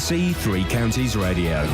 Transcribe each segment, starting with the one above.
BBC Three Counties Radio.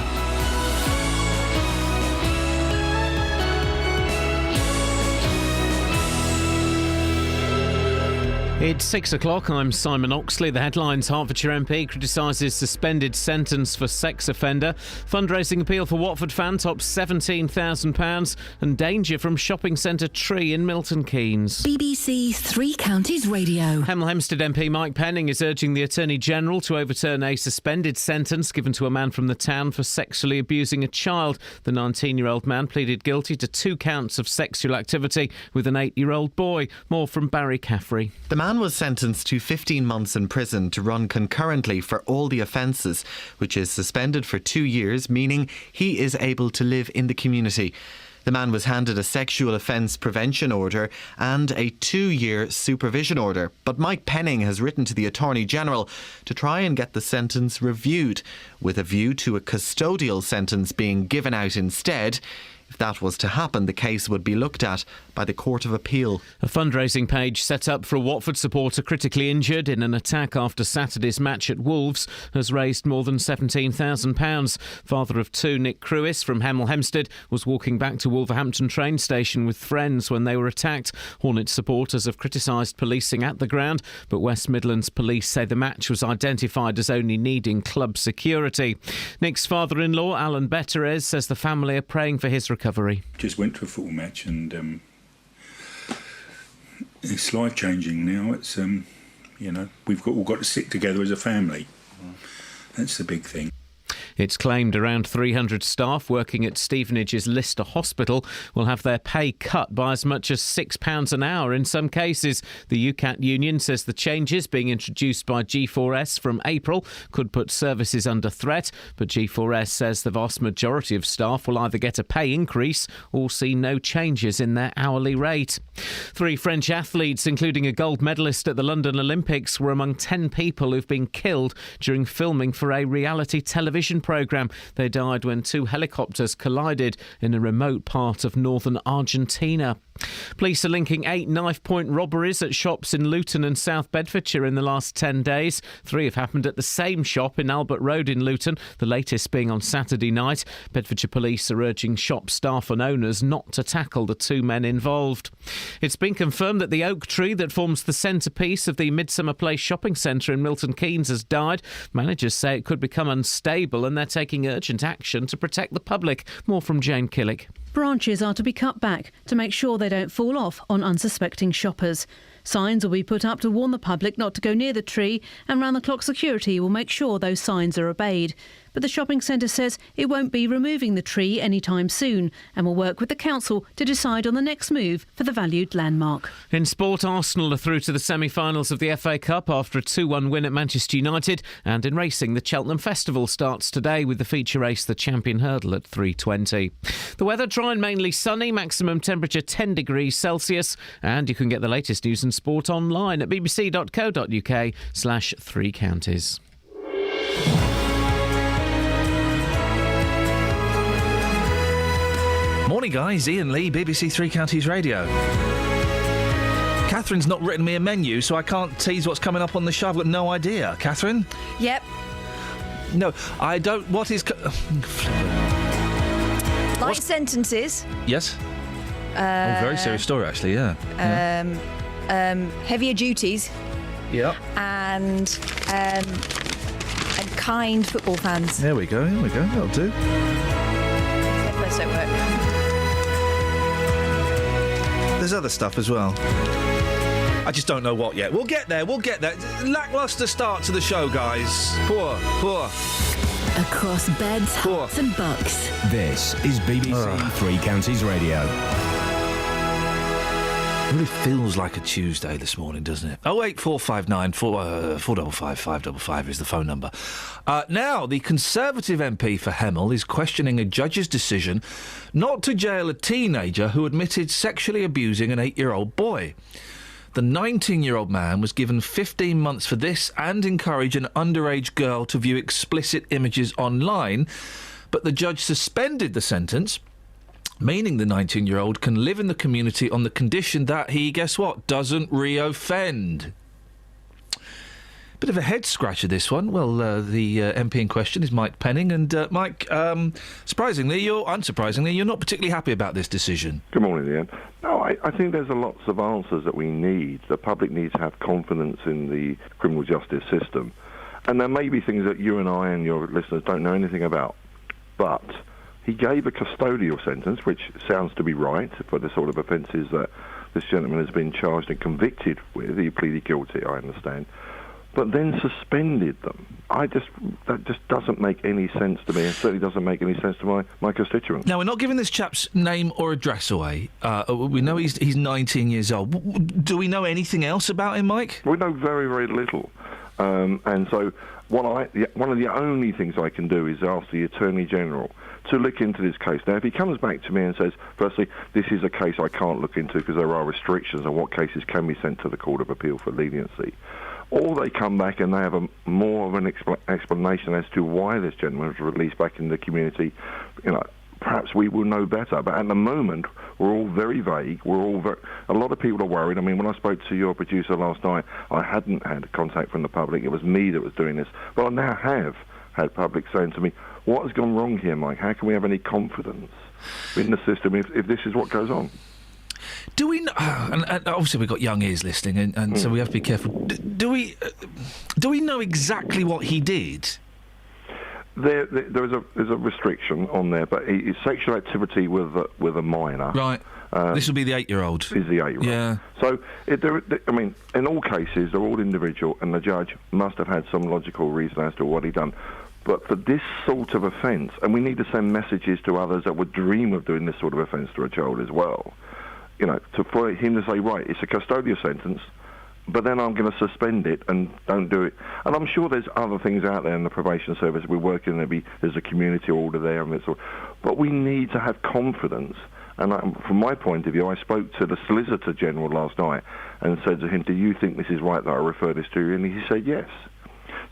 It's 6 o'clock. I'm Simon Oxley. The headlines: Hertfordshire MP criticises suspended sentence for sex offender. Fundraising appeal for Watford fan tops £17,000. And danger from shopping centre tree in Milton Keynes. BBC Three Counties Radio. Hemel Hempstead MP Mike Penning is urging the Attorney-General to overturn a suspended sentence given to a man from the town for sexually abusing a child. The 19-year-old man pleaded guilty to 2 counts of sexual activity with an 8-year-old boy. More from Barry Caffrey. The man was sentenced to 15 months in prison to run concurrently for all the offences, which is suspended for 2 years, meaning he is able to live in the community. The man was handed a sexual offence prevention order and a 2-year supervision order. But Mike Penning has written to the Attorney-General to try and get the sentence reviewed, with a view to a custodial sentence being given out instead. If that was to happen, the case would be looked at by the Court of Appeal. A fundraising page set up for a Watford supporter critically injured in an attack after Saturday's match at Wolves has raised more than £17,000. Father of 2, Nick Crewis from Hemel Hempstead, was walking back to Wolverhampton train station with friends when they were attacked. Hornets supporters have criticised policing at the ground, but West Midlands police say the match was identified as only needing club security. Nick's father-in-law, Alan Betteres, says the family are praying for his recovery. Just went to a football match and it's life-changing now. It's we've all got to stick together as a family. That's the big thing. It's claimed around 300 staff working at Stevenage's Lister Hospital will have their pay cut by as much as £6 an hour in some cases. The UCAT union says the changes being introduced by G4S from April could put services under threat, but G4S says the vast majority of staff will either get a pay increase or see no changes in their hourly rate. 3 French athletes, including a gold medalist at the London Olympics, were among 10 people who've been killed during filming for a reality television programme. They died when 2 helicopters collided in a remote part of northern Argentina. Police are linking 8 knife-point robberies at shops in Luton and South Bedfordshire in the last 10 days. 3 have happened at the same shop in Albert Road in Luton, the latest being on Saturday night. Bedfordshire police are urging shop staff and owners not to tackle the 2 men involved. It's been confirmed that the oak tree that forms the centrepiece of the Midsummer Place shopping centre in Milton Keynes has died. Managers say it could become unstable and they're taking urgent action to protect the public. More from Jane Killick. Branches are to be cut back to make sure they don't fall off on unsuspecting shoppers. Signs will be put up to warn the public not to go near the tree, and round-the-clock security will make sure those signs are obeyed. But the shopping centre says it won't be removing the tree anytime soon and will work with the council to decide on the next move for the valued landmark. In sport, Arsenal are through to the semi-finals of the FA Cup after a 2-1 win at Manchester United. And in racing, the Cheltenham Festival starts today with the feature race, the Champion Hurdle, at 3:20. The weather dry and mainly sunny, maximum temperature 10 degrees Celsius. And you can get the latest news and sport online at bbc.co.uk/3 counties. Morning guys, Iain Lee, BBC Three Counties Radio. Catherine's not written me a menu, so I can't tease what's coming up on the show. I've got no idea. Catherine? Yep. No, I don't... What is... Light sentences. Yes? very serious story, actually, yeah. Heavier duties. Yeah. And kind football fans. There we go, that'll do. Headphones don't work. There's other stuff as well. I just don't know what yet. We'll get there. Lacklustre start to the show, guys. Poor. Across beds, hearts and bucks. This is BBC Three Counties Radio. It really feels like a Tuesday this morning, doesn't it? 08459 455 555 is the phone number. Now, the Conservative MP for Hemel is questioning a judge's decision not to jail a teenager who admitted sexually abusing an 8-year-old boy. The 19-year-old man was given 15 months for this and encouraged an underage girl to view explicit images online, but the judge suspended the sentence, meaning the 19-year-old can live in the community on the condition that he, guess what, doesn't re-offend. Bit of a head scratcher, this one. Well, the MP in question is Mike Penning, and Mike, unsurprisingly, you're not particularly happy about this decision. Good morning, Iain. No, I think there's lots of answers that we need. The public needs to have confidence in the criminal justice system. And there may be things that you and I and your listeners don't know anything about. But he gave a custodial sentence, which sounds to be right for the sort of offences that this gentleman has been charged and convicted with. He pleaded guilty, I understand. But then suspended them. That just doesn't make any sense to me. It certainly doesn't make any sense to my constituents. Now, we're not giving this chap's name or address away. We know he's 19 years old. Do we know anything else about him, Mike? We know very, very little. And so one of the only things I can do is ask the Attorney General to look into this case. Now, if he comes back to me and says, firstly, this is a case I can't look into because there are restrictions on what cases can be sent to the Court of Appeal for leniency, or they come back and they have more of an explanation as to why this gentleman was released back in the community, perhaps we will know better. But at the moment, we're all very vague. A lot of people are worried. I mean, when I spoke to your producer last night, I hadn't had contact from the public. It was me that was doing this. But I now have had public saying to me, what has gone wrong here, Mike? How can we have any confidence in the system if this is what goes on? Do we know, and obviously we've got young ears listening, and so we have to be careful. Do we know exactly what he did? There's a restriction on there, but it's sexual activity with a minor. Right. This will be the 8-year-old. Is the 8-year-old. Yeah. So, in all cases, they're all individual, and the judge must have had some logical reason as to what he done. But for this sort of offence, and we need to send messages to others that would dream of doing this sort of offence to a child as well, for him to say, right, it's a custodial sentence, but then I'm going to suspend it and don't do it. And I'm sure there's other things out there in the probation service. We work in there's a community order there, and but we need to have confidence. And from my point of view, I spoke to the Solicitor General last night and said to him, do you think this is right that I refer this to you? And he said yes.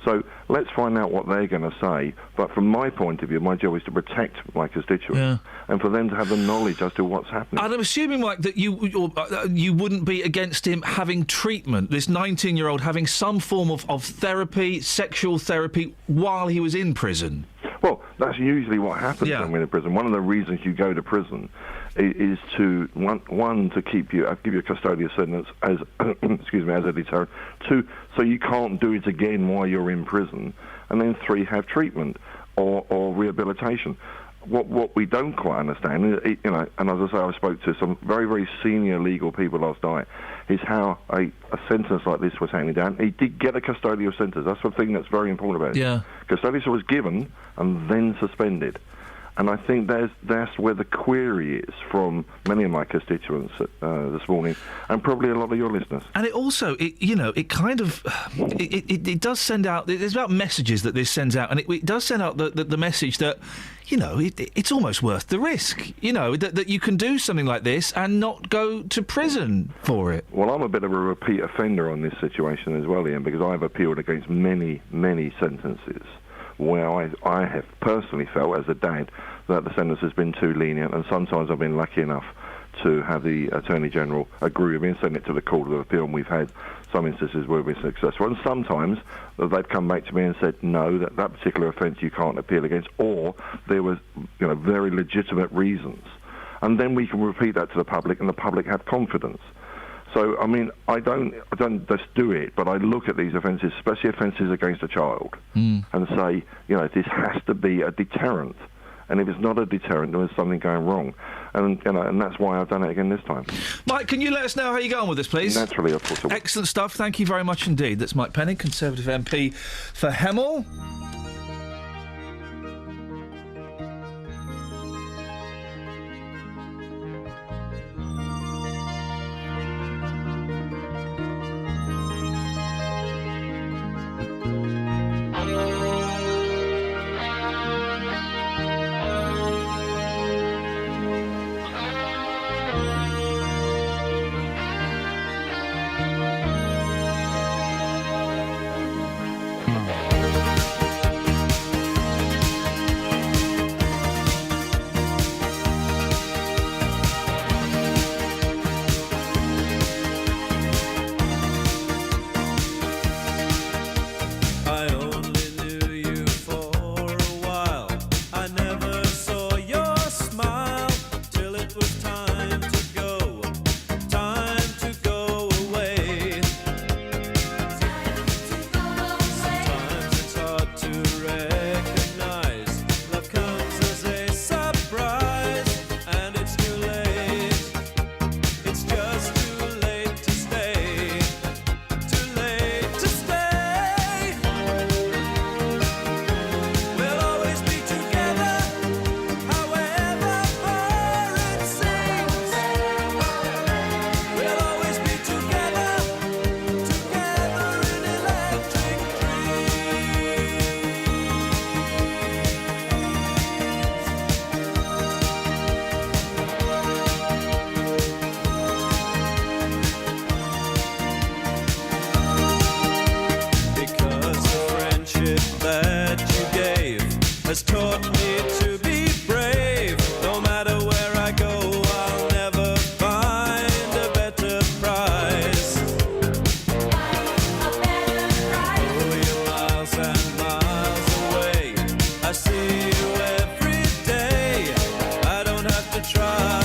So let's find out what they're going to say. But from my point of view, my job is to protect my constituents and for them to have the knowledge as to what's happening. And I'm assuming, Mike, that you wouldn't be against him having treatment, this 19-year-old having some form of therapy, sexual therapy, while he was in prison. Well, that's usually what happens when we're in prison. One of the reasons you go to prison is to one to give you a custodial sentence as as a deterrent. 2, so you can't do it again while you're in prison, and then 3, have treatment or rehabilitation. What we don't quite understand, and as I say, I spoke to some very, very senior legal people last night, is how a sentence like this was handed down. He did get a custodial sentence. That's the thing that's very important about it. Yeah. Custodial was given and then suspended. And I think that's where the query is from many of my constituents this morning, and probably a lot of your listeners. And it also, it does send out. It's about messages that this sends out, and it does send out the message that, it's almost worth the risk. That you can do something like this and not go to prison for it. Well, I'm a bit of a repeat offender on this situation as well, Iain, because I've appealed against many, many sentences where I have personally felt, as a dad, that the sentence has been too lenient, and sometimes I've been lucky enough to have the Attorney General agree with me and send it to the Court of Appeal, and we've had some instances where we've been successful. And sometimes they've come back to me and said, no, that particular offence you can't appeal against, or there was very legitimate reasons. And then we can repeat that to the public, and the public have confidence. So, I don't just do it, but I look at these offences, especially offences against a child, and say, this has to be a deterrent. And if it's not a deterrent, then there's something going wrong. And that's why I've done it again this time. Mike, can you let us know how you're going with this, please? Naturally, of course I will. Excellent stuff. Thank you very much indeed. That's Mike Penning, Conservative MP for Hemel. has taught me to be brave. No matter where I go, I'll never find a better prize. Oh, you're miles and miles away. I see you every day. I don't have to try.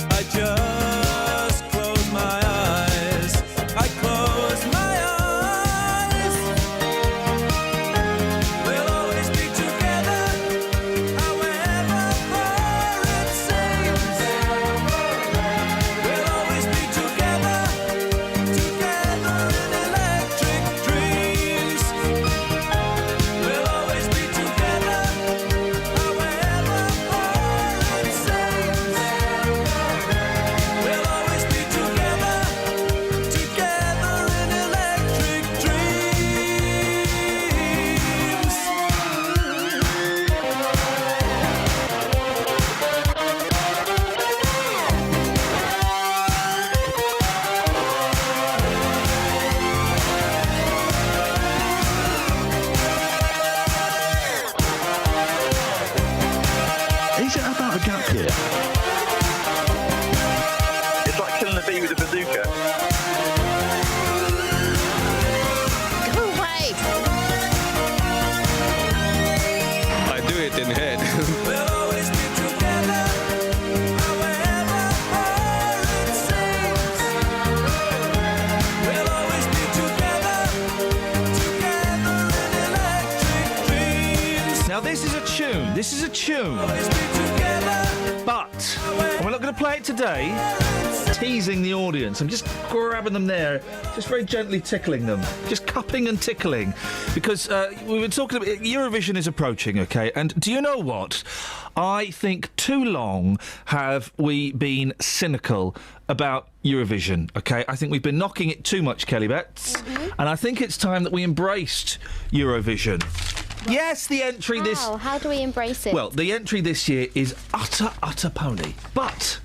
I just close my eyes. I close my eyes. We'll always be together, however far it seems. We'll always be together, together in electric dreams. We'll always be together, however far it seems. We'll always be together, together in electric dreams. Is it about a gap year? It's like killing a bee with a bazooka. Go away. I do it in head. We'll always be together, however far it seems. We'll always be together, together in electric dreams. Now, this is a tune. This is a tune. But we're not going to play it today. Teasing the audience. I'm just grabbing them there, just very gently tickling them, just cupping and tickling, because we were talking about Eurovision is approaching, okay? And do you know what? I think too long have we been cynical about Eurovision, okay? I think we've been knocking it too much, Kelly Betts, and I think it's time that we embraced Eurovision. Yes, the entry this... How do we embrace it? Well, the entry this year is utter pony. But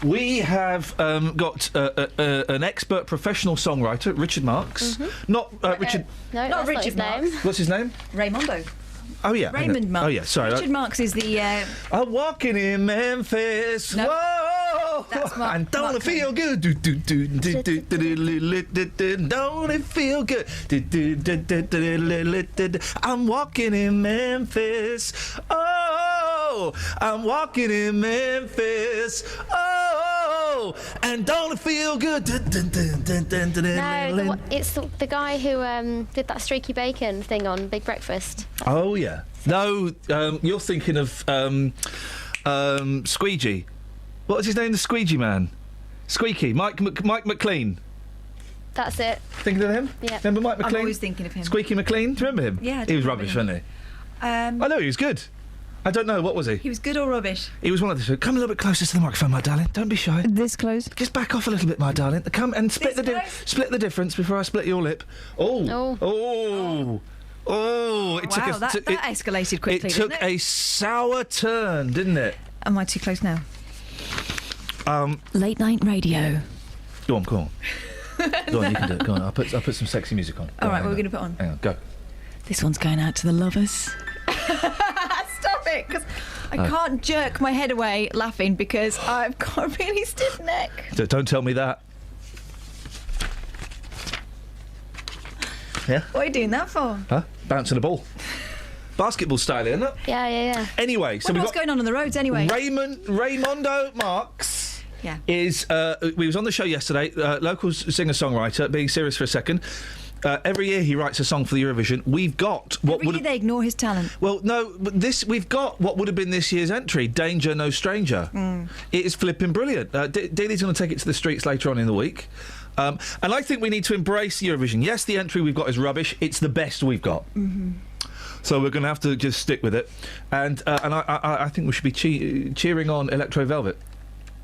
we have got an expert professional songwriter, Richard Marks. Not Richard... No, Not that's Richard not his name. What's his name? Raymondo. Oh, yeah. Raymond Marks. Oh, yeah, sorry. Richard Marks is the... I'm walking in Memphis. No. Whoa! That's Mark- And don't Mark it feel good? Don't it feel good? I'm walking in Memphis. Oh, I'm walking in Memphis. Oh, and don't it feel good? No, it's the guy who did that streaky bacon thing on Big Breakfast. Oh, yeah. No, you're thinking of Squeegee. What was his name, the Squeegee man? Squeaky. Mike McLean. That's it. Thinking of him? Yeah. Remember Mike McLean? I'm always thinking of him. Squeaky McLean? Do you remember him? Yeah, I He was do rubbish, remember wasn't he? I know, he was good. I don't know, what was he? He was good or rubbish? He was one of the... Come a little bit closer to the microphone, my darling. Don't be shy. This close? Just back off a little bit, my darling. Come and split split the difference before I split your lip. Oh. It took Wow, that escalated quickly, It took didn't it? a sour turn, didn't it? Am I too close now? Late night radio. Go on. Go on, you can do it. Go on, I'll put some sexy music on. All right, what are we going to put on? Hang on, go. This one's going out to the lovers. Stop it, because I can't jerk my head away laughing because I've got a really stiff neck. Don't tell me that. Yeah? What are you doing that for? Huh? Bouncing a ball. Basketball style, isn't it? Yeah. Anyway, so What's going on the roads anyway? Raymondo Marks Yeah. is we was on the show yesterday, local singer-songwriter, being serious for a second. Every year he writes a song for the Eurovision. We've got what Every year they ignore his talent. Well, no, but we've got what would have been this year's entry, Danger No Stranger. It is flipping brilliant. Dealey's going to take it to the streets later on in the week. And I think we need to embrace Eurovision. Yes, the entry we've got is rubbish. It's the best we've got. So we're going to have to just stick with it. And I think we should be cheering on Electro Velvet.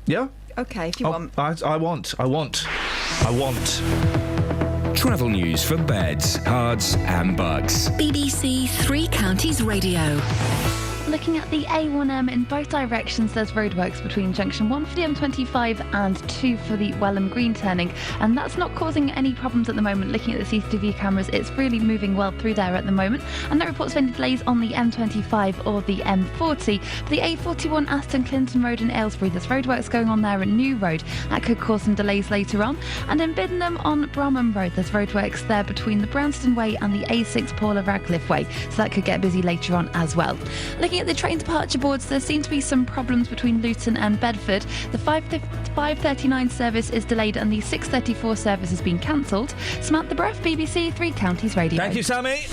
Yeah? Okay, if you want. I want. Travel news for beds, cards, and bugs. BBC Three Counties Radio. Looking at the A1M in both directions, there's roadworks between junction 1 for the M25 and 2 for the Welham Green turning, and that's not causing any problems at the moment. Looking at the CCTV cameras, it's really moving well through there at the moment, and no reports of any delays on the M25 or the M40. For the A41 Aston Clinton Road in Aylesbury, there's roadworks going on there at New Road. That could cause some delays later on. And in Biddenham on Bromham Road, there's roadworks there between the Branston Way and the A6 Paula Radcliffe Way, so that could get busy later on as well. Looking at the train departure boards, there seem to be some problems between Luton and Bedford. The 5:39 service is delayed and the 6:34 service has been cancelled. Samantha Breath, BBC Three Counties Radio. Thank you, Sammy.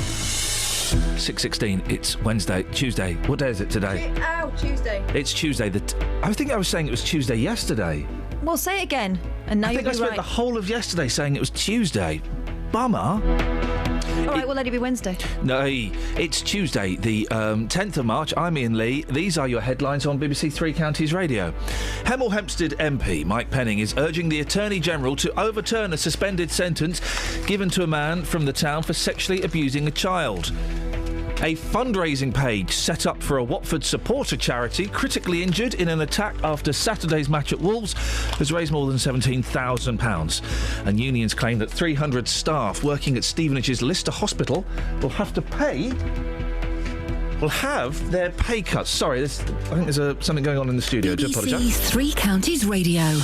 6:16. It's Wednesday, Tuesday. What day is it today? Tuesday. It's Tuesday. I think I was saying it was Tuesday yesterday. Well, say it again, and now I you'll think I be spent right. the whole of yesterday saying it was Tuesday. Bummer. All right, we'll let it be Wednesday. No, it's Tuesday, the 10th of March. I'm Iain Lee. These are your headlines on BBC Three Counties Radio. Hemel Hempstead MP Mike Penning is urging the Attorney General to overturn a suspended sentence given to a man from the town for sexually abusing a child. A fundraising page set up for a Watford supporter charity critically injured in an attack after Saturday's match at Wolves has raised more than £17,000. And unions claim that 300 staff working at Stevenage's Lister Hospital will have their pay cuts. Sorry, I think there's something going on in the studio. I do apologise. BBC Three Counties Radio.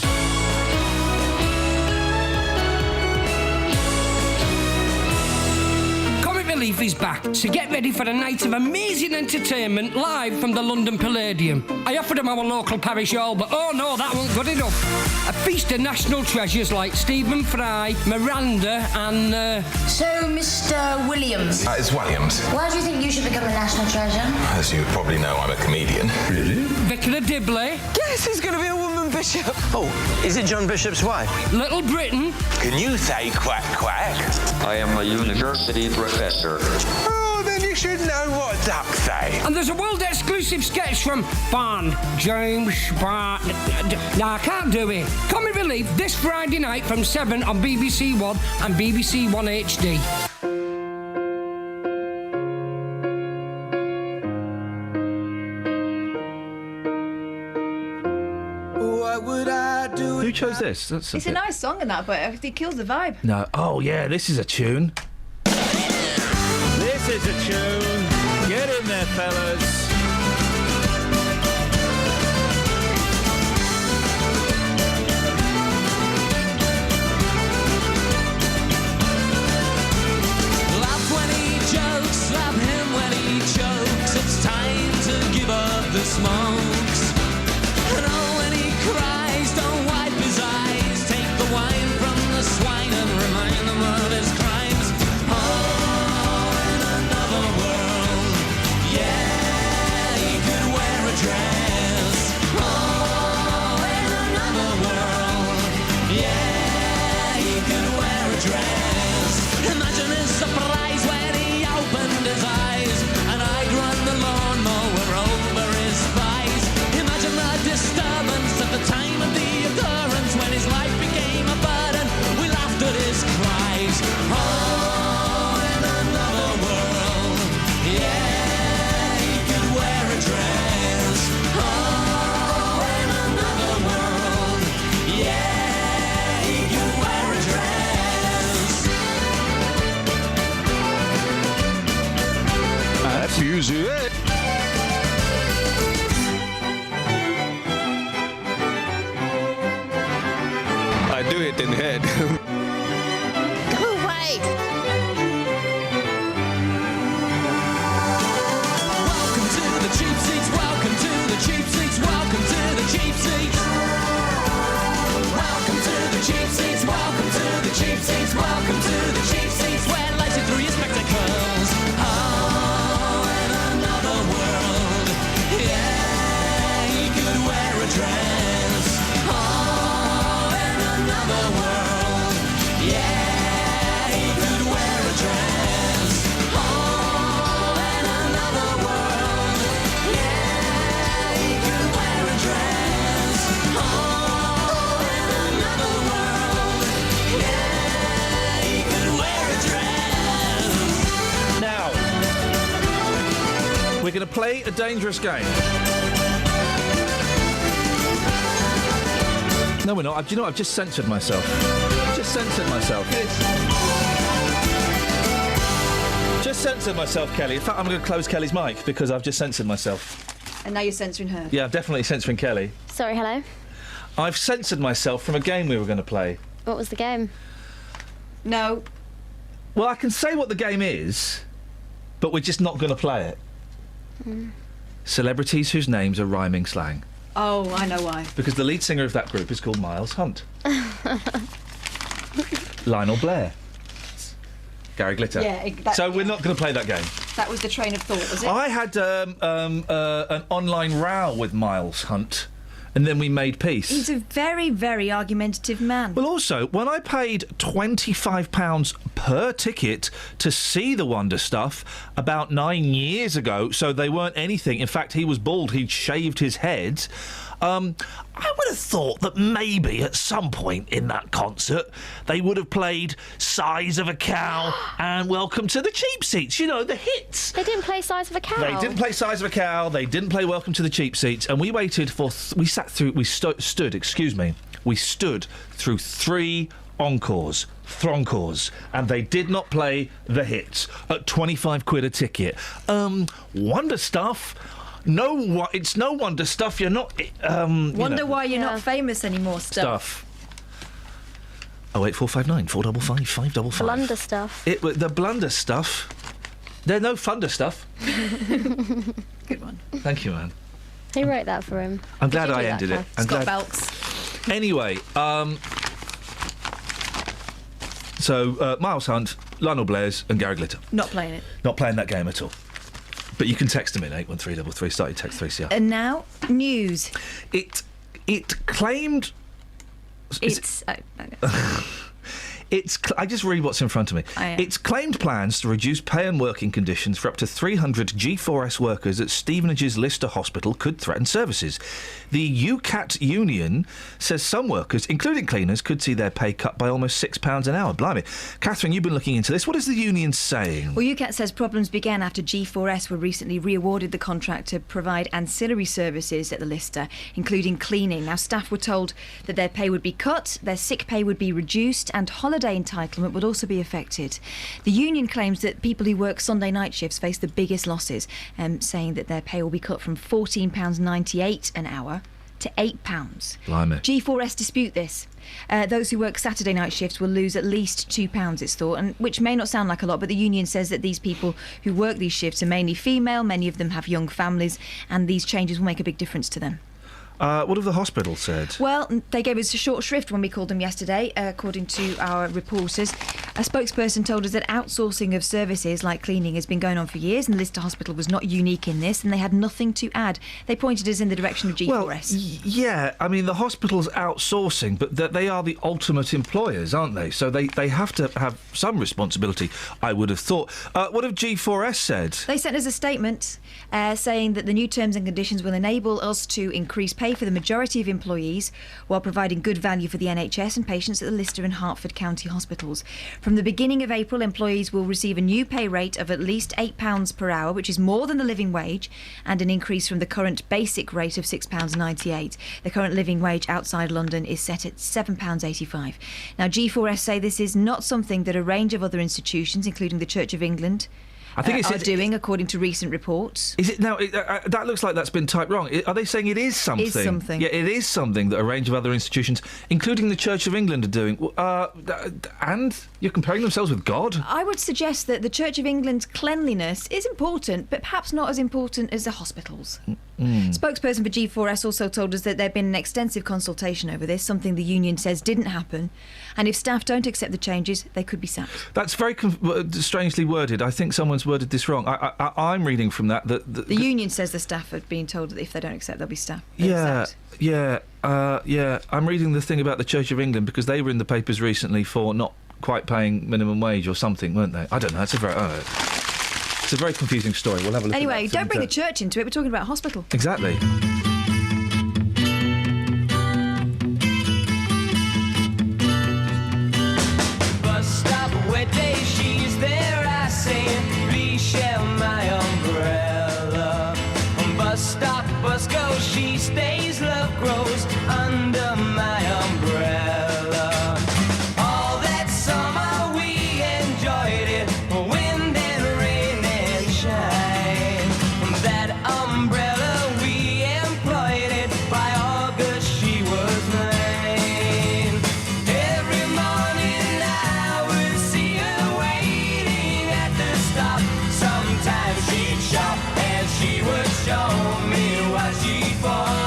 Relief is back, so get ready for a night of amazing entertainment live from the London Palladium. I offered them our local parish hall, but oh no, that wasn't good enough. A feast of national treasures like Stephen Fry, Miranda and... So, Mr. Williams. It's Williams. Why do you think you should become a national treasure? As you probably know, I'm a comedian. Really? Vicar of Dibley. Guess who's going to be a woman bishop? Oh, is it John Bishop's wife? Little Britain. Can you say quack quack? I am a university professor. Oh, then you should know what ducks say. And there's a world-exclusive sketch from James Bond. No, I can't do it. Comic Relief this Friday night from 7 on BBC One and BBC One HD. What would I do? Who chose this? It's a nice song and that, but it kills the vibe. No. Oh, yeah, this is a tune. This is a tune. Get in there, fellas. Laugh when he jokes, slap him when he chokes. It's time to give up the smokes. And oh, when he cries, don't wipe his eyes. Take the wine from the swine and remind him of his crimes. Oh, in another world, yeah, he could wear a dress. Oh, in another world, yeah, he could wear a dress. Imagine his surprise when he opened his eyes and I'd run the lawnmower over his thighs. Imagine the disturbance at the time of the occurrence when his life became a burden. We laughed at his cries. Oh, in another world, yeah, he could wear a dress. Oh, in another world, yeah, he could wear a dress. That's usually it. I do it in head. Go away! Welcome to the cheap seats, welcome to the cheap seats, welcome to the cheap seats. Welcome to the cheap seats, welcome to the cheap seats, welcome to the cheap seats, where lights are through your spectacles. Oh, in another world, yeah, he could wear a dress. Oh, in another world, We're going to play a dangerous game. No, we're not. Do you know what? I've just censored myself. Just censored myself. Just censored myself, Kelly. In fact, I'm going to close Kelly's mic because I've just censored myself. And now you're censoring her. Yeah, I'm definitely censoring Kelly. Sorry, hello. I've censored myself from a game we were going to play. What was the game? No. Well, I can say what the game is, but we're just not going to play it. Celebrities whose names are rhyming slang. Oh, I know why. Because the lead singer of that group is called Miles Hunt. Lionel Blair. Gary Glitter. Yeah, so we're not going to play that game. That was the train of thought, was it? I had an online row with Miles Hunt, and then we made peace. He's a very, very argumentative man. Well, also, when I paid £25 per ticket to see the Wonder Stuff about 9 years ago, so they weren't anything. In fact, he was bald. He'd shaved his head. I would have thought that maybe at some point in that concert they would have played Size of a Cow and Welcome to the Cheap Seats. You know, the hits. They didn't play Size of a Cow. They didn't play Size of a Cow. They didn't play Welcome to the Cheap Seats. And we waited for... we stood through 3 encores, throncores, and they did not play the hits at 25 quid a ticket. Wonder Stuff... No, it's no wonder stuff. You're not. Wonder why you're not famous anymore. Stuff. 08459 455 555. Blunder Stuff. The Blunder Stuff. There's no Thunder Stuff. Good one. Thank you, man. Who wrote that for him? I'm glad I ended it. I'm Scott glad. Belks. Anyway, so Miles Hunt, Lionel Blair's, and Gary Glitter. Not playing it. Not playing that game at all. But you can text them in 81333. Start your text 3CR. And now, news. It claimed. I just read what's in front of me. It's claimed plans to reduce pay and working conditions for up to 300 G4S workers at Stevenage's Lister Hospital could threaten services. The UCAT union says some workers, including cleaners, could see their pay cut by almost £6 an hour. Blimey. Catherine, you've been looking into this. What is the union saying? Well, UCAT says problems began after G4S were recently re-awarded the contract to provide ancillary services at the Lister, including cleaning. Now, staff were told that their pay would be cut, their sick pay would be reduced, and holiday entitlement would also be affected. The union claims that people who work Sunday night shifts face the biggest losses, saying that their pay will be cut from £14.98 an hour to £8. Blimey. G4S dispute this. Those who work Saturday night shifts will lose at least £2, it's thought, and which may not sound like a lot, but the union says that these people who work these shifts are mainly female, many of them have young families, and these changes will make a big difference to them. What have the hospital said? Well, they gave us a short shrift when we called them yesterday, according to our reporters. A spokesperson told us that outsourcing of services like cleaning has been going on for years, and the Lister Hospital was not unique in this, and they had nothing to add. They pointed us in the direction of G4S. Well, yeah, I mean, the hospital's outsourcing, but they are the ultimate employers, aren't they? So they have to have some responsibility, I would have thought. What have G4S said? They sent us a statement saying that the new terms and conditions will enable us to increase pay for the majority of employees while providing good value for the NHS and patients at the Lister and Hertford County hospitals. From the beginning of April, employees will receive a new pay rate of at least £8 per hour, which is more than the living wage, and an increase from the current basic rate of £6.98. The current living wage outside London is set at £7.85. Now, G4S say this is not something that a range of other institutions, including the Church of England, are doing, according to recent reports. Is it now? That looks like that's been typed wrong. Are they saying it is something? Is something. Yeah, it is something that a range of other institutions, including the Church of England, are doing. And you're comparing themselves with God? I would suggest that the Church of England's cleanliness is important, but perhaps not as important as the hospitals. Spokesperson for G4S also told us that there had been an extensive consultation over this, something the union says didn't happen, and if staff don't accept the changes, they could be sacked. That's very strangely worded. I think someone's worded this wrong. I'm reading from that the union says the staff have been told that if they don't accept, they'll be sacked. Yeah. I'm reading the thing about the Church of England because they were in the papers recently for not quite paying minimum wage or something, weren't they? I don't know. It's a very confusing story. We'll have a look. Anyway, at that. don't bring the church into it. We're talking about a hospital. Exactly. Bus stop where day she's there, I say, please share my umbrella. stays, love grows under my umbrella. All that summer we enjoyed it, wind and rain and shine. That umbrella we employed it, by August she was mine. Every morning I would see her waiting at the stop. Sometimes she'd shop and she would show me what she bought.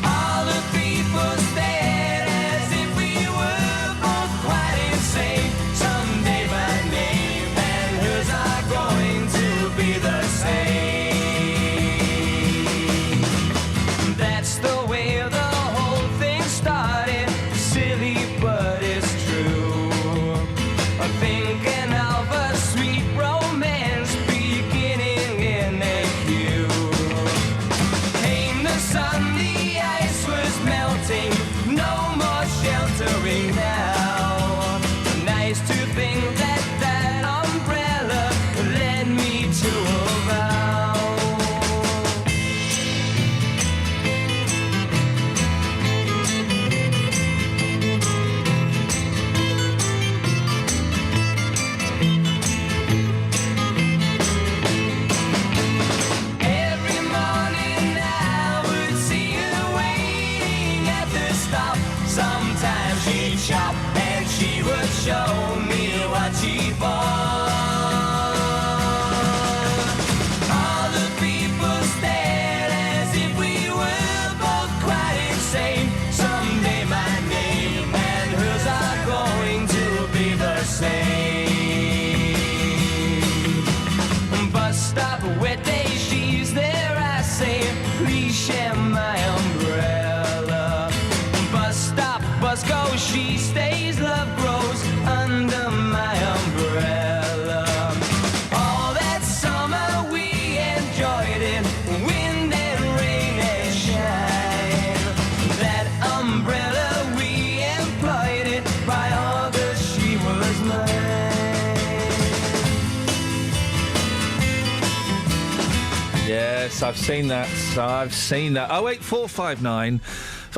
All the people stared as if we were both quite insane. Someday my name and hers are going to be the same. That's the way the whole thing started. Silly, but it's true. I'm thinking of a sweet romance beginning in a queue. Came the sun, the ice was melting, no more sheltering now. Nice to think that that umbrella led me to a vow. Every morning I would see her waiting at the stop. Sometimes she'd shop and she would show me what she bought. All the people stared as if we were both quite insane. Someday my name and hers are going to be the same. Bus stop, wet day, she's there, I say, please share my umbrella. Bus stop, bus go, she stays, love grows under my umbrella. All that summer we enjoyed it, wind and rain and shine. That umbrella we employed it, by August she was mine. Yes, I've seen that. I've seen that. 08459.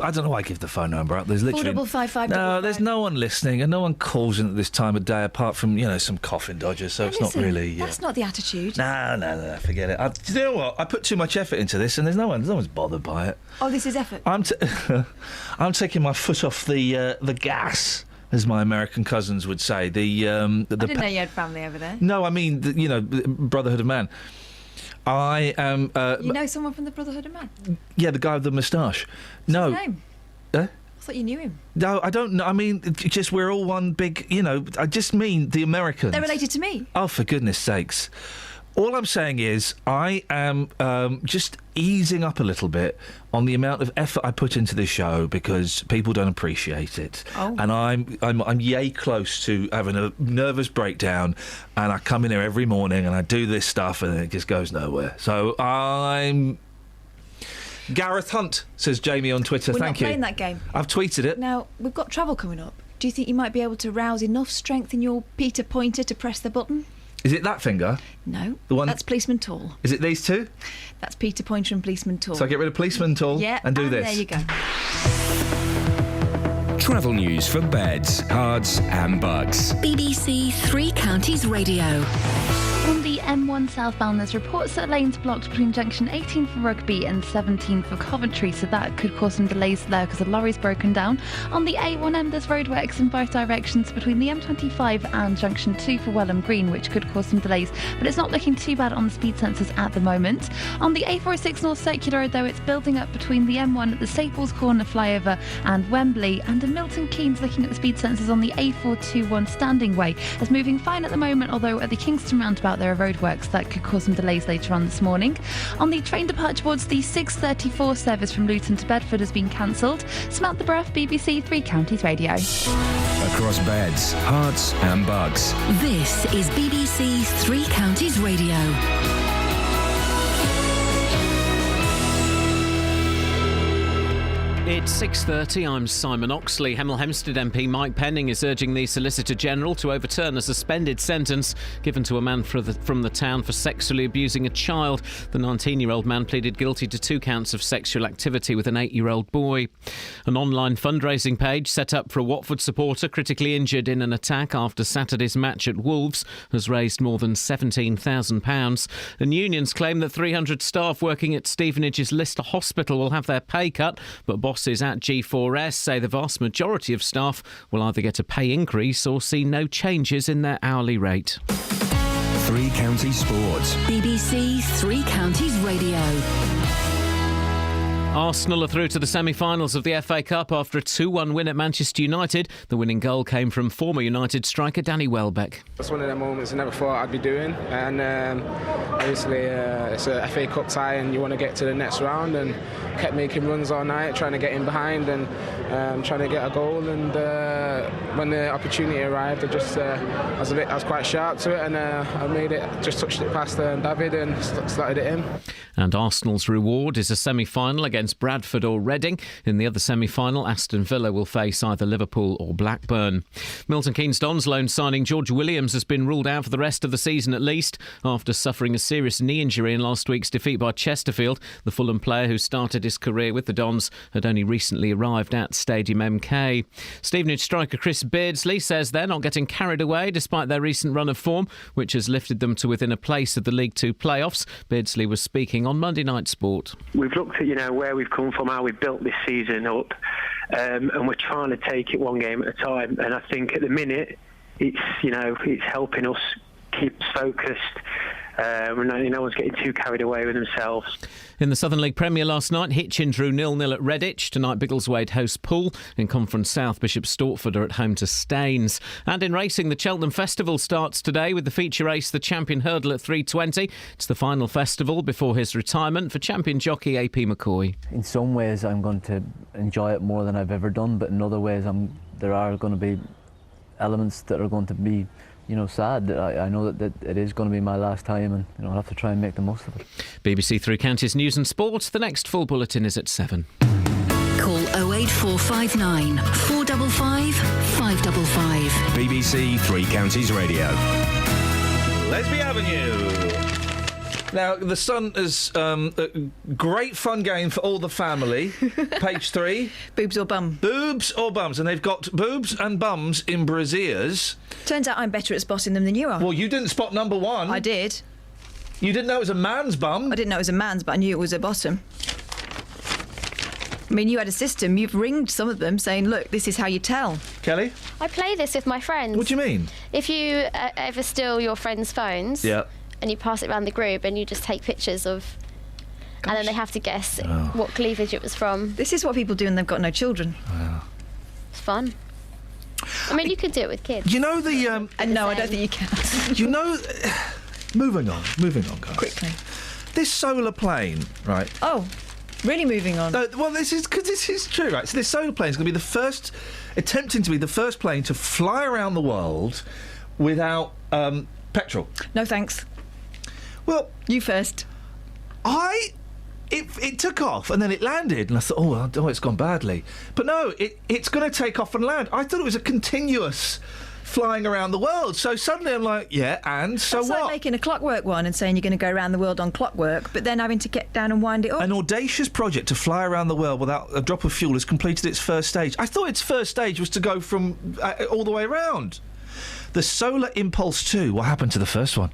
I don't know why I give the phone number up. There's literally 45555. no. There's no one listening, and no one calls in at this time of day apart from some coffin dodgers. So it's not really. That's not the attitude. No, forget it. Do you know what? I put too much effort into this, and no one's bothered by it. Oh, this is effort. I'm taking my foot off the gas, as my American cousins would say. I didn't know you had family over there. No, I mean the Brotherhood of Man. I am. You know someone from the Brotherhood of Man? Yeah, the guy with the moustache. What's his name? I thought you knew him. No, I don't know. I mean, just we're all one big. I just mean the Americans. They're related to me. Oh, for goodness sakes! All I'm saying is I am just easing up a little bit on the amount of effort I put into this show because people don't appreciate it. Oh. And I'm yay close to having a nervous breakdown, and I come in here every morning and I do this stuff and it just goes nowhere. So I'm... Gareth Hunt, says Jamie on Twitter. We're Thank not you. playing that game. I've tweeted it. Now, we've got travel coming up. Do you think you might be able to rouse enough strength in your Peter Pointer to press the button? Is it that finger? No. The one... That's Policeman Tall. Is it these two? That's Peter Pointer and Policeman Tall. So I get rid of Policeman Tall and do this. There you go. Travel news for beds, cards, and bugs. BBC Three Counties Radio. On the M1 southbound, there's reports that lanes blocked between junction 18 for Rugby and 17 for Coventry, so that could cause some delays there because a lorry's broken down. On the A1M, there's roadworks in both directions between the M25 and junction 2 for Welham Green, which could cause some delays, but it's not looking too bad on the speed sensors at the moment. On the A406 North Circular Road, though, it's building up between the M1 at the Staples Corner flyover and Wembley, and in Milton Keynes, looking at the speed sensors on the A421 Standing Way. It's moving fine at the moment, although at the Kingston roundabout there are roadworks that could cause some delays later on this morning. On the train departure boards, the 6:34 service from Luton to Bedford has been cancelled. Samantha Bruff, BBC Three Counties Radio. Across beds, hearts, and bugs. This is BBC Three Counties Radio. It It's 6:30. I'm Simon Oxley. Hemel Hempstead MP Mike Penning is urging the Solicitor General to overturn a suspended sentence given to a man from the town for sexually abusing a child. The 19-year-old man pleaded guilty to 2 counts of sexual activity with an 8-year-old boy. An online fundraising page set up for a Watford supporter critically injured in an attack after Saturday's match at Wolves has raised more than £17,000. And unions claim that 300 staff working at Stevenage's Lister Hospital will have their pay cut, but bosses at G4S say the vast majority of staff will either get a pay increase or see no changes in their hourly rate. 3 Counties Sports. BBC 3 Counties Radio. Arsenal are through to the semi-finals of the FA Cup after a 2-1 win at Manchester United. The winning goal came from former United striker Danny Welbeck. That's one of the moments I never thought I'd be doing, and obviously it's a FA Cup tie and you want to get to the next round, and kept making runs all night trying to get in behind and trying to get a goal, and when the opportunity arrived I was quite sharp to it, and I made it, just touched it past David and started it in. And Arsenal's reward is a semi-final against Bradford or Reading. In the other semi-final, Aston Villa will face either Liverpool or Blackburn. Milton Keynes Dons loan signing George Williams has been ruled out for the rest of the season at least after suffering a serious knee injury in last week's defeat by Chesterfield. The Fulham player who started his career with the Dons had only recently arrived at Stadium MK. Stevenage striker Chris Beardsley says they're not getting carried away despite their recent run of form, which has lifted them to within a place of the League Two playoffs. Beardsley was speaking on Monday Night Sport. We've looked at, where we've come from, how we've built this season up, and we're trying to take it one game at a time. And I think at the minute, it's helping us keep focused. No one's getting too carried away with themselves. In the Southern League Premier last night, Hitchin drew 0-0 at Redditch. Tonight, Biggleswade host Poole. In Conference South, Bishop Stortford are at home to Staines. And in racing, the Cheltenham Festival starts today with the feature race, the Champion Hurdle at 3:20. It's the final festival before his retirement for champion jockey AP McCoy. In some ways, I'm going to enjoy it more than I've ever done, but in other ways, there are going to be elements that are going to be sad. That I know that it is going to be my last time, and I'll have to try and make the most of it. BBC Three Counties News and Sports. The next full bulletin is at 7. Call 08459 455 555. BBC Three Counties Radio. Lesby Avenue. Now, The Sun is a great fun game for all the family. Page 3. Boobs or bum? Boobs or bums. And they've got boobs and bums in brassieres. Turns out I'm better at spotting them than you are. Well, you didn't spot number 1. I did. You didn't know it was a man's bum? I didn't know it was a man's, but I knew it was a bottom. I mean, you had a system. You've ringed some of them saying, look, this is how you tell. Kelly? I play this with my friends. What do you mean? If you ever steal your friends' phones... Yeah. And you pass it around the group and you just take pictures of... Gosh. And then they have to guess what cleavage it was from. This is what people do when they've got no children. It's fun. I mean, you could do it with kids. You know the... no, I don't think you can. You know... Moving on, guys. Quickly. This solar plane, right? Oh, really moving on. No, well, this is true, right? So this solar plane is going to be attempting to be the first plane to fly around the world without petrol. No, thanks. Well, you first. It took off and then it landed, and I thought, oh, it's gone badly. But no, it's going to take off and land. I thought it was a continuous flying around the world. So suddenly I'm like, yeah, and so That's what? Like making a clockwork one and saying you're going to go around the world on clockwork, but then having to get down and wind it up. An audacious project to fly around the world without a drop of fuel has completed its first stage. I thought its first stage was to go from all the way around. The Solar Impulse 2, what happened to the first one?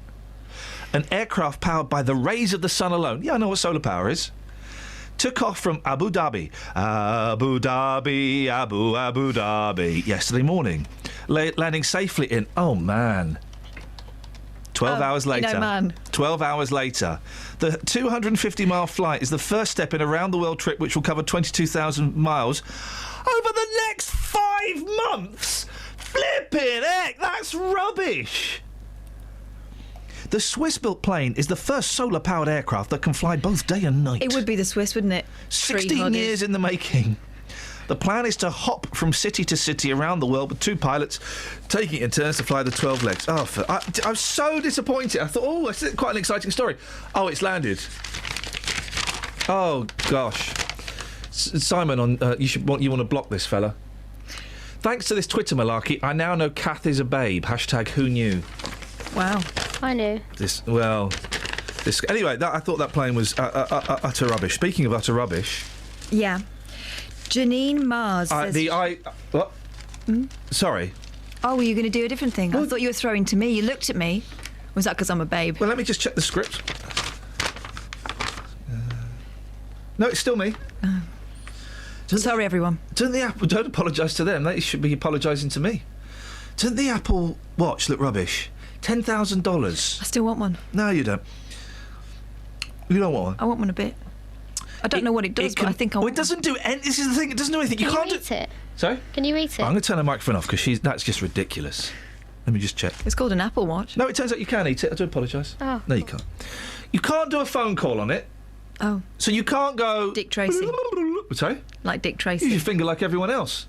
An aircraft powered by the rays of the sun alone. Yeah, I know what solar power is. Took off from Abu Dhabi yesterday morning, landing safely in. Oh man! 12 hours later. Man. 12 hours later, the 250-mile flight is the first step in a round-the-world trip, which will cover 22,000 miles over the next 5 months. Flipping heck, that's rubbish. The Swiss-built plane is the first solar-powered aircraft that can fly both day and night. It would be the Swiss, wouldn't it? 16 years in the making. The plan is to hop from city to city around the world with 2 pilots taking it in turns to fly the 12 legs. I was so disappointed. I thought, it's quite an exciting story. Oh, it's landed. Oh, gosh. Simon, on you want to block this fella. Thanks to this Twitter malarkey, I now know Kath is a babe. # who knew. Wow. I knew. Anyway, I thought that plane was utter rubbish. Speaking of utter rubbish... Yeah. Janine Mars says... What? Sorry. Oh, were you going to do a different thing? I thought you were throwing to me. You looked at me. Was that because I'm a babe? Well, let me just check the script. No, it's still me. Sorry, everyone. Don't apologise to them. They should be apologising to me. Doesn't the Apple Watch look rubbish? $10,000. I still want one. No, you don't. You don't want one? I want one a bit. I don't know what it does, but I think I want it doesn't do any... This is the thing, it doesn't do anything. Can you can't eat it? Sorry? Can you eat it? I'm going to turn the microphone off, because that's just ridiculous. Let me just check. It's called an Apple Watch. No, it turns out you can eat it. I do apologise. Oh. No, you can't. You can't do a phone call on it. Oh. So you can't go... Dick Tracy. Sorry? Like Dick Tracy. Use your finger like everyone else.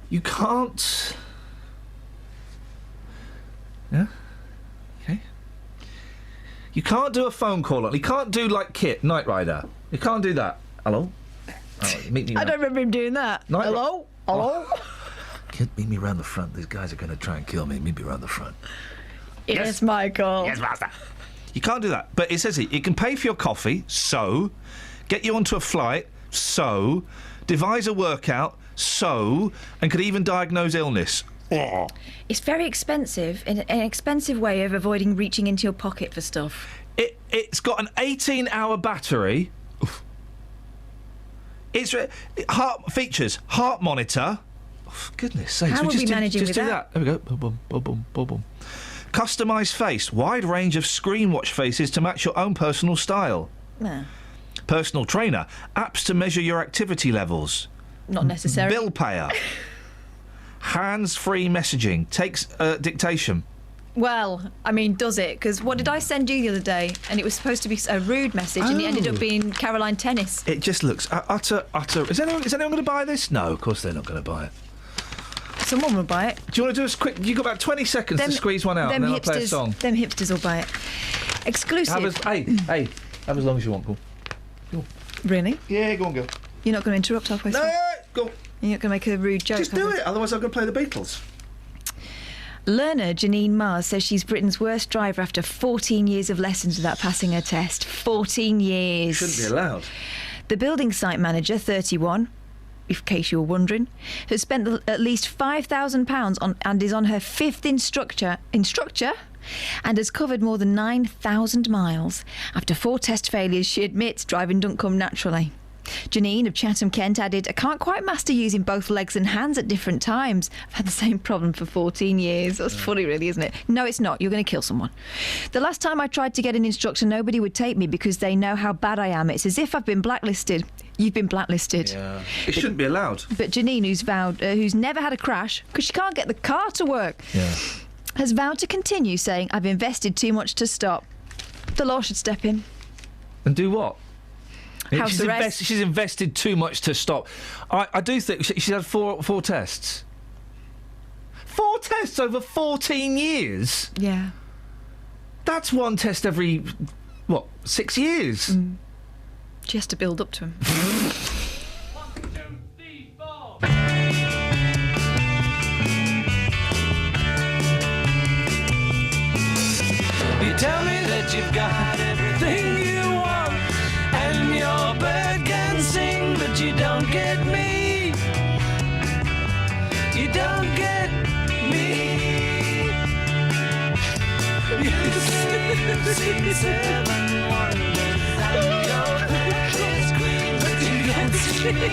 You can't... Yeah? Okay. You can't do a phone call on... You can't do, like, Kit, Knight Rider. You can't do that. Hello? Oh, meet me I don't remember him doing that. Hello? Hello? Kit, meet me round the front. These guys are going to try and kill me. Meet me round the front. Yes, Michael. Yes, master. You can't do that. But it says it can pay for your coffee, so... Get you onto a flight, so... Devise a workout, so... And could even diagnose illness. Oh. It's very expensive, an expensive way of avoiding reaching into your pocket for stuff. It's got an 18-hour battery. Oof. It's features heart monitor. Oh, goodness sakes! How are we managing with that? There we go. Boom, boom, boom, boom, boom, boom. Customised face, wide range of screen watch faces to match your own personal style. Nah. Personal trainer, apps to measure your activity levels. Not necessary. Bill payer. Hands-free messaging, takes dictation. Well, I mean, does it? Because what did I send you the other day? And it was supposed to be a rude message, and it ended up being Caroline Tennis. It just looks utter. Is anyone going to buy this? No, of course they're not going to buy it. Someone will buy it. Do you want to do a quick... You've got about 20 seconds to squeeze one out, and then I'll play a song. Them hipsters will buy it. Exclusive. Have as long as you want, go. Really? Yeah, go on, go. You're not going to interrupt halfway through? No, go. You're not going to make a rude joke? Just do it, otherwise I'm going to play the Beatles. Learner Janine Mars says she's Britain's worst driver after 14 years of lessons without passing her test. 14 years. Shouldn't be allowed. The building site manager, 31, in case you were wondering, has spent at least £5,000 on and is on her fifth instructor and has covered more than 9,000 miles. After 4 test failures, she admits driving don't come naturally. Janine of Chatham, Kent added, I can't quite master using both legs and hands at different times. I've had the same problem for 14 years. That's funny, really, isn't it? No, it's not. You're going to kill someone. The last time I tried to get an instructor, nobody would take me because they know how bad I am. It's as if I've been blacklisted. You've been blacklisted. Yeah. It shouldn't be allowed. But Janine, who's never had a crash because she can't get the car to work, has vowed to continue, saying, I've invested too much to stop. The law should step in. And do what? She's invested too much to stop. I do think she's had four tests. 4 tests over 14 years? Yeah. That's one test every, 6 years? Mm. She has to build up to him. You tell me that you've got everything you want, and your bird can sing, but you don't get me. You don't get me. You see 7 wonders, and your bird is green, but you don't see me.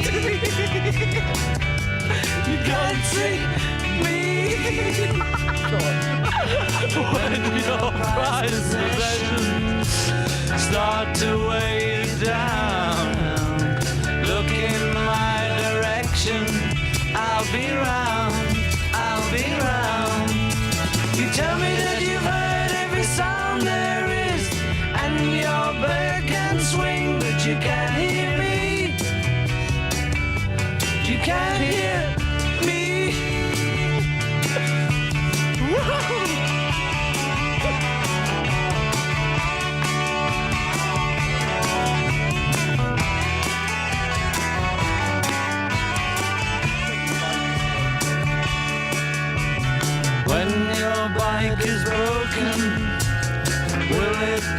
You can't see me. When your prized possessions start to weigh you down, look in my direction. I'll be round, I'll be round. You tell me that you've heard every sound there is, and your bird can swing, but you can't hear me. You can't hear me.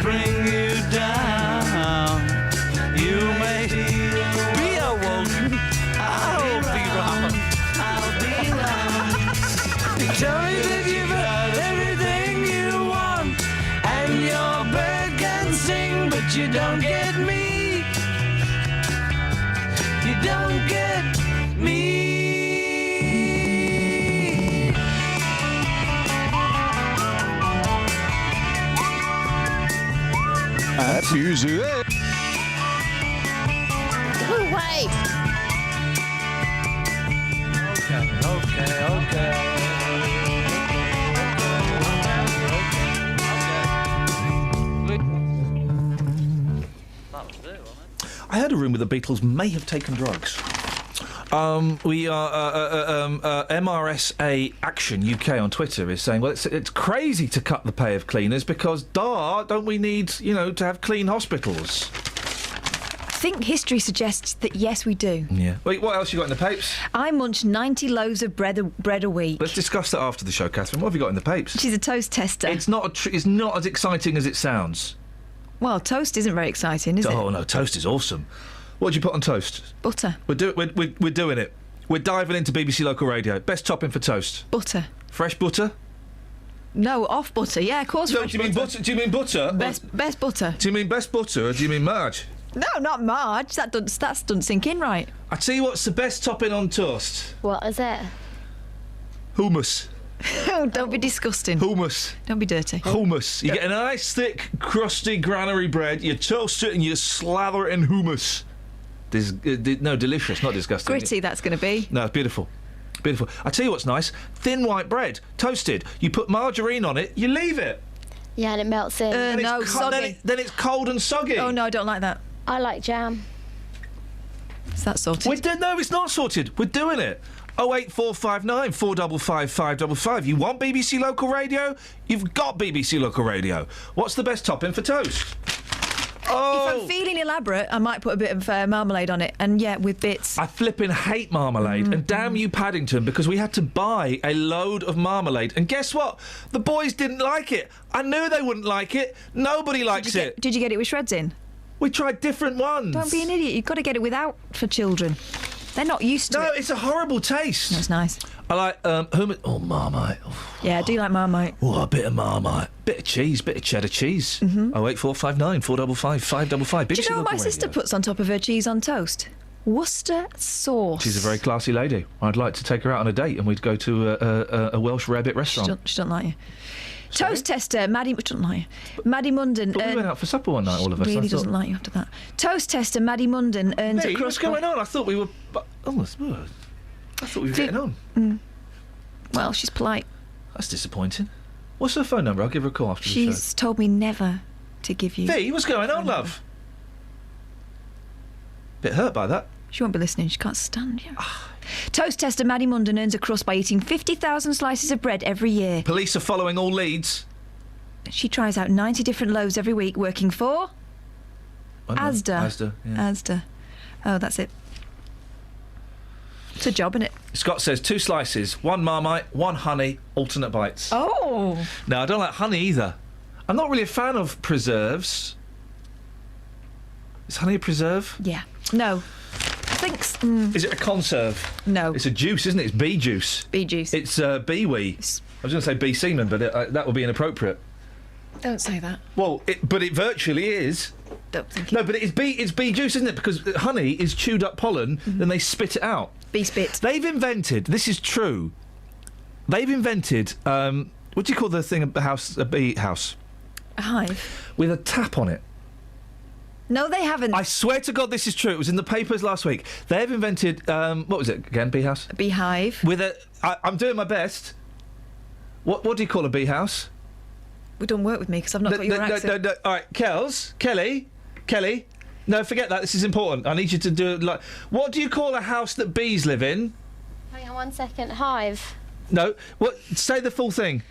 bring you down. You may be a woman, I'll be wrong. I'll be wrong. You tell me that you've got everything you want, and your bird can sing, but you don't get me. You don't get me. Fusée. Wait. Okay. I heard a rumour the Beatles may have taken drugs. We are MRSA Action UK on Twitter is saying, well, it's crazy to cut the pay of cleaners because, don't we need, to have clean hospitals? I think history suggests that yes, we do. Yeah. Wait, what else you got in the papes? I munch 90 loaves of bread a week. Let's discuss that after the show, Catherine. What have you got in the papes? She's a toast tester. It's not it's not as exciting as it sounds. Well, toast isn't very exciting, is it? Oh no, toast is awesome. What do you put on toast? Butter. We're doing it. We're diving into BBC Local Radio. Best topping for toast? Butter. Fresh butter? No, off butter. Yeah, of course. No, do you mean butter? Do you mean butter? Best butter. Do you mean best butter or do you mean Marge? No, not Marge. That doesn't sink in right. I tell you what's the best topping on toast? What is it? Hummus. Oh, don't be disgusting. Hummus. Don't be dirty. Hummus. You get a nice, thick, crusty granary bread, you toast it and you slather it in hummus. No, delicious, not disgusting. Gritty, that's going to be. No, it's beautiful. Beautiful. I tell you what's nice. Thin white bread, toasted. You put margarine on it, you leave it. Yeah, and it melts in. No, soggy. Then it's cold and soggy. Oh, no, I don't like that. I like jam. Is that sorted? No, it's not sorted. We're doing it. 08459 455 555. You want BBC Local Radio? You've got BBC Local Radio. What's the best topping for toast? Oh. If I'm feeling elaborate, I might put a bit of marmalade on it, and yeah, with bits. I flipping hate marmalade, and damn you, Paddington, because we had to buy a load of marmalade, and guess what? The boys didn't like it. I knew they wouldn't like it. Nobody likes it. Did you get it with shreds in? We tried different ones. Don't be an idiot. You've got to get it without for children. They're not used to it. No, it's a horrible taste. No, it's nice. I like hummus. Oh, Marmite. Oh. Yeah, I do like Marmite. Oh, a bit of Marmite. Bit of cheese, bit of cheddar cheese. 08459 455 555. Do you know what my sister puts on top of her cheese on toast? Worcester sauce. She's a very classy lady. I'd like to take her out on a date and we'd go to a Welsh rabbit restaurant. She don't like you. Sorry? Toast tester, Maddie Munden. But we went out for supper one night, all of us. Really doesn't like you after that. Toast tester, Maddie Munden earns a crust. What's going on? I thought we were... I thought we were getting on. Well, she's polite. That's disappointing. What's her phone number? I'll give her a call after the show. She's told me never to give you... V, what's going on, love? Bit hurt by that. She won't be listening. She can't stand you. Toast tester Maddie Munden earns a crust by eating 50,000 slices of bread every year. Police are following all leads. She tries out 90 different loaves every week, working for... Asda. Asda. Oh, that's it. It's a job, isn't it? Scott says 2 slices, 1 Marmite, 1 honey, alternate bites. Oh! No, I don't like honey either. I'm not really a fan of preserves. Is honey a preserve? Yeah. No. I think... Is it a conserve? No. It's a juice, isn't it? It's bee juice. Bee juice. It's bee wee. I was going to say bee semen, but that would be inappropriate. Don't say that. Well, but it virtually is. Don't think No, but it's bee juice, isn't it? Because honey is chewed up pollen, then they spit it out. Bee spit. They've invented, this is true, they've invented, what do you call the thing, a bee house? A hive. With a tap on it. No, they haven't. I swear to God this is true. It was in the papers last week. They've invented, what was it again, bee house? A beehive. With I'm doing my best. What do you call a bee house? Well, don't work with me because I've not got your accent. No. All right, Kelly. No, forget that. This is important. I need you to do it like... What do you call a house that bees live in? Hang on 1 second. Hive. No. What? Say the full thing.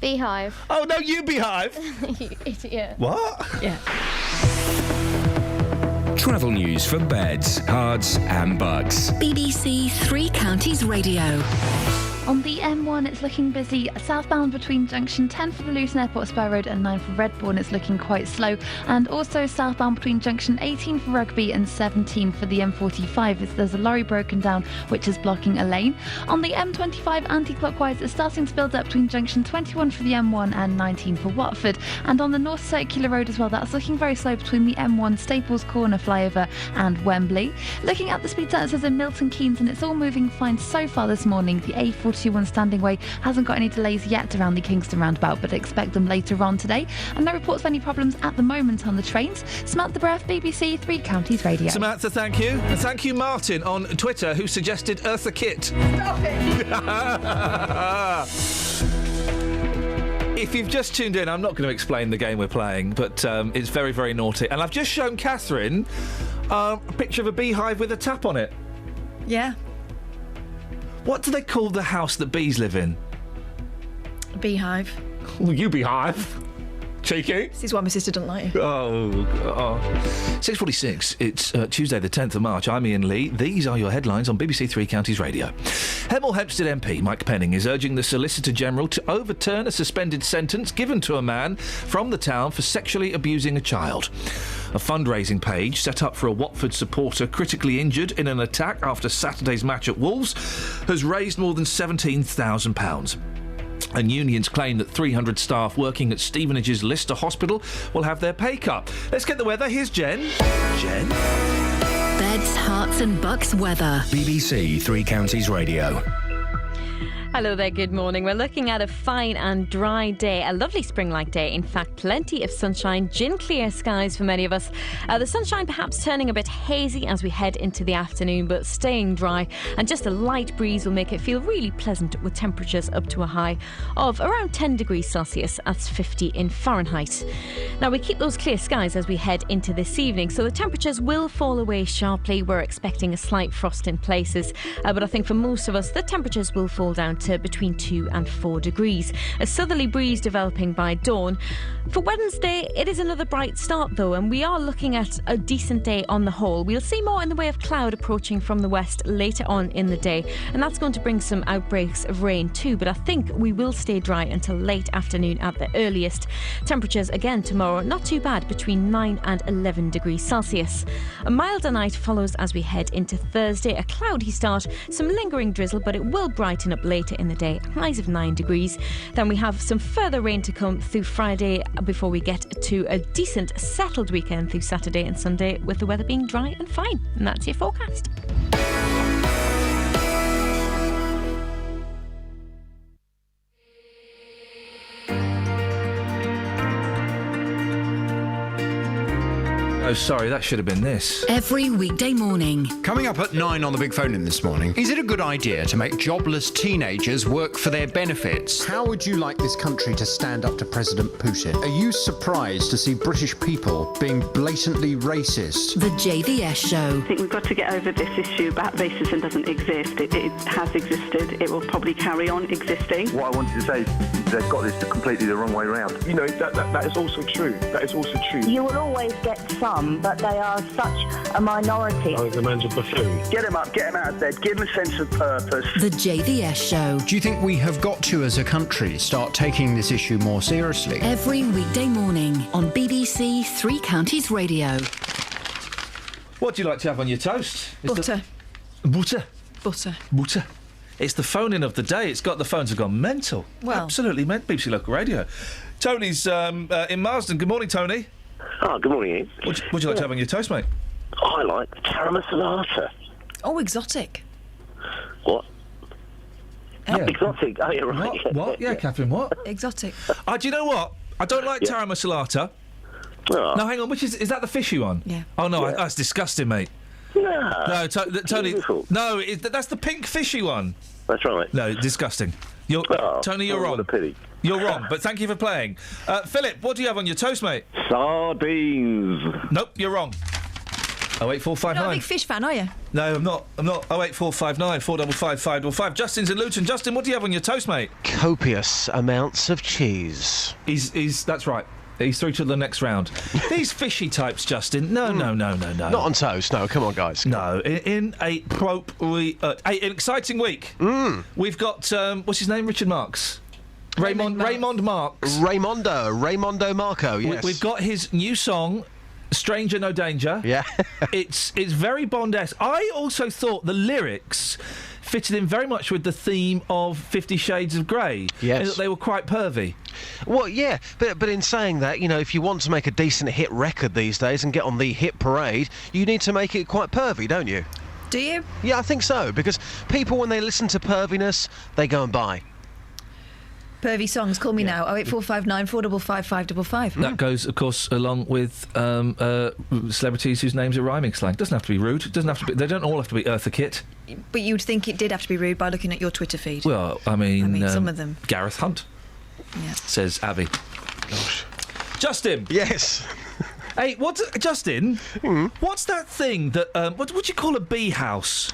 Beehive. Oh, no, you beehive. You idiot. What? Yeah. Travel news for beds, cards and bugs. BBC Three Counties Radio. On the M1, it's looking busy. Southbound between junction 10 for the Luton Airport Spur Road and 9 for Redbourne, it's looking quite slow. And also southbound between junction 18 for Rugby and 17 for the M45. There's a lorry broken down, which is blocking a lane. On the M25 anti-clockwise, it's starting to build up between junction 21 for the M1 and 19 for Watford. And on the North Circular Road as well, that's looking very slow between the M1 Staples Corner flyover and Wembley. Looking at the speed sensors in Milton Keynes, and it's all moving fine so far this morning. The A41 Standing Way hasn't got any delays yet around the Kingston roundabout, but expect them later on today. And no reports of any problems at the moment on the trains. Samantha Breath, BBC Three Counties Radio. Samantha, thank you. And thank you, Martin, on Twitter, who suggested Eartha Kitt. Stop it! If you've just tuned in, I'm not going to explain the game we're playing, but it's very, very naughty. And I've just shown Catherine a picture of a beehive with a tap on it. Yeah. What do they call the house that bees live in? Beehive. Oh, you beehive. Cheeky. This is why my sister doesn't like you. Oh. 6:46. It's Tuesday the 10th of March. I'm Iain Lee. These are your headlines on BBC Three Counties Radio. Hemel Hempstead MP Mike Penning is urging the Solicitor General to overturn a suspended sentence given to a man from the town for sexually abusing a child. A fundraising page set up for a Watford supporter critically injured in an attack after Saturday's match at Wolves has raised more than £17,000. And unions claim that 300 staff working at Stevenage's Lister Hospital will have their pay cut. Let's get the weather. Here's Jen. Jen? Beds, Herts and Bucks weather. BBC Three Counties Radio. Hello there, good morning. We're looking at a fine and dry day, a lovely spring-like day. In fact, plenty of sunshine, gin clear skies for many of us. The sunshine perhaps turning a bit hazy as we head into the afternoon, but staying dry, and just a light breeze will make it feel really pleasant with temperatures up to a high of around 10 degrees Celsius. That's 50 in Fahrenheit. Now, we keep those clear skies as we head into this evening, so the temperatures will fall away sharply. We're expecting a slight frost in places, but I think for most of us, the temperatures will fall down to between 2 and 4 degrees. A southerly breeze developing by dawn. For Wednesday, it is another bright start though, and we are looking at a decent day on the whole. We'll see more in the way of cloud approaching from the west later on in the day, and that's going to bring some outbreaks of rain too, but I think we will stay dry until late afternoon at the earliest. Temperatures again tomorrow, not too bad, between 9 and 11 degrees Celsius. A milder night follows as we head into Thursday. A cloudy start, some lingering drizzle, but it will brighten up later in the day, highs of 9 degrees. Then we have some further rain to come through Friday before we get to a decent settled weekend through Saturday and Sunday, with the weather being dry and fine. And that's your forecast. Oh, sorry, that should have been this. Every weekday morning. Coming up at 9 on the Big Phone In this morning, is it a good idea to make jobless teenagers work for their benefits? How would you like this country to stand up to President Putin? Are you surprised to see British people being blatantly racist? The JVS Show. I think we've got to get over this issue about racism doesn't exist. It has existed. It will probably carry on existing. What I wanted to say is they've got this completely the wrong way around. You know, that is also true. That is also true. You will always get some, but they are such a minority. I think the man's a buffoon. Get him up, get him out of bed, give him a sense of purpose. The JVS Show. Do you think we have got to, as a country, start taking this issue more seriously? Every weekday morning on BBC Three Counties Radio. What do you like to have on your toast? Butter. Butter? Butter. Butter. It's the phone-in of the day. It's got the phones have gone mental. Well. Absolutely mental. BBC Local Radio. Tony's in Marsden. Good morning, Tony. Oh, good morning, Ian. What would you like to have on your toast, mate? I like taramasalata. Oh, exotic. What? Yeah. Exotic. Oh, you're right. What? Yeah, Catherine, what? Exotic. Do you know what? I don't like taramasalata. Oh. No, hang on. Which is that the fishy one? Yeah. Oh, no, Yeah. that's disgusting, mate. No, Tony. beautiful. No, that's the pink fishy one. That's right. No, disgusting. Tony, you're wrong. What a pity. You're wrong, but thank you for playing. Philip, what do you have on your toast, mate? Sardines. Nope, you're wrong. 08459. You're not a big fish fan, are you? No, I'm not. 08459 455 555. Justin's in Luton. Justin, what do you have on your toast, mate? Copious amounts of cheese. That's right. He's through to the next round. These fishy types, Justin. No. Not on toast. No, come on, guys. No, in an exciting week. We've got what's his name? Richard Marx. Raymond Marx. Raymondo Marco. Yes. We've got his new song, Stranger No Danger. Yeah. it's very Bond-esque. I also thought the lyrics fitted in very much with the theme of 50 Shades of Grey. Yes. In that they were quite pervy. Well, yeah, but in saying that, you know, if you want to make a decent hit record these days and get on the hit parade, you need to make it quite pervy, don't you? Do you? Yeah, I think so, because people, when they listen to perviness, they go and buy. Pervy songs, call me now, 08459 455 555. That goes, of course, along with celebrities whose names are rhyming slang. Doesn't have to be rude. Doesn't have to be. They don't all have to be Eartha Kitt. But you'd think it did have to be rude by looking at your Twitter feed. Well, I mean some of them. Gareth Hunt. Yeah. Says Abby. Gosh. Justin. Yes. Hey, Justin? What's that thing that what would you call a bee house?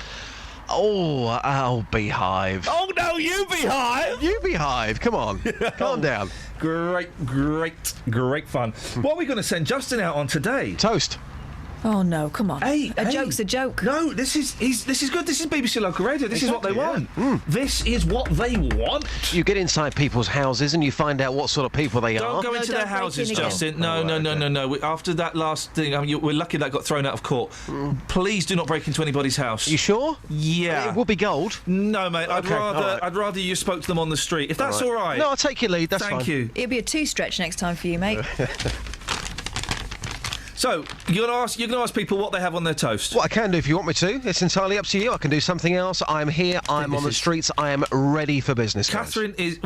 Oh, beehive. Oh no, you beehive! You beehive. Come on, calm down. Great fun. What are we going to send Justin out on today? Toast. Oh no, come on. Hey, joke's a joke. No, this is good. This is BBC Local Radio. This is what they want. This is what they want. You get inside people's houses and you find out what sort of people they Don't are. go into their houses, Justin. No. After that last thing, we're lucky that got thrown out of court. Please do not break into anybody's house. You sure? Yeah. It will be gold. No, mate. Okay, I'd rather you spoke to them on the street. If that's all right. No, I'll take your lead. That's fine. Thank you. It'll be a two-stretch next time for you, mate. So, you're going to ask people what they have on their toast? What I can do if you want me to. It's entirely up to you. I can do something else. I'm here. I'm on the streets. I am ready for business. Catherine is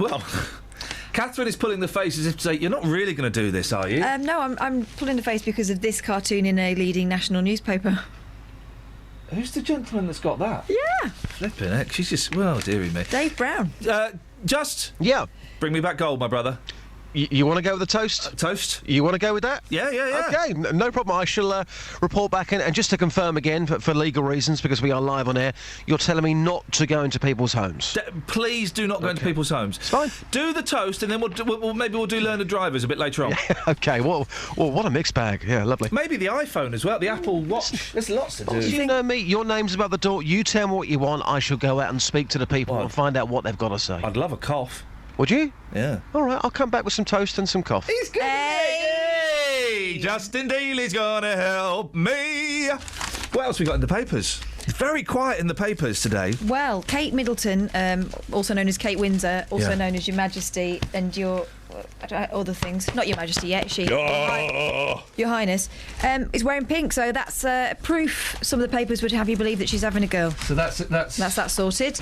pulling the face as if to say, you're not really going to do this, are you? No, I'm pulling the face because of this cartoon in a leading national newspaper. Who's the gentleman that's got that? Yeah. Flipping heck. She's just... Well, dearie me. Dave Brown. Yeah. Bring me back gold, my brother. You want to go with the toast? Toast. You want to go with that? Yeah. Okay, no problem. I shall report back. And just to confirm again, for legal reasons, because we are live on air, you're telling me not to go into people's homes? Please do not go into people's homes. It's fine. Do the toast, and then we'll do learned drivers a bit later on. Yeah, okay, well, what a mixed bag. Yeah, lovely. Maybe the iPhone as well, the Apple Watch. There's lots to do. You know me, your name's above the door. You tell me what you want. I shall go out and speak to the people and find out what they've got to say. I'd love a cough. Would you? Yeah. All right, I'll come back with some toast and some coffee. He's good. Hey, Justin Dealey's gonna help me. What else we got in the papers? It's very quiet in the papers today. Well, Kate Middleton, also known as Kate Windsor, also known as Your Majesty, and your other things. Not Your Majesty yet, Your Highness, is wearing pink, so that's proof some of the papers would have you believe that she's having a go. So that's that sorted.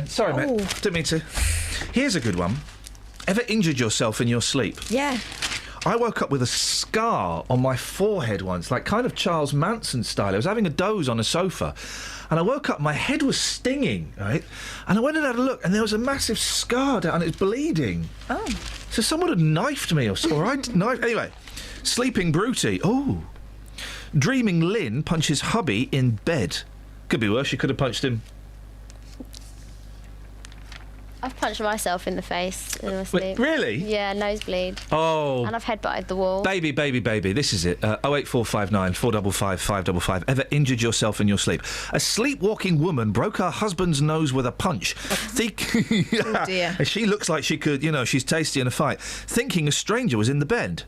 Sorry, mate. Didn't mean to. Here's a good one. Ever injured yourself in your sleep? Yeah. I woke up with a scar on my forehead once, like kind of Charles Manson style. I was having a doze on a sofa, and I woke up, my head was stinging, right? And I went and had a look, and there was a massive scar down, and it was bleeding. Oh. So someone had knifed me, or Anyway, sleeping Bruty. Oh. Dreaming Lynn punches hubby in bed. Could be worse, she could have punched him. I've punched myself in the face in my sleep. Really? Yeah, nosebleed. Oh. And I've headbutted the wall. Baby, this is it. 08459 455 555. Ever injured yourself in your sleep? A sleepwalking woman broke her husband's nose with a punch. Oh dear. She looks like she could, she's tasty in a fight. Thinking a stranger was in the bed.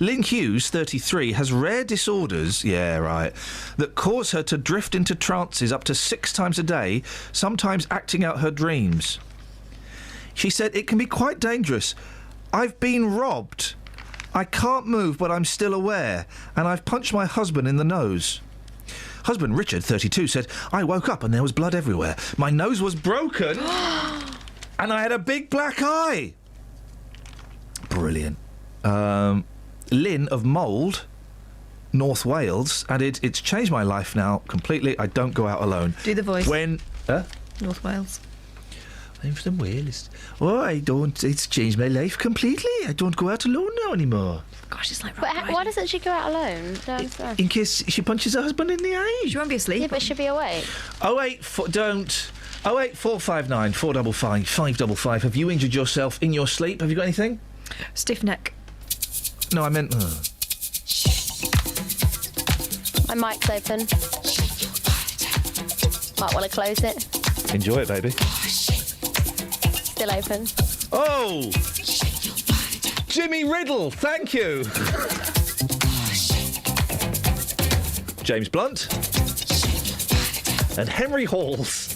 Lynn Hughes, 33, has rare disorders, that cause her to drift into trances up to 6 times a day, sometimes acting out her dreams. She said, it can be quite dangerous. I've been robbed. I can't move, but I'm still aware. And I've punched my husband in the nose. Husband Richard, 32, said, I woke up and there was blood everywhere. My nose was broken. And I had a big black eye. Brilliant. Lynn of Mould, North Wales, added, it's changed my life now completely. I don't go out alone. Do the voice. North Wales. I'm from Wales. Oh, it's changed my life completely. I don't go out alone now anymore. Gosh, it's like... But why doesn't she go out alone? Don't understand. In case she punches her husband in the eye. She won't be asleep. Yeah, but she'll be awake. 08459 455 555. Have you injured yourself in your sleep? Have you got anything? Stiff neck. No, I meant... My mic's open. Might want to close it. Enjoy it, baby. Still open. Oh! Jimmy Riddle, thank you. James Blunt. And Henry Halls.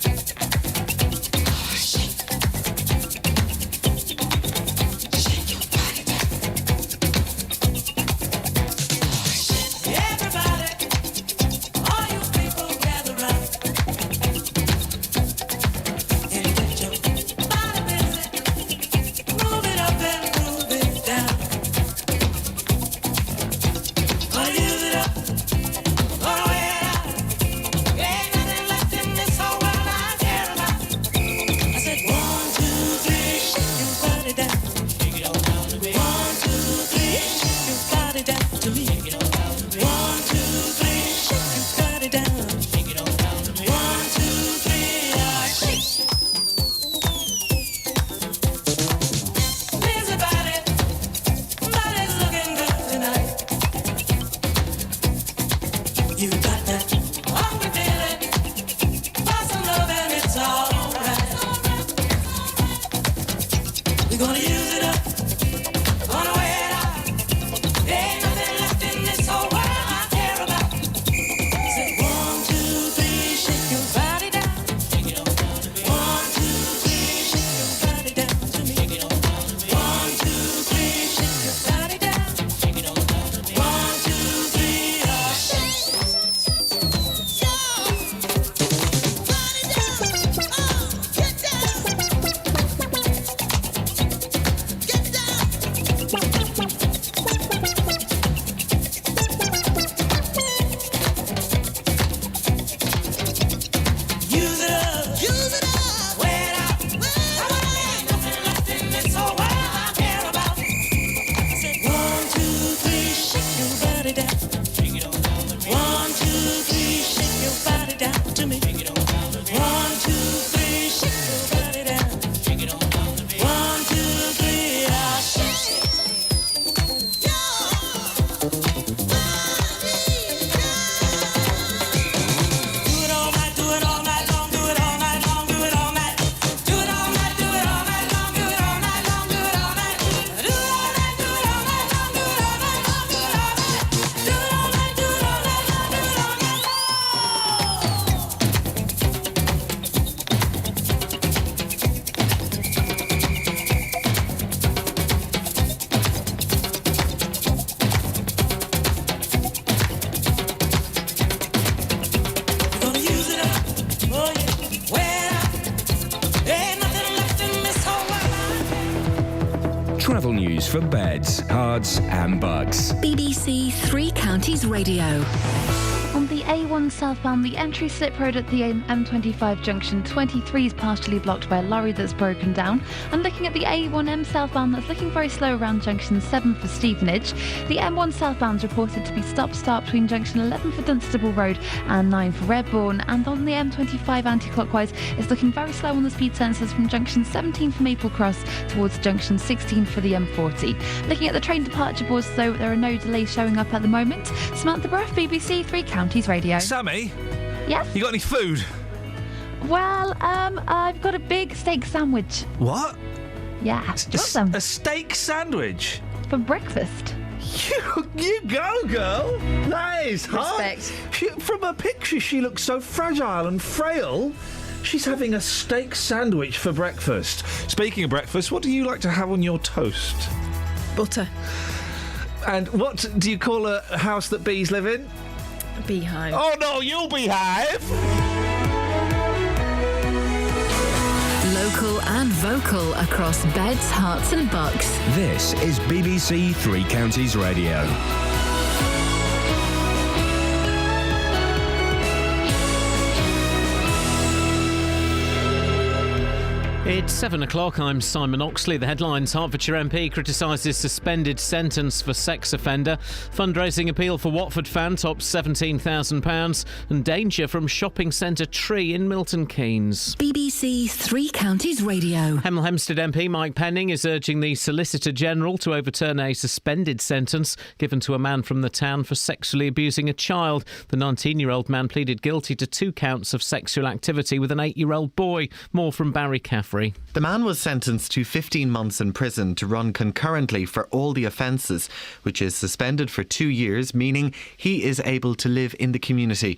Travel news for beds, cards and bugs. BBC Three Counties Radio. On the A1 southbound, the entry slip road at the M25 junction 23 is partially blocked by a lorry that's broken down. And looking at the A1M southbound, that's looking very slow around junction 7 for Stevenage. The M1 southbound is reported to be stop-start between junction 11 for Dunstable Road and 9 for Redbourne. And on the M25 anti-clockwise, it's looking very slow on the speed sensors from junction 17 for Maple Cross towards junction 16 for the M40. Looking at the train departure boards, though, there are no delays showing up at the moment. Samantha Bruff, BBC Three Counties Radio. Sammy? Yes? You got any food? Well, I've got a big steak sandwich. What? Yeah. Do you want some? A steak sandwich? For breakfast. You go, girl. That is hot. Respect. From her picture, she looks so fragile and frail. She's having a steak sandwich for breakfast. Speaking of breakfast, what do you like to have on your toast? Butter. And what do you call a house that bees live in? A beehive. Oh, no, you beehive! Local and vocal across beds, hearts and bucks. This is BBC Three Counties Radio. It's 7 o'clock. I'm Simon Oxley. The headlines: Hertfordshire MP criticises suspended sentence for sex offender. Fundraising appeal for Watford fan tops £17,000. And danger from shopping centre tree in Milton Keynes. BBC Three Counties Radio. Hemel Hempstead MP Mike Penning is urging the Solicitor General to overturn a suspended sentence given to a man from the town for sexually abusing a child. The 19-year-old man pleaded guilty to 2 counts of sexual activity with an 8-year-old boy. More from Barry Caffrey. The man was sentenced to 15 months in prison to run concurrently for all the offences, which is suspended for 2 years, meaning he is able to live in the community.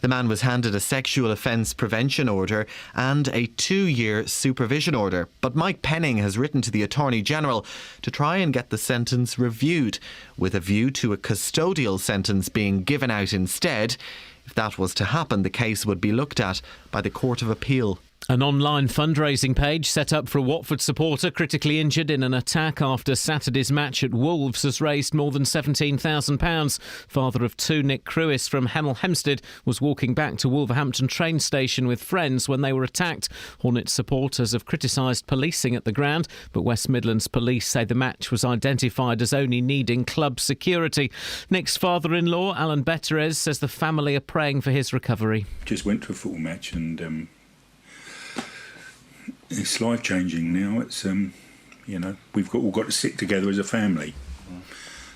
The man was handed a sexual offence prevention order and a 2-year supervision order. But Mike Penning has written to the Attorney General to try and get the sentence reviewed, with a view to a custodial sentence being given out instead. If that was to happen, the case would be looked at by the Court of Appeal. An online fundraising page set up for a Watford supporter critically injured in an attack after Saturday's match at Wolves has raised more than £17,000. Father of 2, Nick Crewis from Hemel Hempstead, was walking back to Wolverhampton train station with friends when they were attacked. Hornets supporters have criticised policing at the ground, but West Midlands police say the match was identified as only needing club security. Nick's father-in-law, Alan Betterez, says the family are praying for his recovery. Just went to a football match and it's life-changing now. It's, we've all got to stick together as a family.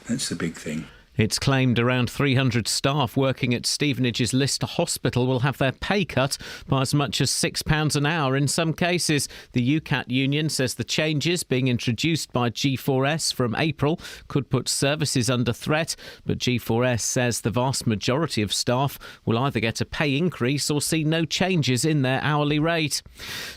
That's the big thing. It's claimed around 300 staff working at Stevenage's Lister Hospital will have their pay cut by as much as £6 an hour in some cases. The UCAT union says the changes being introduced by G4S from April could put services under threat, but G4S says the vast majority of staff will either get a pay increase or see no changes in their hourly rate.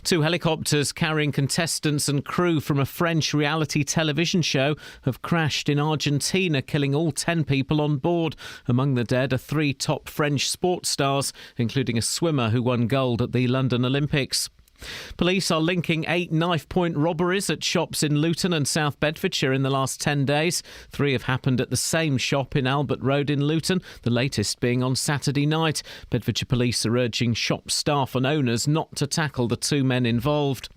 2 helicopters carrying contestants and crew from a French reality television show have crashed in Argentina, killing all 10 people on board. Among the dead are 3 top French sports stars, including a swimmer who won gold at the London Olympics. Police are linking 8 knife-point robberies at shops in Luton and South Bedfordshire in the last 10 days. 3 have happened at the same shop in Albert Road in Luton, the latest being on Saturday night. Bedfordshire Police are urging shop staff and owners not to tackle the 2 men involved.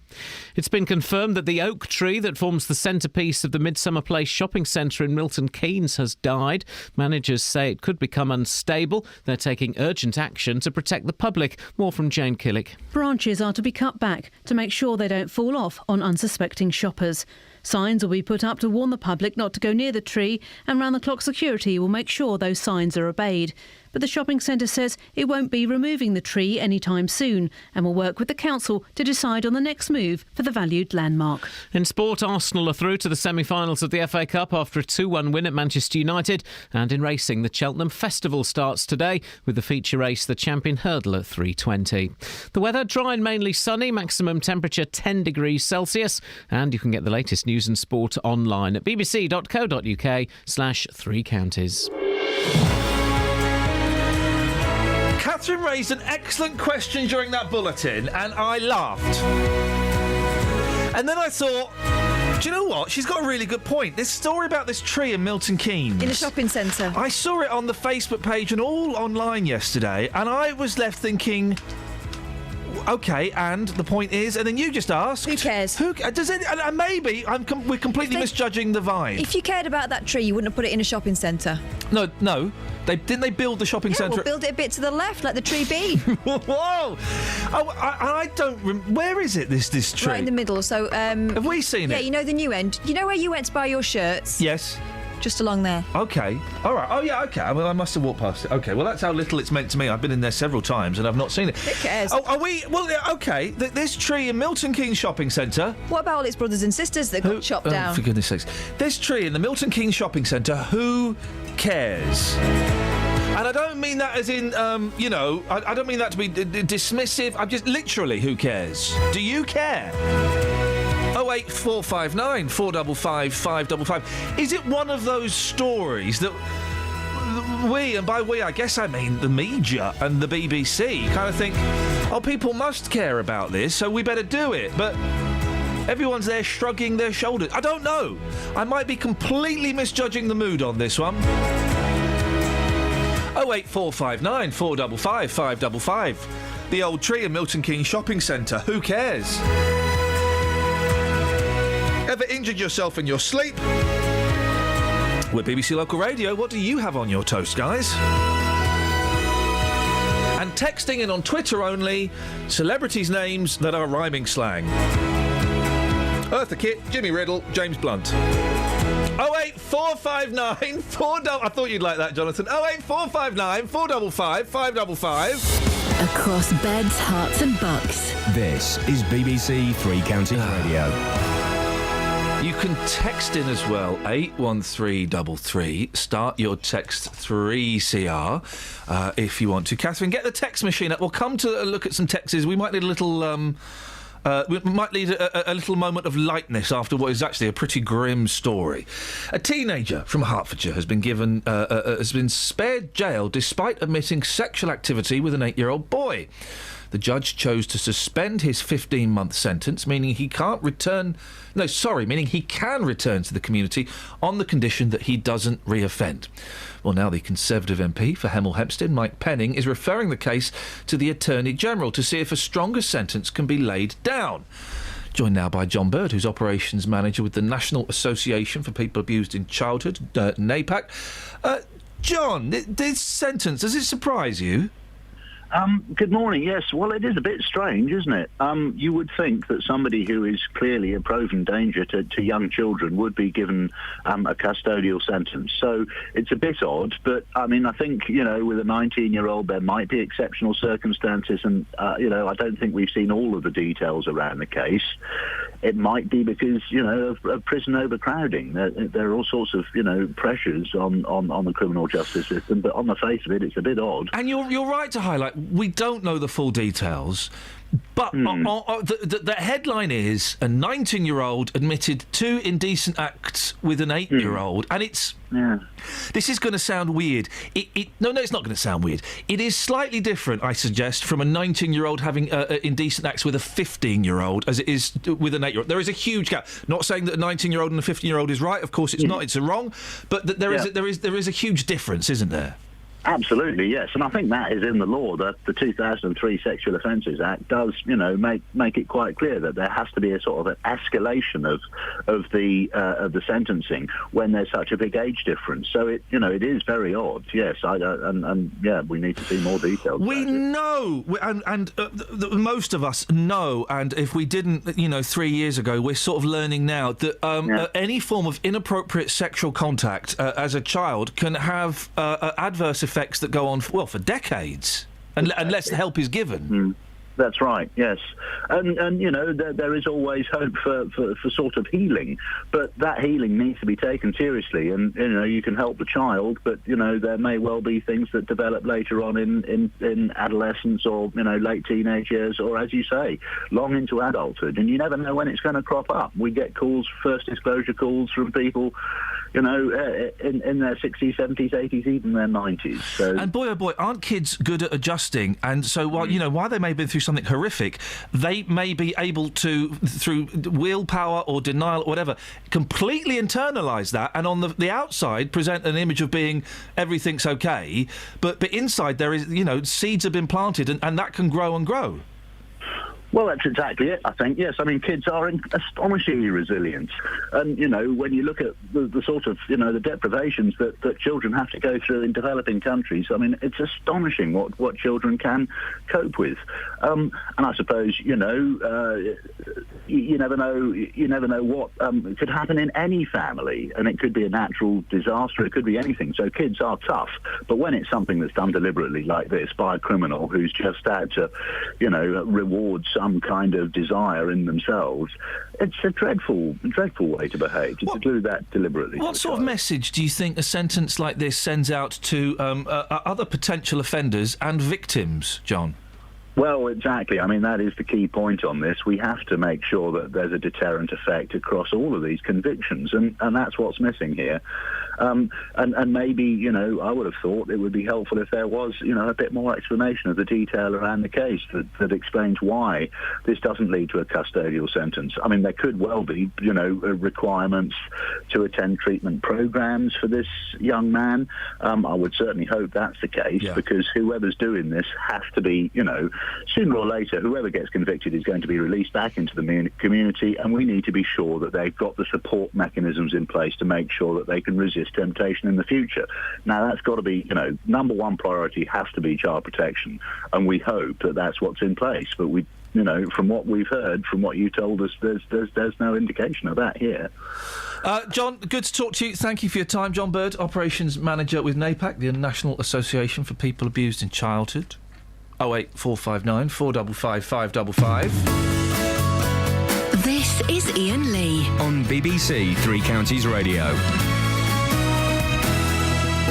It's been confirmed that the oak tree that forms the centrepiece of the Midsummer Place shopping centre in Milton Keynes has died. Managers say it could become unstable. They're taking urgent action to protect the public. More from Jane Killick. Branches are to be cut back to make sure they don't fall off on unsuspecting shoppers. Signs will be put up to warn the public not to go near the tree, and round-the-clock security will make sure those signs are obeyed. But the shopping centre says it won't be removing the tree anytime soon and will work with the council to decide on the next move for the valued landmark. In sport, Arsenal are through to the semi-finals of the FA Cup after a 2-1 win at Manchester United. And in racing, the Cheltenham Festival starts today with the feature race, the Champion Hurdle, at 3:20. The weather, dry and mainly sunny, maximum temperature 10 degrees Celsius. And you can get the latest news and sport online at bbc.co.uk/3 counties. Catherine raised an excellent question during that bulletin, and I laughed. And then I thought, do you know what? She's got a really good point. This story about this tree in Milton Keynes. In a shopping centre. I saw it on the Facebook page and all online yesterday, and I was left thinking, OK, and the point is, and then you just asked, who cares? Who does it? And maybe we're completely misjudging the vibe. If you cared about that tree, you wouldn't have put it in a shopping centre. No. Didn't they build the shopping centre? We'll build it a bit to the left, let the tree be. Whoa! I don't. Where is it? This tree? Right in the middle. So have we seen it? Yeah, you know the new end. You know where you went to buy your shirts? Yes. Just along there. OK. All right. Oh, yeah, OK. I must have walked past it. OK, well, that's how little it's meant to me. I've been in there several times and I've not seen it. Who cares? Oh, are we... Well, yeah, OK. This tree in Milton Keynes Shopping Centre... What about all its brothers and sisters that got chopped down? For goodness sakes. This tree in the Milton Keynes Shopping Centre, who cares? And I don't mean that as in, I don't mean that to be dismissive. I'm just literally, who cares? Do you care? 08459 455 555. Is it one of those stories that we, and by we I guess I mean the media and the BBC, kind of think, oh, people must care about this, so we better do it, but everyone's there shrugging their shoulders. I don't know. I might be completely misjudging the mood on this one. 08459 455 555. The old tree in Milton Keynes Shopping Centre. Who cares? injured yourself in your sleep. We're BBC Local Radio. What do you have on your toast, guys? And texting in on Twitter only, celebrities' names that are rhyming slang. Eartha Kitt, Jimmy Riddle, James Blunt. 08459 I thought you'd like that, Jonathan. 08459 455 555. Across beds, hearts and bucks. This is BBC Three Counties Radio. You can text in as well, 81333. Start your text 3CR if you want to. Catherine, get the text machine up. We'll come to look at some texts. We might need a little... we might need a little moment of lightness after what is actually a pretty grim story. A teenager from Hertfordshire has been spared jail despite admitting sexual activity with an 8-year-old boy. The judge chose to suspend his 15-month sentence, meaning he can return to the community on the condition that he doesn't reoffend. Well, now the Conservative MP for Hemel Hempstead, Mike Penning, is referring the case to the Attorney General to see if a stronger sentence can be laid down. Joined now by John Bird, who's Operations Manager with the National Association for People Abused in Childhood, NAPAC. John, this sentence, does it surprise you? Good morning. Yes, well, it is a bit strange, isn't it? You would think that somebody who is clearly a proven danger to young children would be given a custodial sentence. So it's a bit odd, but, I mean, I think, with a 19-year-old there might be exceptional circumstances, and, I don't think we've seen all of the details around the case. It might be because, of prison overcrowding. There are all sorts of, pressures on the criminal justice system, but on the face of it, it's a bit odd. And you're right to highlight, we don't know the full details, but the headline is a 19-year-old admitted 2 indecent acts with an 8-year-old, and it's... Yeah. This is going to sound weird. No, it's not going to sound weird. It is slightly different, I suggest, from a 19-year-old having indecent acts with a 15-year-old as it is with an 8-year-old. There is a huge gap. Not saying that a 19-year-old and a 15-year-old is right. Of course, it's not. It's wrong. But there is a huge difference, isn't there? Absolutely, yes, and I think that is in the law. That the 2003 Sexual Offences Act does, make it quite clear that there has to be a sort of an escalation of the sentencing when there's such a big age difference. So it is very odd. Yes, we need to see more details. We know, and most of us know, and if we didn't, 3 years ago, we're sort of learning now that any form of inappropriate sexual contact as a child can have adverse effects that go on for decades, unless the help is given. That's right, yes. And there is always hope for sort of healing, but that healing needs to be taken seriously. And, you can help the child, but, there may well be things that develop later on in adolescence or, late teenage years, or, as you say, long into adulthood. And you never know when it's going to crop up. We get first disclosure calls from people, in their 60s, 70s, 80s, even their 90s. So. And boy, oh boy, aren't kids good at adjusting? And so, while they may have been through something horrific, they may be able to, through willpower or denial or whatever, completely internalise that, and on the outside present an image of being everything's okay, but inside there is, seeds have been planted, and that can grow and grow. Well, that's exactly it, I think. Yes, I mean, kids are astonishingly resilient. And, when you look at the sort of, the deprivations that children have to go through in developing countries, I mean, it's astonishing what children can cope with. And I suppose, you never know what could happen in any family, and it could be a natural disaster, it could be anything. So kids are tough. But when it's something that's done deliberately like this by a criminal who's just out to, reward some kind of desire in themselves, it's a dreadful way to behave, to do that deliberately. What sort of message do you think a sentence like this sends out to other potential offenders and victims, John? Well, exactly. I mean, that is the key point on this. We have to make sure that there's a deterrent effect across all of these convictions, and that's what's missing here. And maybe, I would have thought it would be helpful if there was, a bit more explanation of the detail around the case that explains why this doesn't lead to a custodial sentence. I mean, there could well be, requirements to attend treatment programs for this young man. I would certainly hope that's the case, because whoever's doing this has to be, sooner or later, whoever gets convicted is going to be released back into the community, and we need to be sure that they've got the support mechanisms in place to make sure that they can resist temptation in the future. Now, that's got to be, number one priority has to be child protection, and we hope that that's what's in place. But we, from what we've heard, from what you told us, there's no indication of that here. John, good to talk to you. Thank you for your time. John Bird, Operations Manager with NAPAC, the National Association for People Abused in Childhood. 08459 455 555. This is Iain Lee on BBC Three Counties Radio.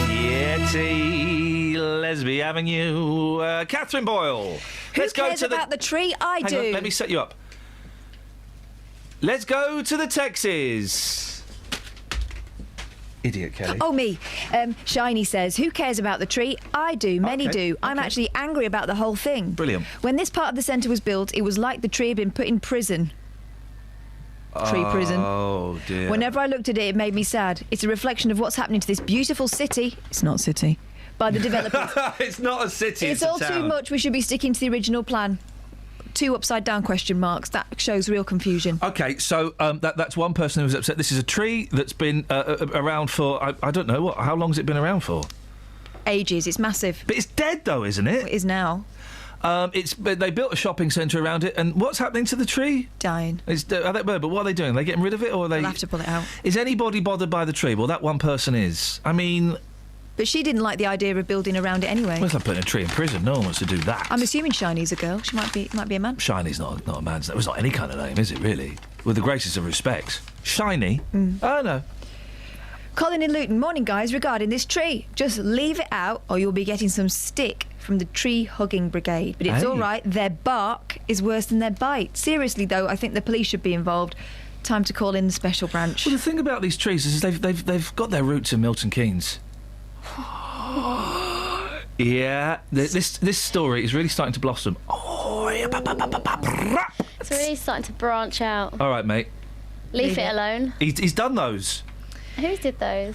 Yeti, Lesbie Avenue. Catherine Boyle. Who cares about the tree? I Hang do. on, let me set you up. Let's go to the Texas. Idiot, Kelly. Oh, me. Shiny says, who cares about the tree? I do. Many do. I'm actually angry about the whole thing. Brilliant. When this part of the centre was built, it was like the tree had been put in prison. Tree prison. Oh, dear. Whenever I looked at it, it made me sad. It's a reflection of what's happening to this beautiful city. It's not city. By the developers. It's not a city, It's a all town. too much. We should be sticking to the original plan. 2 upside-down question marks. That shows real confusion. OK, so that's one person who was upset. This is a tree that's been around for, I don't know, how long has it been around for? Ages. It's massive. But it's dead, though, isn't it? It is now. They built a shopping centre around it, and what's happening to the tree? Dying. But what are they doing? Are they getting rid of it, or are they? They'll have to pull it out. Is anybody bothered by the tree? Well, that one person is. I mean, But she didn't like the idea of building around it anyway. well, it's like putting a tree in prison. No one wants to do that. I'm assuming Shiny's a girl. She might be a man. Shiny's not a man's name. It's not any kind of name, is it? Really? With the greatest of respect, Shiny. Oh no. Colin in Luton, morning guys, regarding this tree. Just leave it out or you'll be getting some stick from the tree hugging brigade. But it's Hey. all right, their bark is worse than their bite. Seriously though, I think the police should be involved. Time to call in the special branch. Well, the thing about these trees is they've got their roots in Milton Keynes. Yeah, this story is really starting to blossom. It's really starting to branch out. All right, mate. Leave it alone. He's done those. Who did those?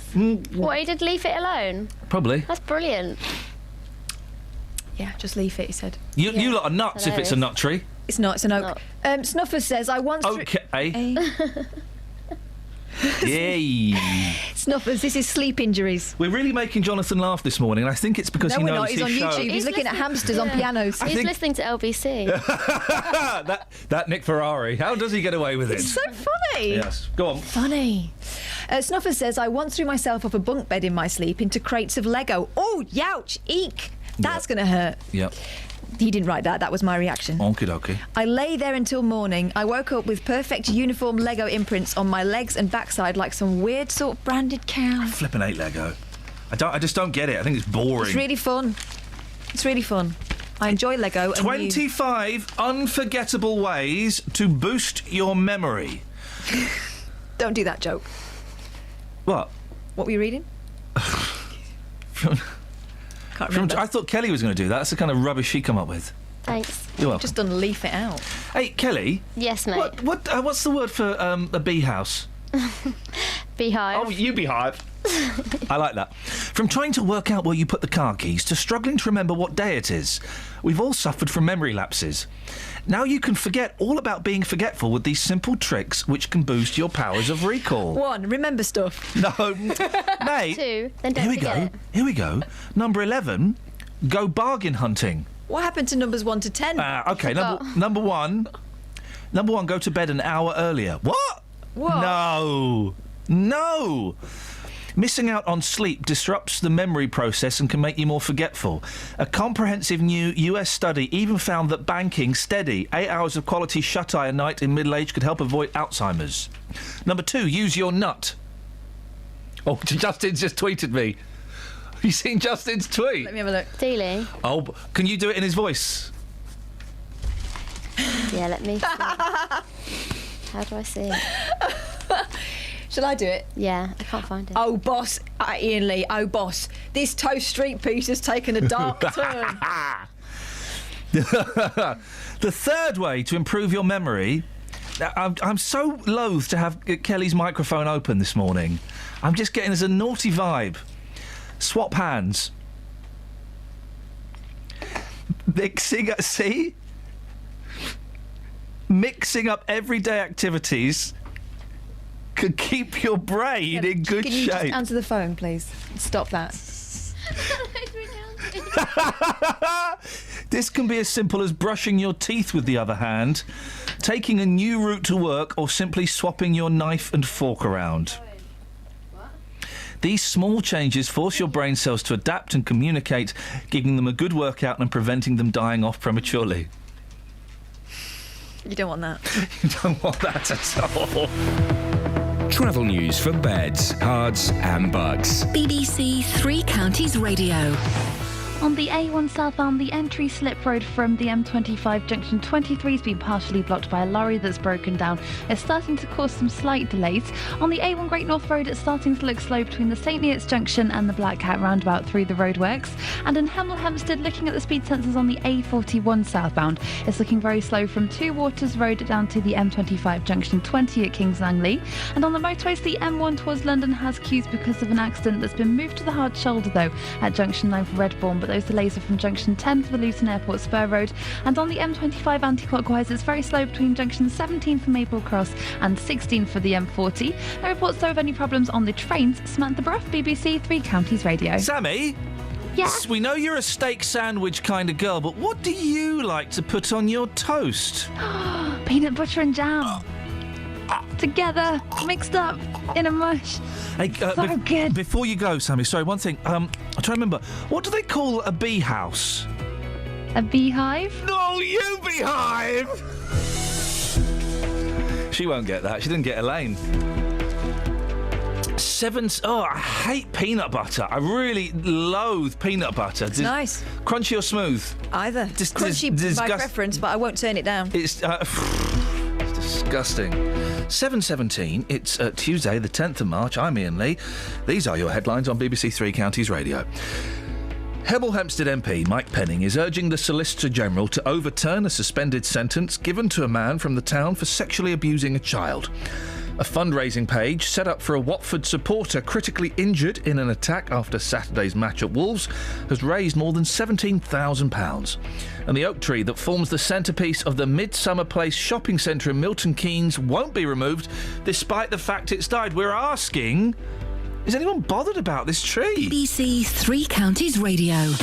What, he did Leave It Alone? Probably. That's brilliant. Yeah, just leave it, he said. You lot are nuts if it's a nut tree. It's not, it's an oak. Snuffers says, I once... Okay. Yay. Snuffers, this is sleep injuries. We're really making Jonathan laugh this morning, and I think it's because No, he we're knows not. He's his on show. YouTube. He's looking at hamsters on pianos. He's listening to LBC. that Nick Ferrari. How does he get away with it? It's so funny. Yes. Go on. Funny. Snuffers says, I once threw myself off a bunk bed in my sleep into crates of Lego. Oh, youch, eek. That's going to hurt. Yep. He didn't write that. That was my reaction. Okie dokie. I lay there until morning. I woke up with perfect uniform Lego imprints on my legs and backside like some weird sort of branded cow. Flipping hate Lego. I just don't get it. I think it's boring. It's really fun. It's really fun. I enjoy Lego. 25 unforgettable ways to boost your memory. Don't do that joke. What? What were you reading? Can't From, remember. I thought Kelly was going to do that. That's the kind of rubbish she come up with. Thanks. You're welcome. Just done leaf it out. Hey, Kelly. Yes, mate. What's the word for a bee house? Beehive. Oh, you beehive. I like that. From trying to work out where you put the car keys to struggling to remember what day it is, we've all suffered from memory lapses. Now you can forget all about being forgetful with these simple tricks which can boost your powers of recall. 1, remember stuff. No, mate. 2, then don't forget it. Here we go. Number 11, go bargain hunting. What happened to numbers 1 to 10? Okay, number one, go to bed an hour earlier. What? What? No. Missing out on sleep disrupts the memory process and can make you more forgetful. A comprehensive new US study even found that banking steady 8 hours of quality shut-eye a night in middle age could help avoid Alzheimer's. Number 2, use your nut. Oh, Justin's just tweeted me. Have you seen Justin's tweet? Let me have a look. Dealing. Oh, can you do it in his voice? Yeah, let me see. How do I see it? Shall I do it? Yeah, I can't find it. Oh, boss. Iain Lee. Oh, boss. This Toast Street piece has taken a dark turn. The third way to improve your memory... I'm so loath to have Kelly's microphone open this morning. I'm just getting as a naughty vibe. Swap hands. Mixing up everyday activities could keep your brain in good Can you shape. just answer the phone, please? Stop that. This can be as simple as brushing your teeth with the other hand, taking a new route to work, or simply swapping your knife and fork around. These small changes force your brain cells to adapt and communicate, giving them a good workout and preventing them dying off prematurely. You don't want that. You don't want that at all. Travel news for beds, cards and bugs. BBC Three Counties Radio. On the A1 southbound, the entry slip road from the M25 junction 23 has been partially blocked by a lorry that's broken down. It's starting to cause some slight delays. On the A1 Great North Road, it's starting to look slow between the St Neots junction and the Black Cat roundabout through the roadworks. And in Hemel Hempstead, looking at the speed sensors on the A41 southbound, it's looking very slow from Two Waters Road down to the M25 junction 20 at Kings Langley. And on the motorways, the M1 towards London has queues because of an accident that's been moved to the hard shoulder though at junction 9 for Redbourne. But those delays are from junction 10 for the Luton Airport Spur Road, and on the M25 anti-clockwise it's very slow between junction 17 for Maple Cross and 16 for the M40. No reports though of any problems on the trains. Samantha Bruff, BBC Three Counties Radio. Sammy? Yes? We know you're a steak sandwich kind of girl, but what do you like to put on your toast? Peanut butter and jam. Together, mixed up in a mush. Hey, so good. Before you go, Sammy, sorry, one thing. I'm trying to remember. What do they call a bee house? A beehive? No, you beehive! She won't get that. She didn't get Elaine. I hate peanut butter. I really loathe peanut butter. It's nice. Crunchy or smooth? Either. Crunchy by preference, but I won't turn it down. It's disgusting. 7:17. It's Tuesday, the 10th of March. I'm Iain Lee. These are your headlines on BBC Three Counties Radio. Hemel Hempstead MP Mike Penning is urging the Solicitor General to overturn a suspended sentence given to a man from the town for sexually abusing a child. A fundraising page set up for a Watford supporter critically injured in an attack after Saturday's match at Wolves has raised more than £17,000. And the oak tree that forms the centrepiece of the Midsummer Place shopping centre in Milton Keynes won't be removed despite the fact it's died. We're asking, is anyone bothered about this tree? BBC Three Counties Radio.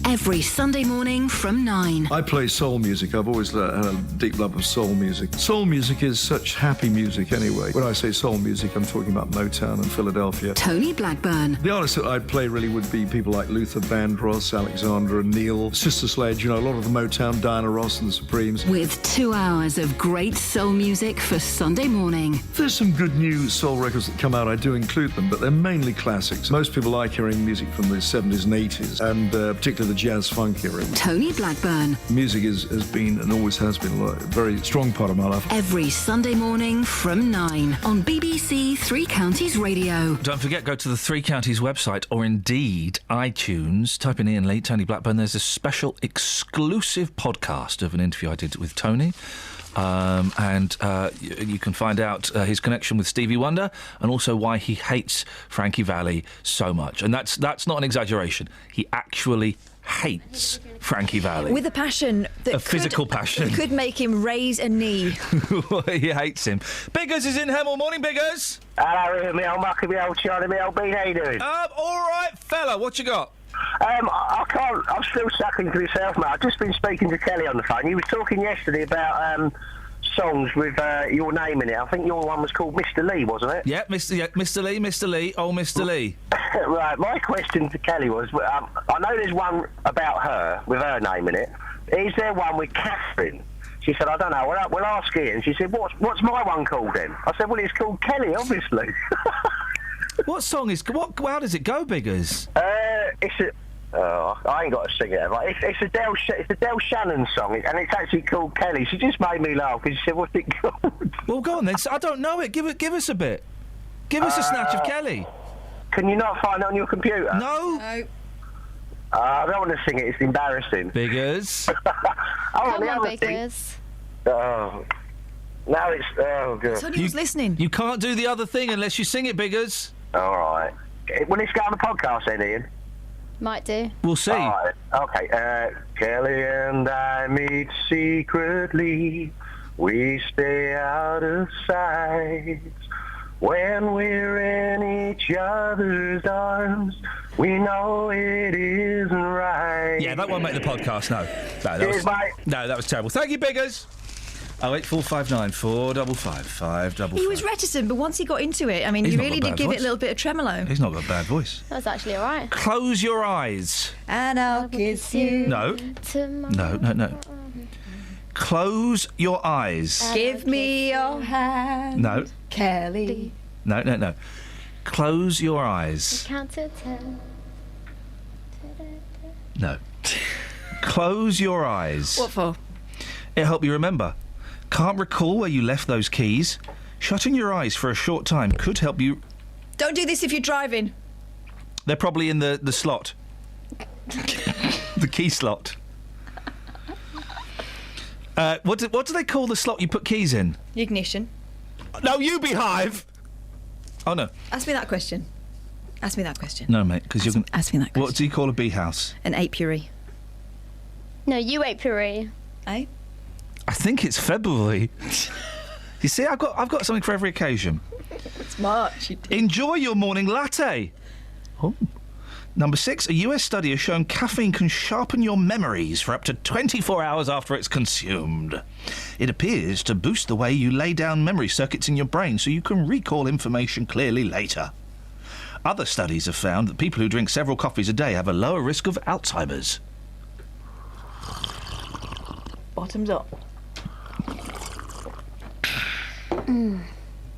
Every Sunday morning from 9. I play soul music. I've always had a deep love of soul music. Soul music is such happy music anyway. When I say soul music, I'm talking about Motown and Philadelphia. Tony Blackburn. The artists that I'd play really would be people like Luther Vandross, Alexandra and Neil, Sister Sledge, a lot of the Motown, Diana Ross and the Supremes. With 2 hours of great soul music for Sunday morning. There's some good new soul records that come out. I do include them, but they're mainly classics. Most people like hearing music from the 70s and 80s, and particularly the jazz funk era. Tony Blackburn. Music has been and always has been a very strong part of my life. Every Sunday morning from 9 on BBC Three Counties Radio. Don't forget, go to the Three Counties website or indeed iTunes. Type in Iain Lee, Tony Blackburn. There's a special exclusive podcast of an interview I did with Tony. You can find out his connection with Stevie Wonder and also why he hates Frankie Valli so much. And that's not an exaggeration. He actually hates Frankie Valli. With a passion that physical passion. Could make him raise a knee. He hates him. Biggers is in Hemel. Morning, Biggers. Hello, me old mucky, me old Charlie, me old Bean. How you doing? All right, fella. What you got? I can't. I'm still sucking to myself, mate. I've just been speaking to Kelly on the phone. You were talking yesterday about songs with your name in it. I think your one was called Mr. Lee, wasn't it? Yeah, Mr. Lee, old Mr. Lee. Right. My question to Kelly was: I know there's one about her with her name in it. Is there one with Catherine? She said, I don't know. We'll ask Iain. She said, what's my one called then? I said, well, it's called Kelly, obviously. What song is... How does it go, Biggers? It's a... Oh, I ain't got to sing it. It's a Del Shannon song, and it's actually called Kelly. She just made me laugh because she said, what's it called? Well, go on then. I don't know it. Give us a bit. Give us a snatch of Kelly. Can you not find it on your computer? No. I don't want to sing it. It's embarrassing. Biggers. Come on, Biggers. Oh. No, it's... Oh, good. Sonny was listening. You can't do the other thing unless you sing it, Biggers. All right. Will this go on the podcast then, Ian? Might do. We'll see. All right. Okay. Kelly and I meet secretly. We stay out of sight. When we're in each other's arms, we know it isn't right. Yeah, that won't make the podcast, no. Cheers, mate. No, that was terrible. Thank you, Biggers. 08459 455 555. He was reticent, but once he got into it, I mean, He's he not really got a did bad give it voice. a little bit of tremolo. He's not got a bad voice. That was actually all right. Close your eyes. And I'll kiss you. No. No. Close your eyes. Give me your hand. No. Kelly. No. Close your eyes. Count to 10. No. Close your eyes. What for? It'll help you remember. Can't recall where you left those keys? Shutting your eyes for a short time could help you... Don't do this if you're driving. They're probably in the slot. The key slot. What do they call the slot you put keys in? The ignition. No, you beehive! Oh, no. Ask me that question. Ask me that question. No, mate, because you're going to... Ask me that question. What do you call a bee house? An apiary. No, you ate puree. Eh? I think it's February. You see, I've got something for every occasion. It's March. Enjoy your morning latte. Oh. Number 6, a US study has shown caffeine can sharpen your memories for up to 24 hours after it's consumed. It appears to boost the way you lay down memory circuits in your brain so you can recall information clearly later. Other studies have found that people who drink several coffees a day have a lower risk of Alzheimer's. Bottoms up.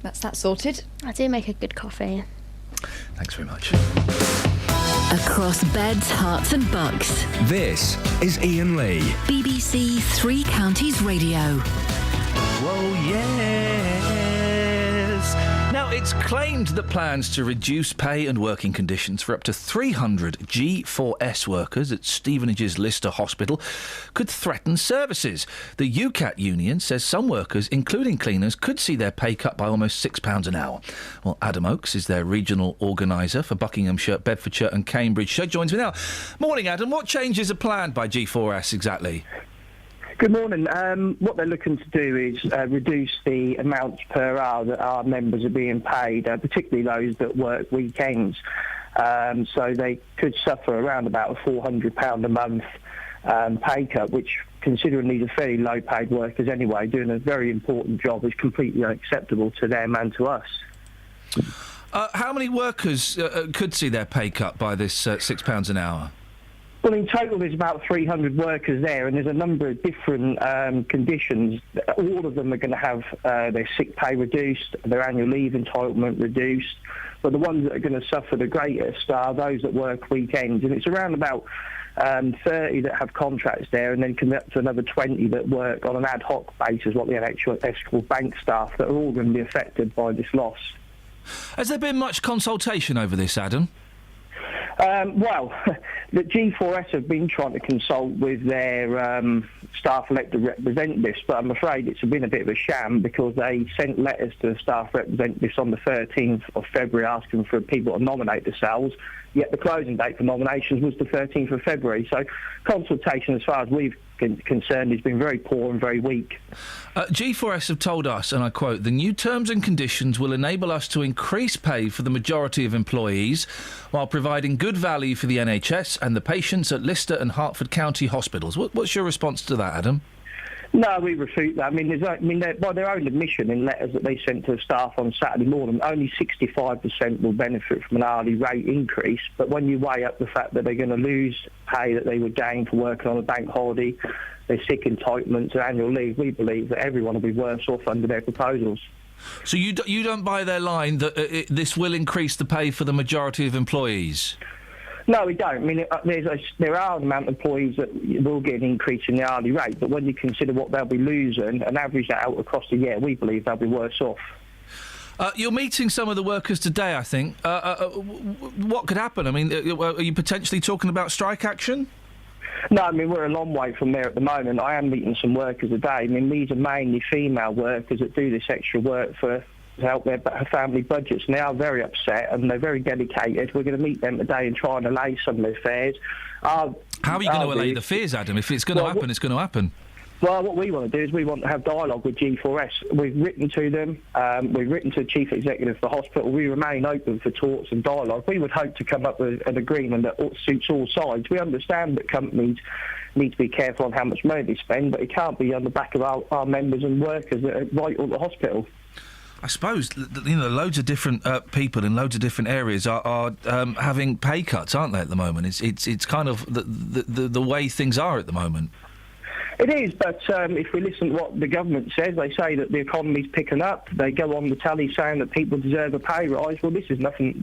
That's that sorted. I do make a good coffee. Thanks very much. Across beds, hearts and bucks. This is Iain Lee. BBC Three Counties Radio. Whoa, yes. Now, it's claimed that plans to reduce pay and working conditions for up to 300 G4S workers at Stevenage's Lister Hospital could threaten services. The UCAT union says some workers, including cleaners, could see their pay cut by almost £6 an hour. Well, Adam Oakes is their regional organiser for Buckinghamshire, Bedfordshire and Cambridgeshire. Joins me now. Morning, Adam. What changes are planned by G4S exactly? Good morning. What they're looking to do is reduce the amounts per hour that our members are being paid, particularly those that work weekends. So they could suffer around about a £400 a month pay cut, which, considering these are fairly low-paid workers anyway, doing a very important job, is completely unacceptable to them and to us. How many workers could see their pay cut by this £6 an hour? Well, in total, there's about 300 workers there, and there's a number of different conditions. All of them are going to have their sick pay reduced, their annual leave entitlement reduced, but the ones that are going to suffer the greatest are those that work weekends, and it's around about 30 that have contracts there, and then come up to another 20 that work on an ad hoc basis, what the NHS call bank staff, that are all going to be affected by this loss. Has there been much consultation over this, Adam? Well, the G4S have been trying to consult with their staff elected representatives, but I'm afraid it's been a bit of a sham because they sent letters to the staff representatives on the 13th of February asking for people to nominate themselves, yet the closing date for nominations was the 13th of February. So consultation, as far as we've concerned, has been very poor and very weak. G4S have told us, and I quote, the new terms and conditions will enable us to increase pay for the majority of employees while providing good value for the NHS and the patients at Lister and Hertford County hospitals. What's your response to that, Adam? No, we refute that. I mean, by their own admission in letters that they sent to the staff on Saturday morning, only 65% will benefit from an hourly rate increase. But when you weigh up the fact that they're going to lose pay that they would gain for working on a bank holiday, their sick entitlements and annual leave, we believe that everyone will be worse off under their proposals. So you don't buy their line that this will increase the pay for the majority of employees? No, we don't. I mean, there are an amount of employees that will get an increase in the hourly rate, but when you consider what they'll be losing and average that out across the year, we believe they'll be worse off. You're meeting some of the workers today, I think. What could happen? I mean, are you potentially talking about strike action? No, I mean, we're a long way from there at the moment. I am meeting some workers today. I mean, these are mainly female workers that do this extra work to help their family budgets, and they are very upset and they're very dedicated. We're going to meet them today and try and allay some of their fears. How are you going to allay the fears, Adam? If it's going to happen, it's going to happen. Well, what we want to do is we want to have dialogue with G4S. We've written to them. We've written to the Chief Executive of the hospital. We remain open for talks and dialogue. We would hope to come up with an agreement that suits all sides. We understand that companies need to be careful on how much money they spend, but it can't be on the back of our members and workers that are vital at the hospital. I suppose, loads of different people in loads of different areas are having pay cuts, aren't they, at the moment? It's kind of the way things are at the moment. It is, but if we listen to what the government says, they say that the economy's picking up. They go on the telly saying that people deserve a pay rise. Well, this is nothing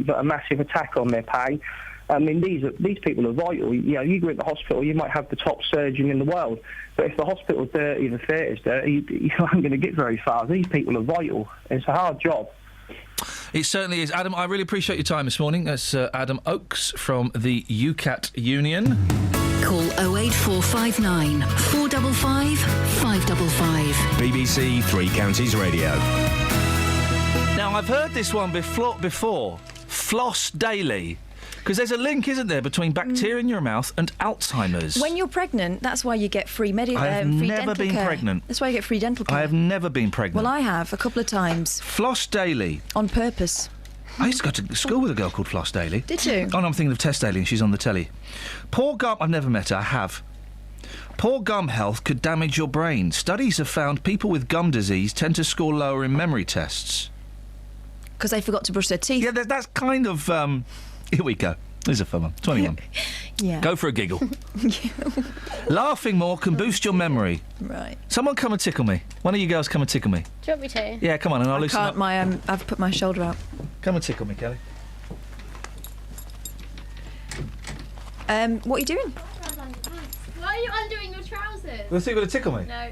but a massive attack on their pay. I mean, these people are vital. You go into the hospital, you might have the top surgeon in the world, but if the hospital's dirty, the theatre's dirty, you aren't going to get very far. These people are vital. It's a hard job. It certainly is. Adam, I really appreciate your time this morning. That's Adam Oakes from the UCAT Union. Call 08459 455 555. BBC Three Counties Radio. Now, I've heard this one before. Floss daily. Because there's a link, isn't there, between bacteria in your mouth and Alzheimer's. When you're pregnant, that's why you get free dental care. I have never been pregnant. That's why you get free dental care. I have never been pregnant. Well, I have, a couple of times. Floss daily. On purpose. I used to go to school with a girl called Floss Daly. Did you? Oh, no, I'm thinking of Tess Daly and she's on the telly. Poor gum... I've never met her, I have. Poor gum health could damage your brain. Studies have found people with gum disease tend to score lower in memory tests. Because they forgot to brush their teeth. Yeah, that's kind of... Here we go. There's a fun one. 21. Yeah. Go for a giggle. Laughing more can boost your memory. Right. Someone come and tickle me. One of you girls come and tickle me. Do you want me to? Yeah, come on, and I'll loosen up. I've put my shoulder out. Come and tickle me, Kelly. What are you doing? Why are you undoing your trousers? Well, I think you're going to tickle me. No.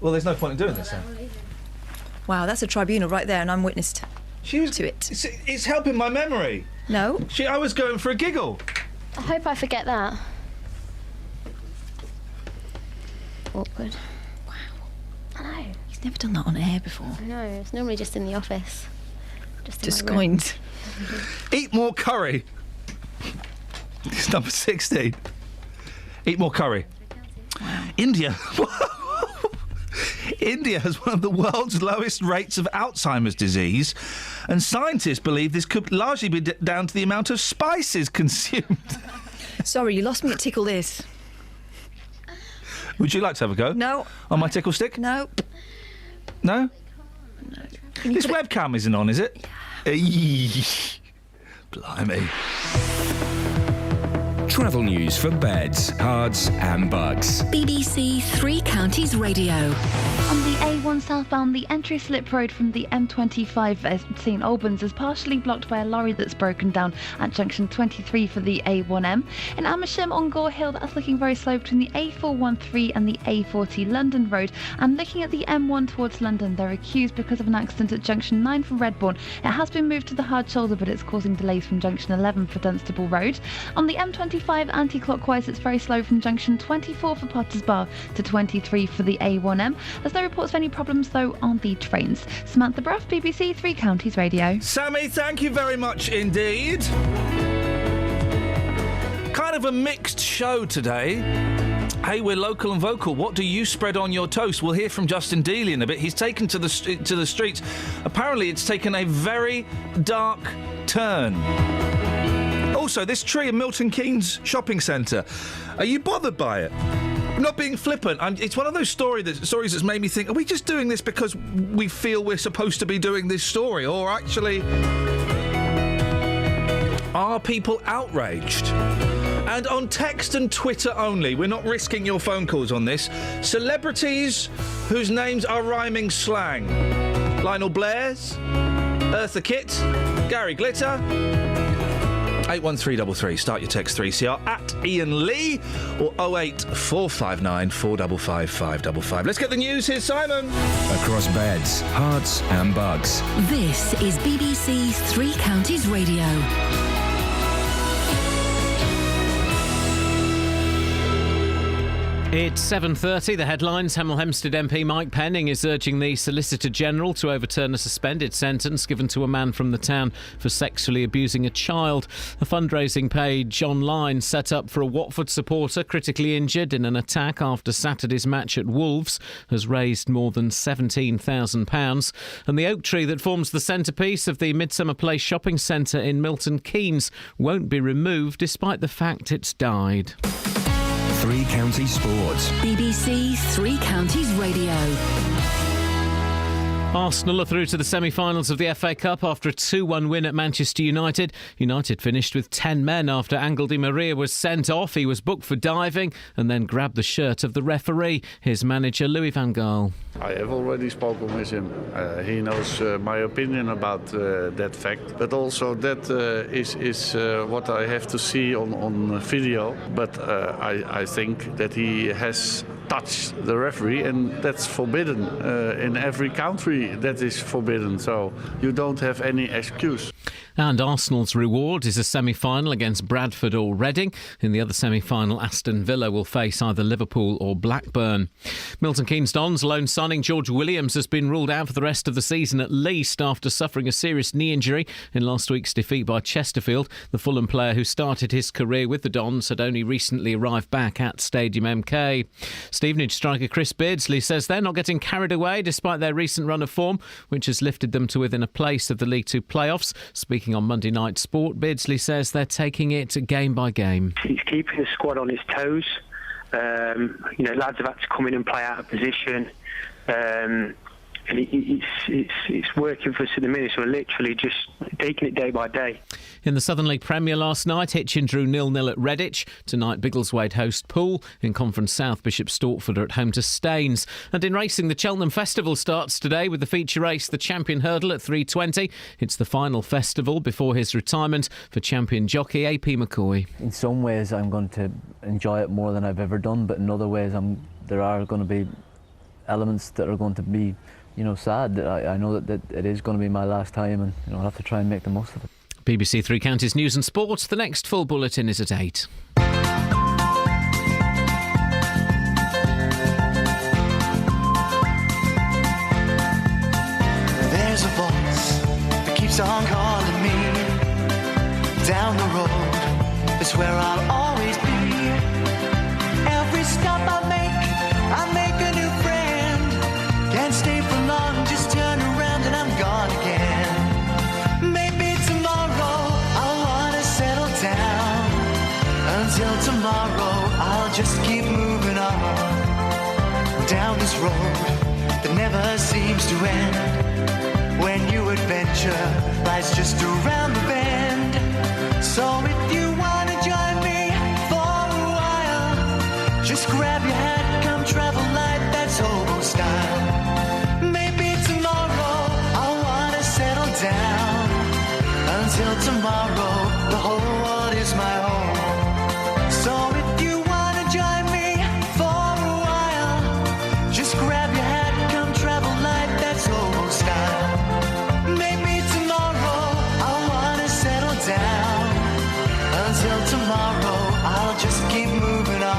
Well, there's no point in doing this then. Wow, that's a tribunal right there, and I'm witness to it. It's helping my memory. No. I was going for a giggle. I hope I forget that. Awkward. Wow. I know. He's never done that on air before. I know. It's normally just in the office. Just kind. Eat more curry. It's number 16. Eat more curry. Wow. India. India has one of the world's lowest rates of Alzheimer's disease, and scientists believe this could largely be down to the amount of spices consumed. Sorry, you lost me at tickle this. Would you like to have a go? No. On my tickle stick? No. No? No. This webcam isn't on, is it? Yeah. Blimey. Travel news for beds, cards and bugs. BBC Three Counties Radio. On the A1 southbound, the entry slip road from the M25 at St Albans is partially blocked by a lorry that's broken down at junction 23 for the A1M. In Amersham on Gore Hill, that's looking very slow between the A413 and the A40 London Road. And looking at the M1 towards London, they're accused because of an accident at junction 9 for Redbourne. It has been moved to the hard shoulder, but it's causing delays from junction 11 for Dunstable Road. On the M25 anti-clockwise, it's very slow from junction 24 for Potters Bar to 23 for the A1M. There's no reports of any problems, though, on the trains. Samantha Bruff, BBC Three Counties Radio. Sammy, thank you very much indeed. Kind of a mixed show today. Hey, we're local and vocal. What do you spread on your toast? We'll hear from Justin Dealey in a bit. He's taken to the streets. Apparently, it's taken a very dark turn. Also, this tree in Milton Keynes shopping centre. Are you bothered by it? I'm not being flippant. It's one of those stories that's made me think, are we just doing this because we feel we're supposed to be doing this story? Or actually, are people outraged? And on text and Twitter only, we're not risking your phone calls on this. Celebrities whose names are rhyming slang. Lionel Blair's, Eartha Kitt, Gary Glitter. 81333. Start your text 3CR at Iain Lee or 08459 455 555. Let's get the news. Here's Simon. Across beds, hearts and bugs. This is BBC Three Counties Radio. It's 7:30. The headlines. Hemel Hempstead MP Mike Penning is urging the Solicitor General to overturn a suspended sentence given to a man from the town for sexually abusing a child. A fundraising page online set up for a Watford supporter critically injured in an attack after Saturday's match at Wolves has raised more than £17,000. And the oak tree that forms the centrepiece of the Midsummer Place shopping centre in Milton Keynes won't be removed despite the fact it's died. Three Counties Sports. BBC Three Counties Radio. Arsenal are through to the semi-finals of the FA Cup after a 2-1 win at Manchester United. United finished with 10 men after Angel Di Maria was sent off. He was booked for diving and then grabbed the shirt of the referee. His manager, Louis van Gaal. I have already spoken with him. He knows my opinion about that fact. But also that is what I have to see on video. But I think that he has touched the referee, and that's forbidden. In every country that is forbidden, so you don't have any excuse. And Arsenal's reward is a semi-final against Bradford or Reading. In the other semi-final, Aston Villa will face either Liverpool or Blackburn. Milton Keynes Dons loan signing George Williams has been ruled out for the rest of the season at least after suffering a serious knee injury in last week's defeat by Chesterfield. The Fulham player who started his career with the Dons had only recently arrived back at Stadium MK. Stevenage striker Chris Beardsley says they're not getting carried away despite their recent run of form, which has lifted them to within a place of the League Two playoffs. Speaking on Monday Night Sport, Beardsley says they're taking it game by game. He's keeping the squad on its toes. Lads have had to come in and play out of position. And it's working for us at the minute, so we're literally just taking it day by day. In the Southern League Premier last night, Hitchin drew 0-0 at Redditch. Tonight, Biggleswade host Poole. In Conference South, Bishop Stortford are at home to Staines. And in racing, the Cheltenham Festival starts today with the feature race, the Champion Hurdle at 3:20. It's the final festival before his retirement for champion jockey AP McCoy. In some ways, I'm going to enjoy it more than I've ever done, but in other ways, there are going to be elements that are going to be sad. That I know that it is going to be my last time, and I'll have to try and make the most of it. BBC Three Counties News and Sports. The next full bulletin is at 8. There's a voice that keeps on calling me. Down the road is where I'll always be. Every stop I make a new friend. Can't stay for long, just turn around and I'm gone again. Maybe tomorrow I'll wanna settle down. Until tomorrow I'll just keep moving on. Down this road that never seems to end. When new adventure lies just around the bend. So if you wanna join me for a while, just grab your hat, come travel light, that's hobo style. Maybe tomorrow I'll wanna settle down. Until tomorrow, the whole world is my home. So if you wanna join me for a while, just grab your hat, come travel light, that's hobo style. Maybe tomorrow I'll wanna settle down. Until tomorrow, I'll just keep moving on.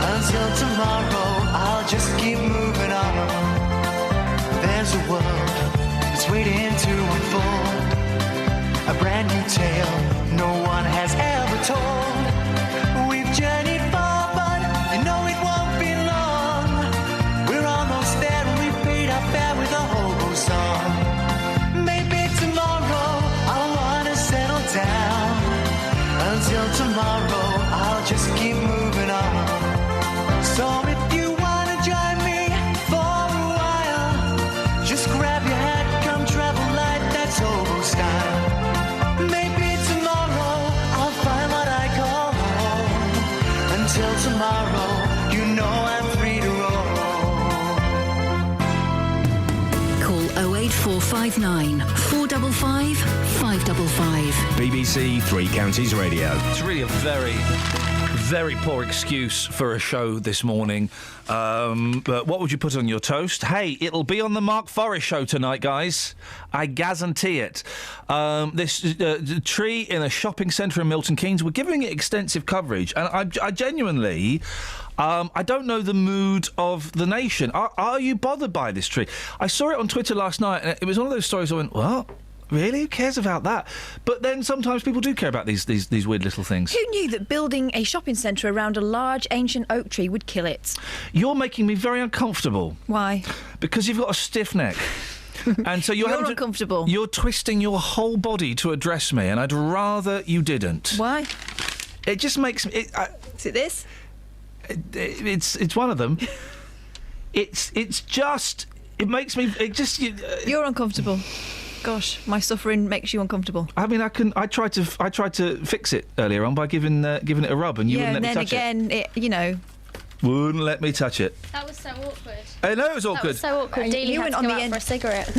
Until tomorrow, I'll just keep moving on. There's a world that's waiting to unfold. A brand new tale no one has ever told. We've journeyed far, but you know it won't be long. We're almost there and we've paid our fare with a hobo song. Maybe tomorrow I'll wanna settle down. Until tomorrow, I'll just keep moving on. So if you wanna join me for a while, just grab your hat, come travel light, that's hobo style. Maybe tomorrow I'll find what I call home. Until tomorrow, you know I'm free to roll. Call 08459 455 555. BBC Three Counties Radio. It's really a very, very poor excuse for a show this morning. But what would you put on your toast? Hey, it'll be on the Mark Forrest show tonight, guys. I guarantee it. This tree in a shopping centre in Milton Keynes, we're giving it extensive coverage. And I genuinely... I don't know the mood of the nation. Are you bothered by this tree? I saw it on Twitter last night, and it was one of those stories I went, what? Really? Who cares about that? But then sometimes people do care about these weird little things. Who knew that building a shopping centre around a large ancient oak tree would kill it? You're making me very uncomfortable. Why? Because you've got a stiff neck. And so you're uncomfortable. You're twisting your whole body to address me, and I'd rather you didn't. Why? It just makes me... Is it this? It's one of them. It's just... It makes me... It just... You're uncomfortable. Gosh, my suffering makes you uncomfortable. I mean, I tried to fix it earlier on by giving it a rub, and you wouldn't let me touch it. Yeah, and then again, Wouldn't let me touch it. That was so awkward. I know it was awkward. That was so awkward. Dealey you had went to on go the out end for a cigarette.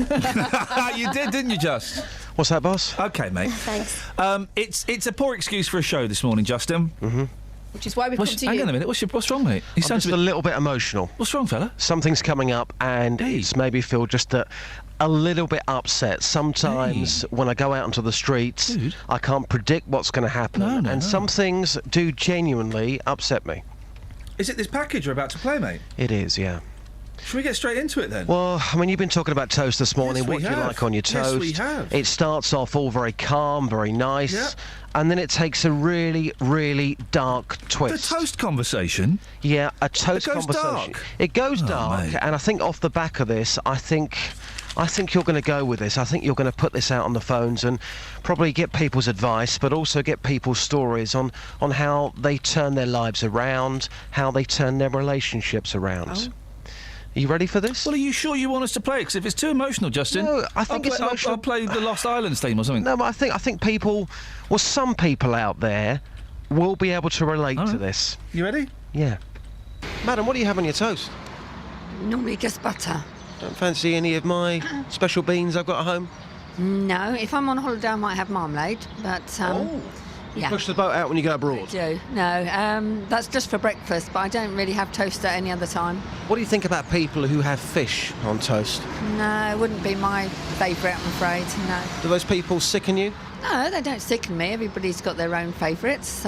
You did, didn't you, Just? What's that, boss? Okay, mate. Thanks. It's a poor excuse for a show this morning, Justin. Mm-hmm. Which is why we've come to hang you. on a minute. What's wrong, mate? I'm just a little bit emotional. What's wrong, fella? Something's coming up, and it's made me feel just a little bit upset. Sometimes when I go out onto the streets, I can't predict what's going to happen, and some things do genuinely upset me. Is it this package we're about to play, mate? It is, yeah. Should we get straight into it then? Well, I mean, you've been talking about toast this morning. Yes, we what do you have. like on your toast? Yes, we have. It starts off all very calm, very nice, Yeah. and then it takes a really, really dark twist. The toast conversation? Yeah, a toast It goes conversation. dark? It goes Oh, dark, mate. and I think off the back of this, I think you're going to go with this. I think you're going to put this out on the phones and probably get people's advice, but also get people's stories on how they turn their lives around, how they turn their relationships around. Are you ready for this? Well, are you sure you want us to play it? Because if it's too emotional, Justin, No, I think it's emotional. I'll play the Lost Islands theme or something. No, but I think people, well, some people out there will be able to relate to this. You ready? Yeah. Madam, what do you have on your toast? Normally just butter. Don't fancy any of my special beans I've got at home? No, if I'm on holiday I might have marmalade, but You push the boat out when you go abroad? I do. No, that's just for breakfast, but I don't really have toast at any other time. What do you think about people who have fish on toast? No, it wouldn't be my favourite, I'm afraid, no. Do those people sicken you? No, they don't sicken me. Everybody's got their own favourites.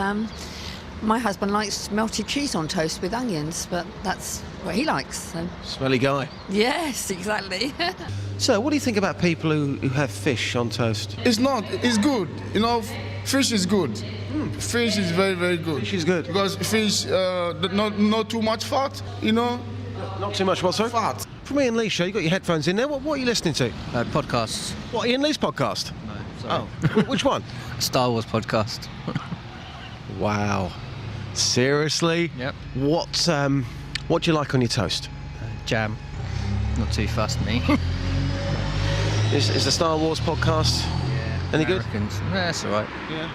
My husband likes melted cheese on toast with onions, but that's what he likes. So. Smelly guy. Yes, exactly. So, what do you think about people who have fish on toast? It's not. It's good. You know, fish is good. Fish is very, very good. Fish is good. Because fish, not too much fat, you know. Not too much what, sorry? Fat. From Iain Lee's show, you got your headphones in there. What are you listening to? Podcasts. What, Iain Lee's podcast? No, sorry. Oh, which one? Star Wars podcast. Wow. Seriously? Yep. What do you like on your toast? Jam. Not too fussed, me. Is the Star Wars podcast any good? Americans. Yeah, that's all right. Yeah.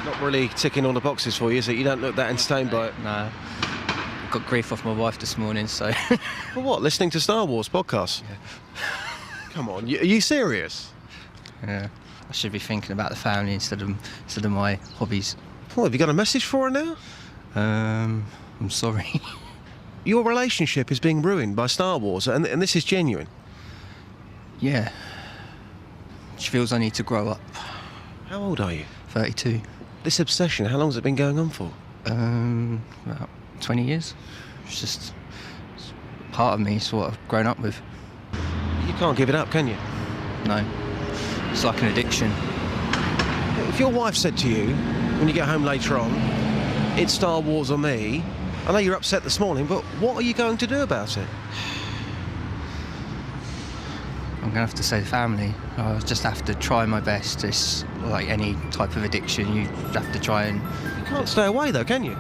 Not really ticking all the boxes for you, is it? You don't look that entertained by it. No. Got grief off my wife this morning, so... For what? Listening to Star Wars podcasts? Yeah. Come on, are you serious? Yeah. I should be thinking about the family instead of my hobbies. Well, have you got a message for her now? I'm sorry. Your relationship is being ruined by Star Wars, and this is genuine. Yeah. She feels I need to grow up. How old are you? 32. This obsession, how long has it been going on for? About 20 years. It's part of me, it's what I've grown up with. You can't give it up, can you? No. It's like an addiction. If your wife said to you, when you get home later on, it's Star Wars or me, I know you're upset this morning, but what are you going to do about it? I'm going to have to say family. I just have to try my best. It's like any type of addiction, you have to try and... You can't stay away though, can you?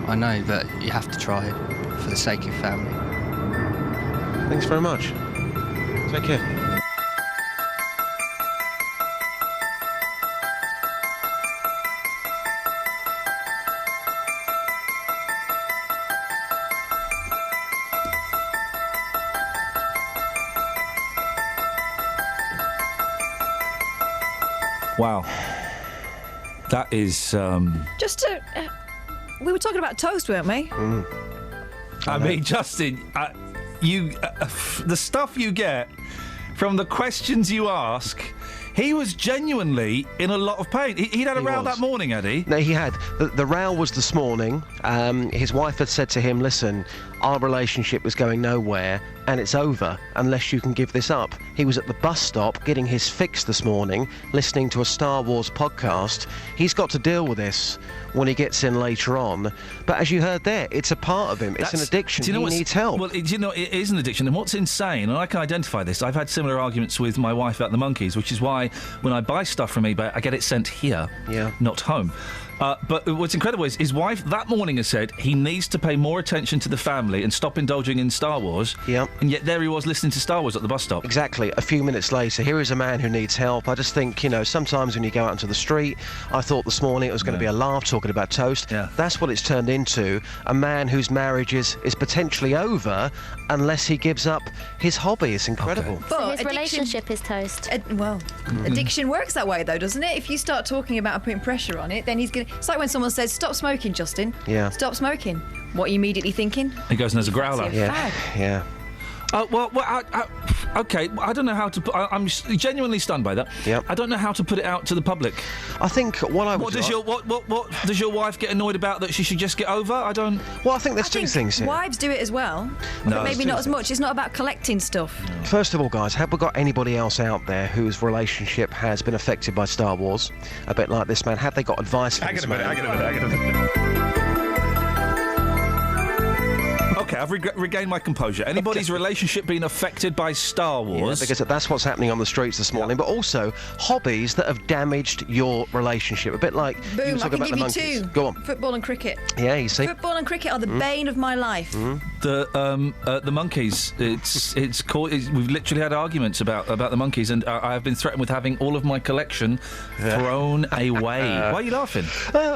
I know, but you have to try for the sake of family. Thanks very much. Take care. Wow. That is... Just to... we were talking about toast, weren't we? I mean, Justin, the stuff you get from the questions you ask... He was genuinely in a lot of pain. He'd had a row that morning, had he? No, he had. The row was this morning. His wife had said to him, listen, our relationship was going nowhere and it's over unless you can give this up. He was at the bus stop getting his fix this morning, listening to a Star Wars podcast. He's got to deal with this when he gets in later on. But as you heard there, it's a part of him. It's an addiction. He needs help. Well, it is an addiction. And what's insane, and I can identify this, I've had similar arguments with my wife about the monkeys, which is why when I buy stuff from eBay, I get it sent here, not home. But what's incredible is his wife that morning has said he needs to pay more attention to the family and stop indulging in Star Wars. Yep. And yet there he was listening to Star Wars at the bus stop. Exactly. A few minutes later, here is a man who needs help. I just think, sometimes when you go out into the street, I thought this morning it was going to be a laugh talking about toast. Yeah. That's what it's turned into. A man whose marriage is potentially over unless he gives up his hobby. It's incredible. Okay. So his relationship is toast. Addiction works that way, though, doesn't it? If you start talking about and putting pressure on it, then he's going to... It's like when someone says, stop smoking, Justin. Yeah. Stop smoking. What are you immediately thinking? He goes and has a growler. Yeah. Okay. I don't know how to put... I'm genuinely stunned by that. Yep. I don't know how to put it out to the public. I think what does your wife get annoyed about that she should just get over? I don't... Well, I think there's two things here. Wives do it as well, No, but maybe there's not two as much. It's not about collecting stuff. First of all, guys, have we got anybody else out there whose relationship has been affected by Star Wars? A bit like this man. Have they got advice for Hang this on a man? minute. Okay, I've regained my composure. Anybody's relationship been affected by Star Wars? Yeah, because that's what's happening on the streets this morning. But also hobbies that have damaged your relationship. A bit like you were Boom, I talking can about give the you monkeys. two. Go on. Football and cricket. Yeah, you see. Football and cricket are the bane of my life. The monkeys. It's called. We've literally had arguments about the monkeys, and I have been threatened with having all of my collection thrown away. Why are you laughing?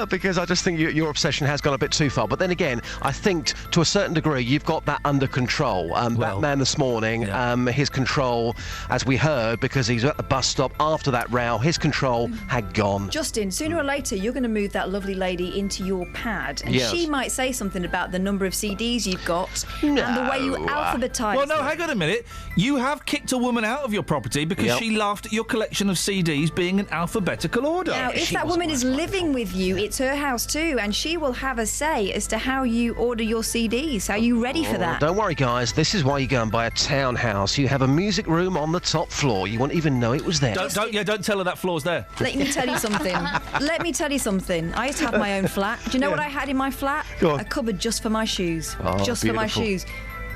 Because I just think your obsession has gone a bit too far. But then again, I think to a certain degree you've got that under control. That man this morning, his control, as we heard, because he's at the bus stop after that row, his control had gone. Justin, sooner or later you're going to move that lovely lady into your pad, and Yes. she might say something about the number of CDs you've got and the way you alphabetise. Well, no, hang on a minute. You have kicked a woman out of your property because she laughed at your collection of CDs being in alphabetical order. Now, if that woman is living with you, it's her house too, and she will have a say as to how you order your CDs. Are you ready for that? Don't worry, guys. This is why you go and buy a townhouse. You have a music room on the top floor. You won't even know it was there. Don't tell her that floor's there. Let me tell you something. I used to have my own flat. Do you know what I had in my flat? Go on. A cupboard just for my shoes. Oh, just for my beautiful. shoes.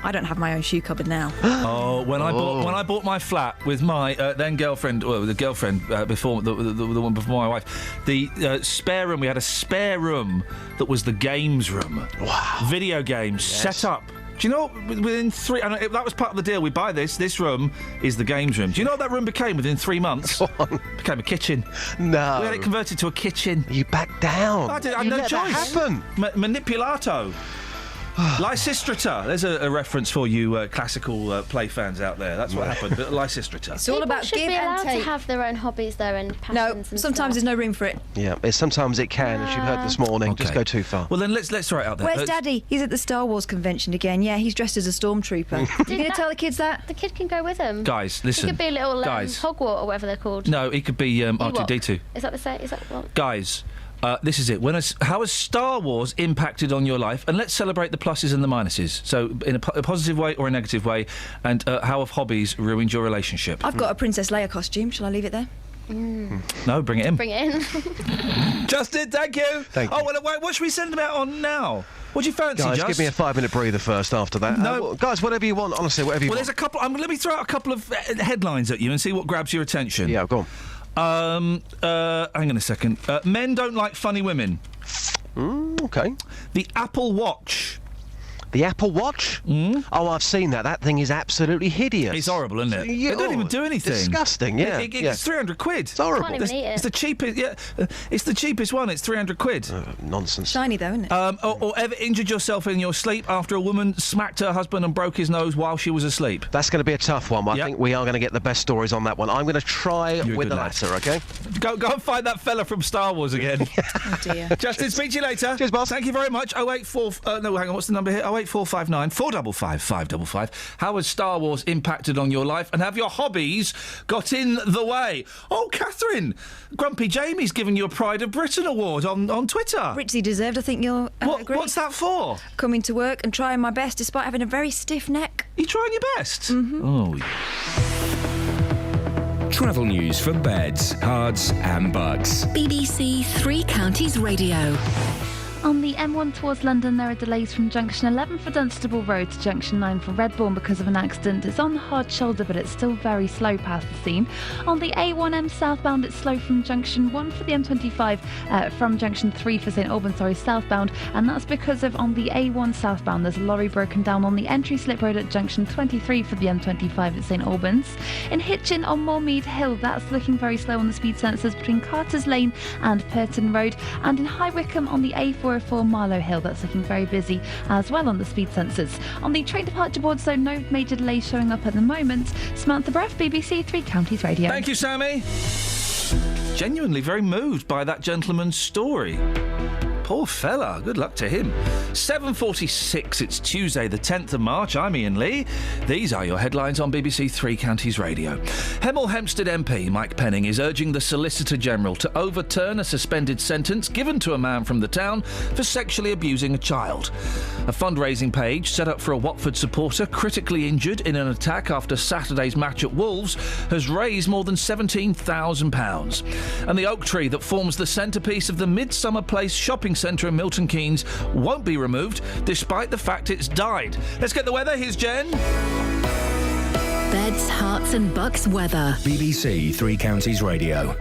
I don't have my own shoe cupboard now. When I bought my flat with my then girlfriend, the girlfriend before the one before my wife, the spare room. We had a spare room that was the games room. Wow. Video games set up. Do you know, within that was part of the deal. We buy this room is the games room. Do you know what that room became within 3 months? Became a kitchen. No. We had it converted to a kitchen. You backed down. I had You no let that choice. happen. Manipulato. Lysistrata. There's a reference for you classical play fans out there. That's what happened. Lysistrata. It's all about should give be allowed and take. to have their own hobbies though and passions. No, and sometimes there's no room for it. Yeah, sometimes it can, as you've heard this morning. Just go too far. Well, then let's throw it out there. Where's Daddy? He's at the Star Wars convention again. Yeah, he's dressed as a stormtrooper. You going to tell the kids that? The kid can go with him. Guys, listen. He could be a little Guys. Hogwarts or whatever they're called. No, he could be R2D2. Is that the same? Is that what? Guys, this is it. How has Star Wars impacted on your life? And let's celebrate the pluses and the minuses. So, in a positive way or a negative way. And how have hobbies ruined your relationship? I've got a Princess Leia costume. Shall I leave it there? No, bring it in. Bring it in. Justin, thank you. Thank you. Oh, well, what should we send them out on now? What do you fancy, Guys, Just? give me a 5-minute breather first after that. No. Guys, whatever you want, honestly, whatever you Well, want. there's a couple. Let me throw out a couple of headlines at you and see what grabs your attention. Yeah, go on. Hang on a second. Men don't like funny women. Okay. The Apple Watch. The Apple Watch? Oh, I've seen that. That thing is absolutely hideous. It's horrible, isn't it? Yeah, It don't even do anything. Disgusting, yeah. It's 300 quid. It's horrible. Can't even eat it. It's the cheapest. Yeah, it's the cheapest one. It's 300 quid. Nonsense. Shiny though, isn't it? Or ever injured yourself in your sleep after a woman smacked her husband and broke his nose while she was asleep? That's going to be a tough one. I think we are going to get the best stories on that one. I'm going to try with the latter, OK? Go and find that fella from Star Wars again. Oh dear. Justin, speak to you later. Cheers, boss. Thank you very much. 084... no, hang on, what's the number here? 08459 455 555. How has Star Wars impacted on your life, and have your hobbies got in the way? Oh, Catherine, Grumpy Jamie's given you a Pride of Britain award on Twitter. Richly deserved, I think you'll agree. What's that for? Coming to work and trying my best despite having a very stiff neck. You trying your best? Mm-hmm. Oh. Travel news for beds, cards and bugs. BBC Three Counties Radio. On the M1 towards London, there are delays from junction 11 for Dunstable Road to junction 9 for Redbourne because of an accident. It's on the hard shoulder, but it's still very slow past the scene. On the A1M southbound, it's slow from junction 1 for the M25, from junction 3 for St Albans, southbound, and that's because of on the A1 southbound, there's a lorry broken down on the entry slip road at junction 23 for the M25 at St Albans. In Hitchin on Moormead Hill, that's looking very slow on the speed sensors between Carter's Lane and Purton Road, and in High Wycombe on the A404 Marlow Hill, that's looking very busy as well on the speed sensors. On the train departure boards, though, no major delays showing up at the moment. Samantha Breff, BBC Three Counties Radio. Thank you, Sammy. Genuinely very moved by that gentleman's story. Poor fella. Good luck to him. 7:46. It's Tuesday, the 10th of March. I'm Iain Lee. These are your headlines on BBC Three Counties Radio. Hemel Hempstead MP Mike Penning is urging the Solicitor General to overturn a suspended sentence given to a man from the town for sexually abusing a child. A fundraising page set up for a Watford supporter critically injured in an attack after Saturday's match at Wolves has raised more than £17,000. And the oak tree that forms the centrepiece of the Midsummer Place shopping centre in Milton Keynes won't be removed despite the fact it's died. Let's get the weather. Here's Jen. Beds, hearts and bucks weather. BBC Three Counties Radio.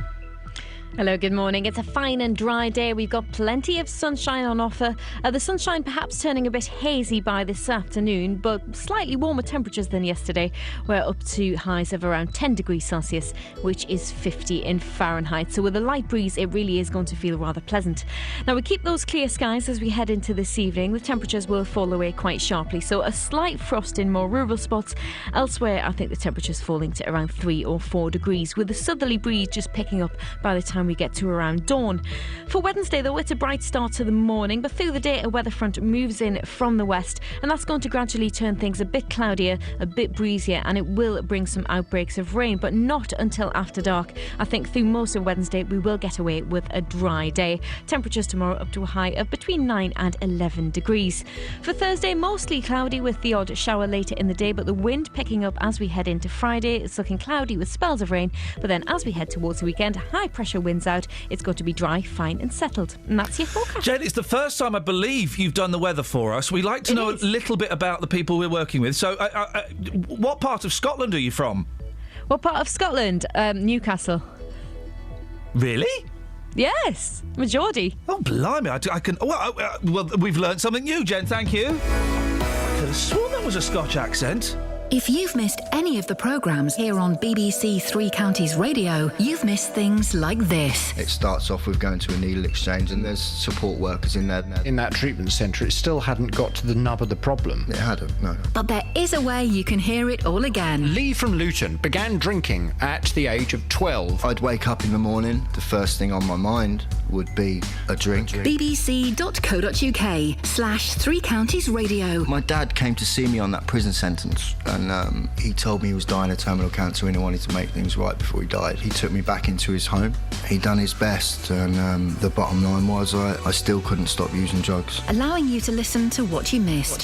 Hello, good morning. It's a fine and dry day. We've got plenty of sunshine on offer. The sunshine perhaps turning a bit hazy by this afternoon, but slightly warmer temperatures than yesterday. We're up to highs of around 10 degrees Celsius, which is 50 in Fahrenheit. So with a light breeze, it really is going to feel rather pleasant. Now, we keep those clear skies as we head into this evening. The temperatures will fall away quite sharply. So a slight frost in more rural spots. Elsewhere, I think the temperature's falling to around 3 or 4 degrees, with the southerly breeze just picking up by the time we get to around dawn. For Wednesday, though, it's a bright start to the morning, but through the day a weather front moves in from the west, and that's going to gradually turn things a bit cloudier, a bit breezier, and it will bring some outbreaks of rain, but not until after dark. I think through most of Wednesday we will get away with a dry day. Temperatures tomorrow up to a high of between 9 and 11 degrees. For Thursday, mostly cloudy with the odd shower later in the day, but the wind picking up as we head into Friday. It's looking cloudy with spells of rain, but then as we head towards the weekend, high pressure winds out. It's going to be dry, fine and settled. And that's your forecast. Jen, it's the first time I believe you've done the weather for us. We like to know a little bit about the people we're working with. So what part of Scotland are you from? What part of Scotland? Newcastle. Really? Yes, I'm a Geordie. Oh, blimey. I can... Well, we've learnt something new, Jen. Thank you. I could have sworn that was a Scotch accent. If you've missed any of the programmes here on BBC Three Counties Radio, you've missed things like this. It starts off with going to a needle exchange and there's support workers in there. In that treatment centre, it still hadn't got to the nub of the problem. It hadn't, no. But there is a way you can hear it all again. Lee from Luton began drinking at the age of 12. I'd wake up in the morning, the first thing on my mind would be a drink. bbc.co.uk/Three Counties Radio. My dad came to see me on that prison sentence and he told me he was dying of terminal cancer and he wanted to make things right before he died. He took me back into his home. He done his best and the bottom line was I still couldn't stop using drugs. Allowing you to listen to what you missed.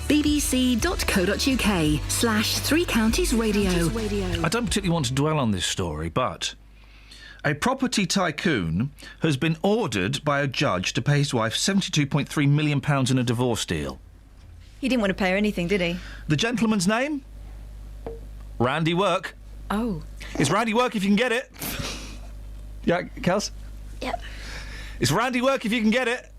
bbc.co.uk/Three Counties Radio. I don't particularly want to dwell on this story, but a property tycoon has been ordered by a judge to pay his wife £72.3 million in a divorce deal. He didn't want to pay her anything, did he? The gentleman's name? Randy Work. Oh. It's Randy Work if you can get it. Yeah, Kels? Yep. It's Randy Work if you can get it.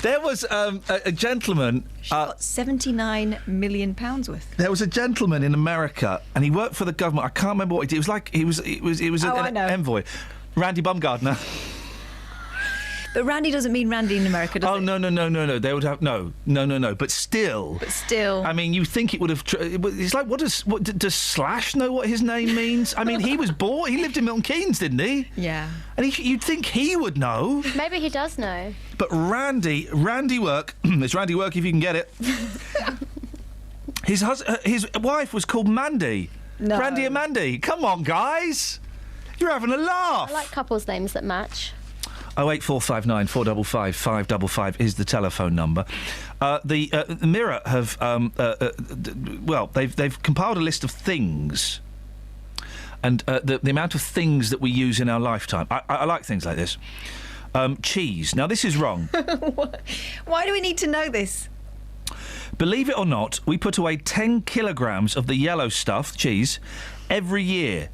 There was a gentleman. She got £79 million worth. There was a gentleman in America, and he worked for the government. I can't remember what he did. It was like it was an envoy, Randy Bumgardner. But Randy doesn't mean Randy in America, does it? No. They would have no. But still. I mean, you think it would have. It's like, does Slash know what his name means? I mean, he was born. He lived in Milton Keynes, didn't he? Yeah. And you'd think he would know. Maybe he does know. But Randy Work. It's Randy Work if you can get it. His wife was called Mandy. No. Randy and Mandy. Come on, guys. You're having a laugh. I like couples' names that match. 08459 455 555 is the telephone number. The Mirror have they've compiled a list of things, and the amount of things that we use in our lifetime. I like things like this. Cheese. Now this is wrong. Why do we need to know this? Believe it or not, we put away 10 kilograms of the yellow stuff, cheese, every year.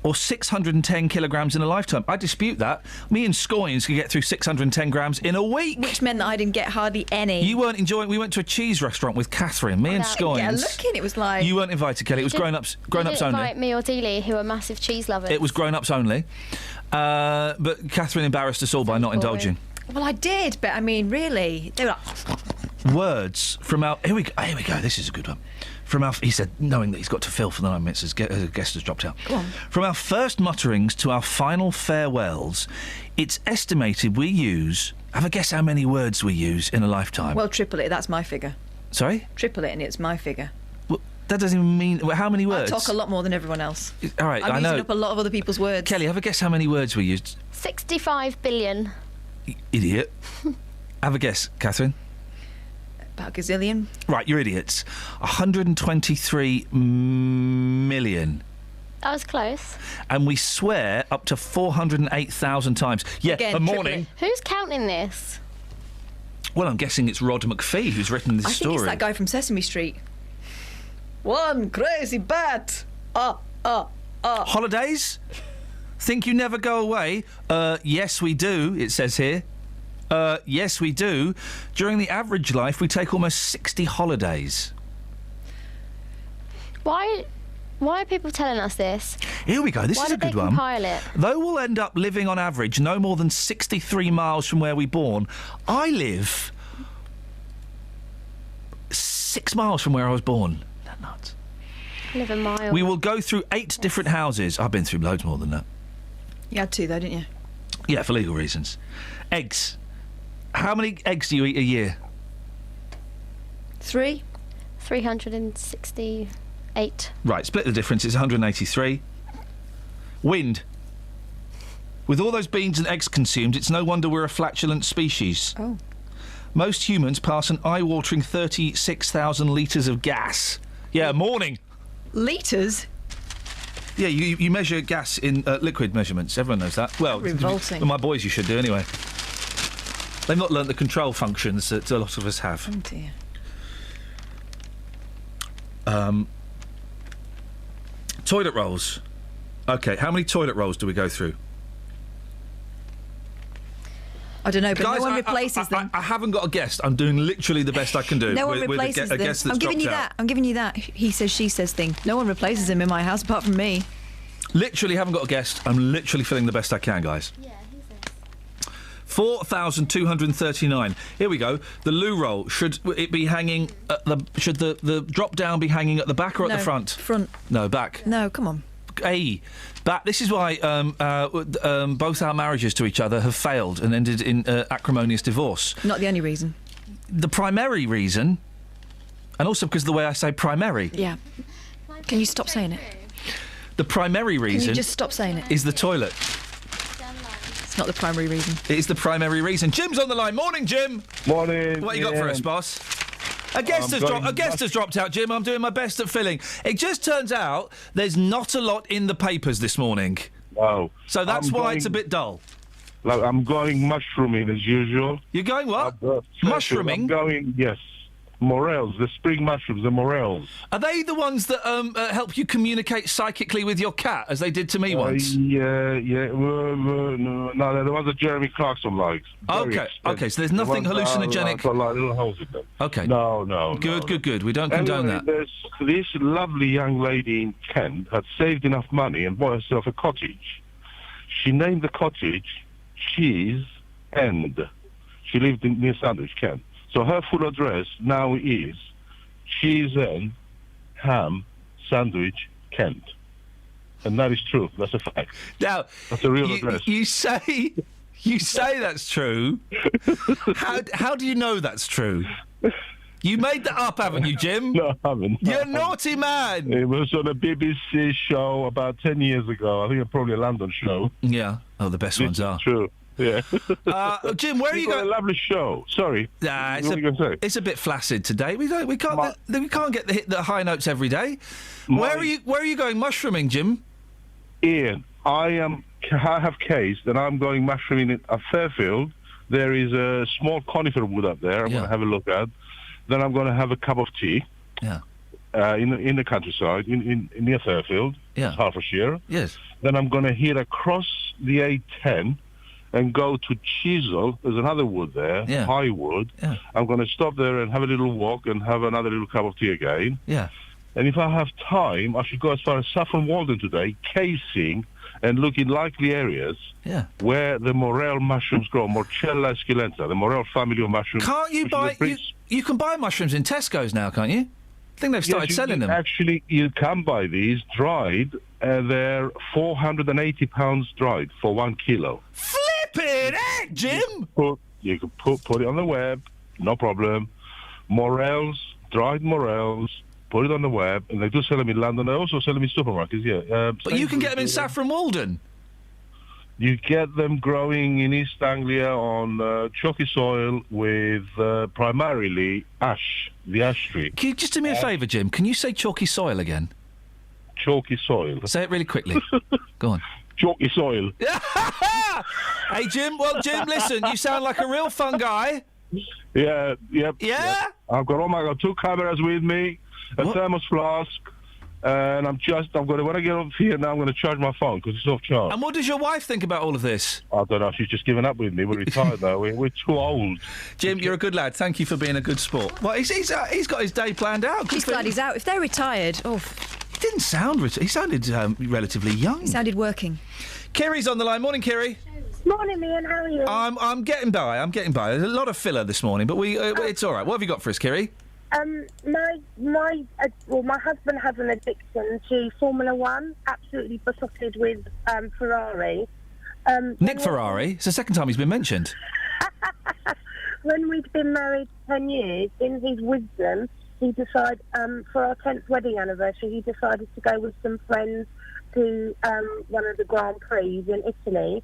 Or 610 kilograms in a lifetime. I dispute that. Me and Scoynes could get through 610 grams in a week. Which meant that I didn't get hardly any. You weren't enjoying. We went to a cheese restaurant with Catherine. Me and Scoynes. Yeah, look in. It was like you weren't invited, Kelly. It was grown-ups. Grown-ups only. Invite me or Dealey, who are massive cheese lovers. It was grown-ups only. But Catherine embarrassed us all by not indulging. Well, I did, but I mean, really, they were like words from our. Here we go. This is a good one. He said, knowing that he's got to fill for the 9 minutes as a guest has dropped out. Go on. From our first mutterings to our final farewells, it's estimated we use... Have a guess how many words we use in a lifetime. Well, triple it, that's my figure. Sorry? Triple it and it's my figure. Well, that doesn't even mean... How many words? I talk a lot more than everyone else. All right, I'm I know. using up a lot of other people's words. Kelly, have a guess how many words we used. 65 billion. Idiot. Have a guess, Catherine. About a gazillion. Right, you're idiots. 123 million. That was close. And we swear up to 408,000 times. Yeah, Again, a morning. Who's counting this? Well, I'm guessing it's Rod McPhee who's written this story. I think it's that guy from Sesame Street. One crazy bat. Holidays? Think you never go away? Yes, we do, it says here. Yes, we do. During the average life, we take almost 60 holidays. Why are people telling us this? Here we go. This is a good one. Why did they compile it? Though we'll end up living on average no more than 63 miles from where we're born, I live 6 miles from where I was born. Isn't that nuts? Live a mile. We will go through 8 different houses. I've been through loads more than that. You had 2 though, didn't you? Yeah, for legal reasons. Eggs. How many eggs do you eat a year? 3. 368. Right, split the difference. It's 183. Wind. With all those beans and eggs consumed, it's no wonder we're a flatulent species. Oh. Most humans pass an eye-watering 36,000 litres of gas. Yeah, a morning. Litres? Yeah, you measure gas in liquid measurements. Everyone knows that. Well, revolting. My boys, you should do anyway. They've not learnt the control functions that a lot of us have. Oh dear. Toilet rolls. OK, how many toilet rolls do we go through? I don't know, but Guys, no one replaces them. I haven't got a guest. I'm doing literally the best I can do. No one replaces with a them. guest that's I'm giving you dropped that. I'm giving you that. He says, she says thing. No one replaces him in my house apart from me. Literally haven't got a guest. I'm literally feeling the best I can, guys. Yeah, who's this? 4,239. Here we go. The loo roll. Should it be hanging at the... Should the drop down be hanging at the back or at the front? Front. No, back. No, come on. Back. This is why both our marriages to each other have failed and ended in acrimonious divorce. Not the only reason. The primary reason, and also because of the way I say primary. Yeah. Can you stop saying it? The primary reason... Can you just stop saying it? ...is the toilet. It's not the primary reason. It is the primary reason. Jim's on the line. Morning, Jim. Morning. What you got for us, boss? A guest has dropped out, Jim. I'm doing my best at filling. It just turns out there's not a lot in the papers this morning. No. So that's why it's a bit dull. I'm going mushrooming as usual. You're going what? Mushrooming? I'm going, yes. Morels, the spring mushrooms, the morels. Are they the ones that help you communicate psychically with your cat, as they did to me once? Yeah. No, they're the ones that Jeremy Clarkson likes. Okay, so there's nothing hallucinogenic. Got like little holes in them. Okay. No. Good. We don't condone that. There's this lovely young lady in Kent had saved enough money and bought herself a cottage. She named the cottage Cheese End. She lived near Sandwich, Kent. So her full address now is Cheese End, Ham, Sandwich, Kent. And that is true. That's a fact. Now, that's a real address. You say that's true. How do you know that's true? You made that up, haven't you, Jim? No, I haven't. You're a naughty man. It was on a BBC show about 10 years ago. I think it's probably a London show. Yeah. Oh, the best ones are. True. Yeah. Jim, where are you going? A lovely show. Sorry. Nah, it's a bit flaccid today. We can't get the high notes every day. Where are you going mushrooming, Jim? Ian, I have cased and I'm going mushrooming at Fairfield. There is a small conifer wood up there. I'm going to have a look at. Then I'm going to have a cup of tea. Yeah. In the countryside, in near Fairfield. Yeah. Hertfordshire. Yes. Then I'm going to head across the A10 and go to Chisel. There's another wood there, high wood. Yeah. I'm going to stop there and have a little walk and have another little cup of tea again. Yeah. And if I have time, I should go as far as Saffron Walden today, casing and look in likely areas where the morel mushrooms grow, Morchella esculenta, the morel family of mushrooms. Can't you buy... You can buy mushrooms in Tesco's now, can't you? I think they've started selling them. Actually, you can buy these dried. They're £480 dried for 1 kilo. Flippin' heck, Jim! You can put it on the web, no problem. Morels, dried morels, put it on the web, and they do sell them in London. They also sell them in supermarkets, yeah. But you can get them in Saffron Walden. You get them growing in East Anglia on chalky soil with primarily ash, the ash tree. Can you just do me a favour, Jim? Can you say chalky soil again? Chalky soil. Say it really quickly. Go on. Chalky soil. Hey, Jim. Well, Jim, listen, you sound like a real fun guy. Yeah, yep. Yeah? Yep. I've got 2 cameras with me, a thermos flask, and when I get off here now, I'm going to charge my phone because it's off charge. And what does your wife think about all of this? I don't know. She's just given up with me. We're retired now. We're too old. Jim, you're a good lad. Thank you for being a good sport. Well, he's got his day planned out. He's glad he's out. If they're retired, He didn't sound... He sounded relatively young. He sounded working. Kiri's on the line. Morning, Kiri. Morning, Ian. How are you? I'm getting by. There's a lot of filler this morning, but it's all right. What have you got for us, Kiri? My husband has an addiction to Formula One. Absolutely besotted with Ferrari. Nick Ferrari. It's the second time he's been mentioned. When we'd been married 10 years, in his wisdom, he decided for our 10th wedding anniversary, he decided to go with some friends to one of the Grand Prix in Italy.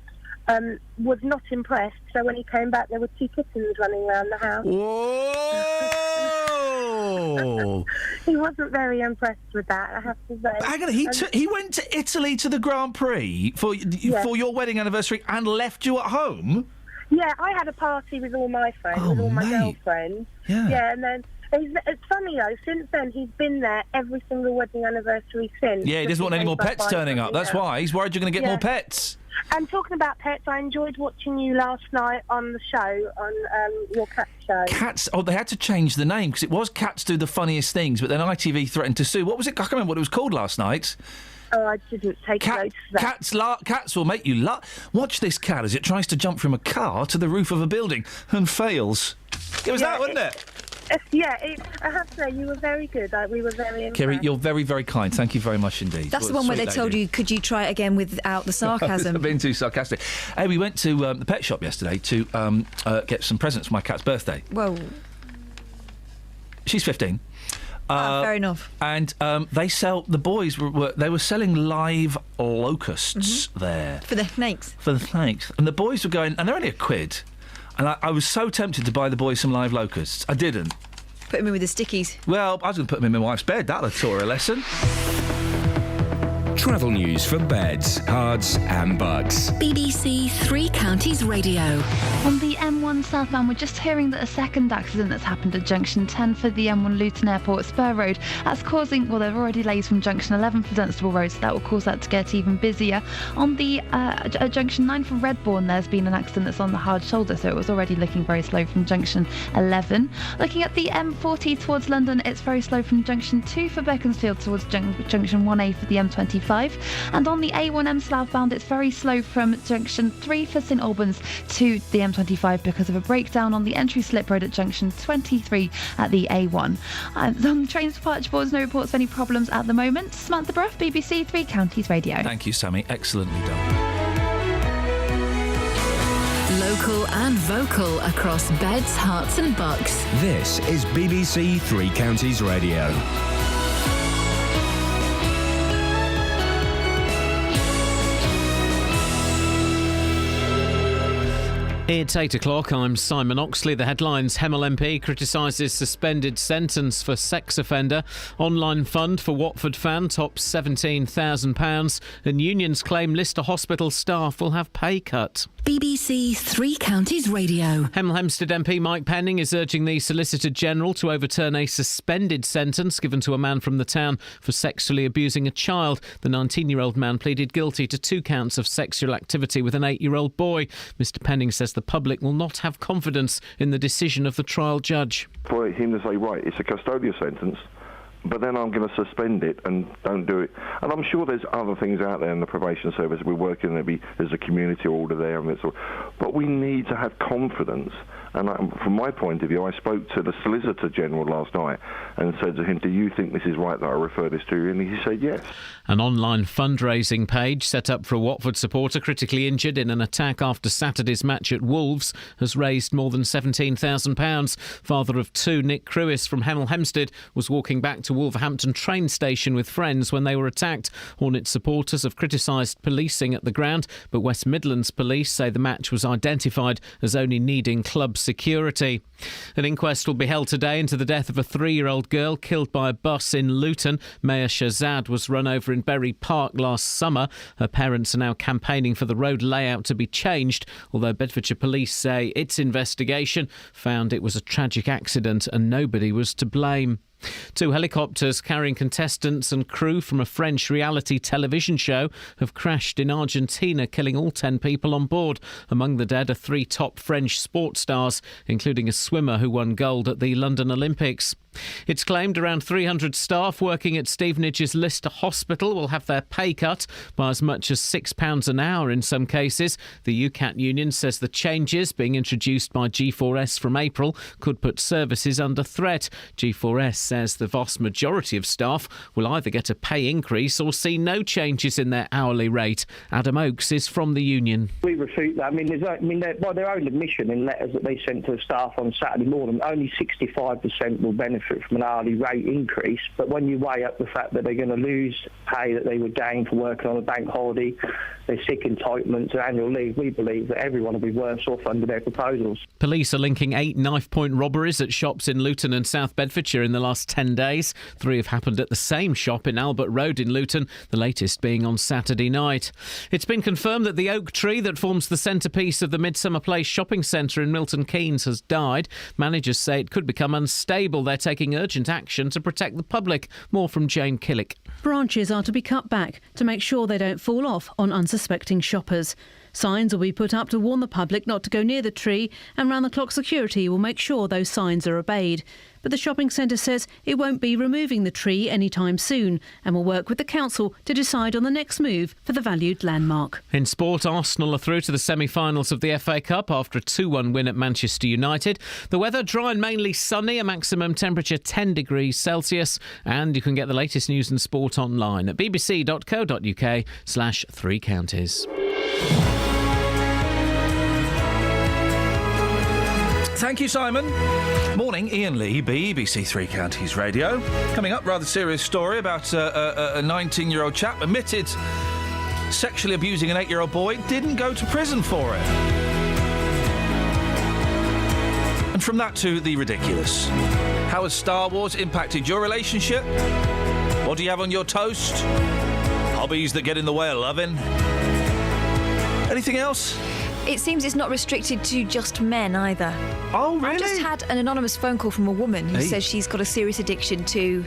Was not impressed, so when he came back there were 2 kittens running around the house. Whoa! He wasn't very impressed with that, I have to say. Hang on, he went to Italy to the Grand Prix for your wedding anniversary and left you at home? Yeah, I had a party with all my friends, with all my girlfriends. Yeah, and then it's funny though, since then he's been there every single wedding anniversary since. Yeah, he doesn't want any more pets turning up, that's why. He's worried you're going to get more pets. And talking about pets, I enjoyed watching you last night on the show, on your cat show. Cats, they had to change the name because it was Cats Do the Funniest Things, but then ITV threatened to sue. What was it? I can't remember what it was called last night. Oh, I didn't take notice of that. Cats will make you laugh. Watch this cat as it tries to jump from a car to the roof of a building and fails. It was that, wasn't it? I have to say, you were very good. We were very impressed. Kerry, you're very, very kind. Thank you very much indeed. That's the one where they told you, could you try it again without the sarcasm? I've been too sarcastic. Hey, we went to the pet shop yesterday to get some presents for my cat's birthday. Whoa. She's 15. Fair enough. And the boys were selling live locusts there. For the snakes. And the boys were going, and they're only £1. And I was so tempted to buy the boys some live locusts. I didn't. Put them in with the stickies. Well, I was going to put them in my wife's bed. That'll have taught her a lesson. Travel news for beds, cards and bucks. BBC Three Counties Radio. On the M1 southbound, we're just hearing that a second accident that's happened at junction 10 for the M1 Luton Airport Spur Road. That's causing, well, there are already delays from junction 11 for Dunstable Road, so that will cause that to get even busier. On the junction 9 for Redbourne, there's been an accident that's on the hard shoulder, so it was already looking very slow from junction 11. Looking at the M40 towards London, it's very slow from junction 2 for Beaconsfield towards junction 1A for the M25. And on the A1M southbound, it's very slow from junction 3 for St Albans to the M25 because of a breakdown on the entry slip road at junction 23 at the A1. On the trains departure boards, no reports of any problems at the moment. Samantha Bruff, BBC Three Counties Radio. Thank you, Sammy. Excellently done. Local and vocal across beds, hearts and bucks. This is BBC Three Counties Radio. It's 8 o'clock. I'm Simon Oxley. The headlines: Hemel MP criticises suspended sentence for sex offender. Online fund for Watford fan tops £17,000. And unions claim Lister Hospital staff will have pay cut. BBC Three Counties Radio. Hemel Hempstead MP Mike Penning is urging the Solicitor General to overturn a suspended sentence given to a man from the town for sexually abusing a child. The 19-year-old man pleaded guilty to 2 counts of sexual activity with an 8-year-old boy. Mr Penning says the public will not have confidence in the decision of the trial judge. For him to say, right, it's a custodial sentence, but then I'm going to suspend it and don't do it. And I'm sure there's other things out there in the probation service. We're working, there's a community order there, and but we need to have confidence. And from my point of view, I spoke to the Solicitor General last night and said to him, do you think this is right that I refer this to you? And he said yes. An online fundraising page set up for a Watford supporter critically injured in an attack after Saturday's match at Wolves has raised more than £17,000. Father of 2, Nick Crewis from Hemel Hempstead, was walking back to Wolverhampton train station with friends when they were attacked. Hornets supporters have criticised policing at the ground, but West Midlands police say the match was identified as only needing club security. An inquest will be held today into the death of a 3-year-old girl killed by a bus in Luton. Maya Shazad was run over in Berry Park last summer. Her parents are now campaigning for the road layout to be changed, although Bedfordshire police say its investigation found it was a tragic accident and nobody was to blame. 2 helicopters carrying contestants and crew from a French reality television show have crashed in Argentina, killing all 10 people on board. Among the dead are 3 top French sports stars, including a swimmer who won gold at the London Olympics. It's claimed around 300 staff working at Stevenage's Lister Hospital will have their pay cut by as much as £6 an hour in some cases. The UCAT union says the changes being introduced by G4S from April could put services under threat. G4S says the vast majority of staff will either get a pay increase or see no changes in their hourly rate. Adam Oakes is from the union. We refute that. By their own admission in letters that they sent to the staff on Saturday morning, only 65% will benefit from an hourly rate increase. But when you weigh up the fact that they're going to lose pay that they would gain for working on a bank holiday, their sick entitlement to annual leave, we believe that everyone will be worse off under their proposals. Police are linking 8 knife-point robberies at shops in Luton and South Bedfordshire in the last 10 days. 3 have happened at the same shop in Albert Road in Luton, the latest being on Saturday night. It's been confirmed that the oak tree that forms the centrepiece of the Midsummer Place shopping centre in Milton Keynes has died. Managers say it could become unstable. They're taking urgent action to protect the public. More from Jane Killick. Branches are to be cut back to make sure they don't fall off on unsuspecting shoppers. Signs will be put up to warn the public not to go near the tree, and round-the-clock security will make sure those signs are obeyed. But the shopping centre says it won't be removing the tree anytime soon and will work with the council to decide on the next move for the valued landmark. In sport, Arsenal are through to the semi-finals of the FA Cup after a 2-1 win at Manchester United. The weather dry and mainly sunny, a maximum temperature 10 degrees Celsius, and you can get the latest news and sport online at bbc.co.uk/3 counties. Thank you, Simon. Morning, Iain Lee, BBC Three Counties Radio. Coming up, rather serious story about a 19-year-old chap admitted sexually abusing an 8-year-old boy, didn't go to prison for it. And from that to the ridiculous. How has Star Wars impacted your relationship? What do you have on your toast? Hobbies that get in the way of loving. Anything else? It seems it's not restricted to just men either. Oh, really? I just had an anonymous phone call from a woman who Hey. says she's got a serious addiction to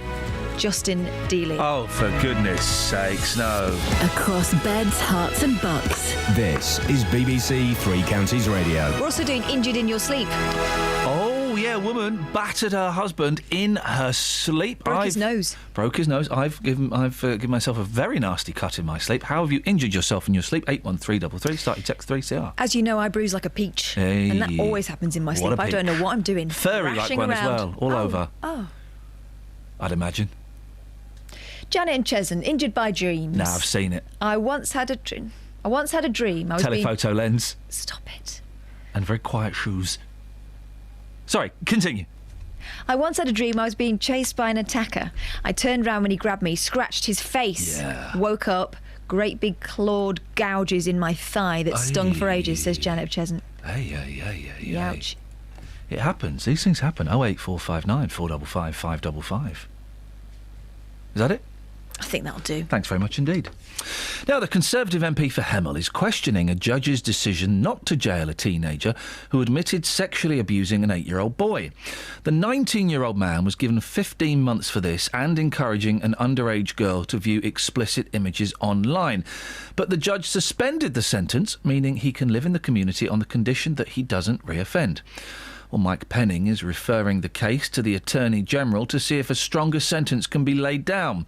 Justin Dealey. Oh, for goodness sakes, no. Across beds, hearts and bucks. This is BBC Three Counties Radio. We're also doing Injured in Your Sleep. Oh, yeah, a woman battered her husband in her sleep. Broke his nose. Broke his nose. I've given myself a very nasty cut in my sleep. How have you injured yourself in your sleep? 81333. Start your text 3CR. As you know, I bruise like a peach. Hey. And that always happens in my What sleep. a I don't know peach. what I'm doing. Furry like Thrashing one as around. well, all over. Oh. I'd imagine. Janet and Chesn, injured by dreams. Nah, I've seen it. I once had a dream. I was Telephoto lens. Stop it. And very quiet shoes. Sorry, continue. I once had a dream I was being chased by an attacker. I turned round when he grabbed me, scratched his face. Yeah. Woke up, great big clawed gouges in my thigh that stung for ages, says Janet of Chesn. Hey. Ouch. It happens. These things happen. 08459 455 555. Is that it? I think that'll do. Thanks very much indeed. Now, the Conservative MP for Hemel is questioning a judge's decision not to jail a teenager who admitted sexually abusing an 8-year-old boy. The 19-year-old man was given 15 months for this and encouraging an underage girl to view explicit images online. But the judge suspended the sentence, meaning he can live in the community on the condition that he doesn't reoffend. Well, Mike Penning is referring the case to the Attorney General to see if a stronger sentence can be laid down.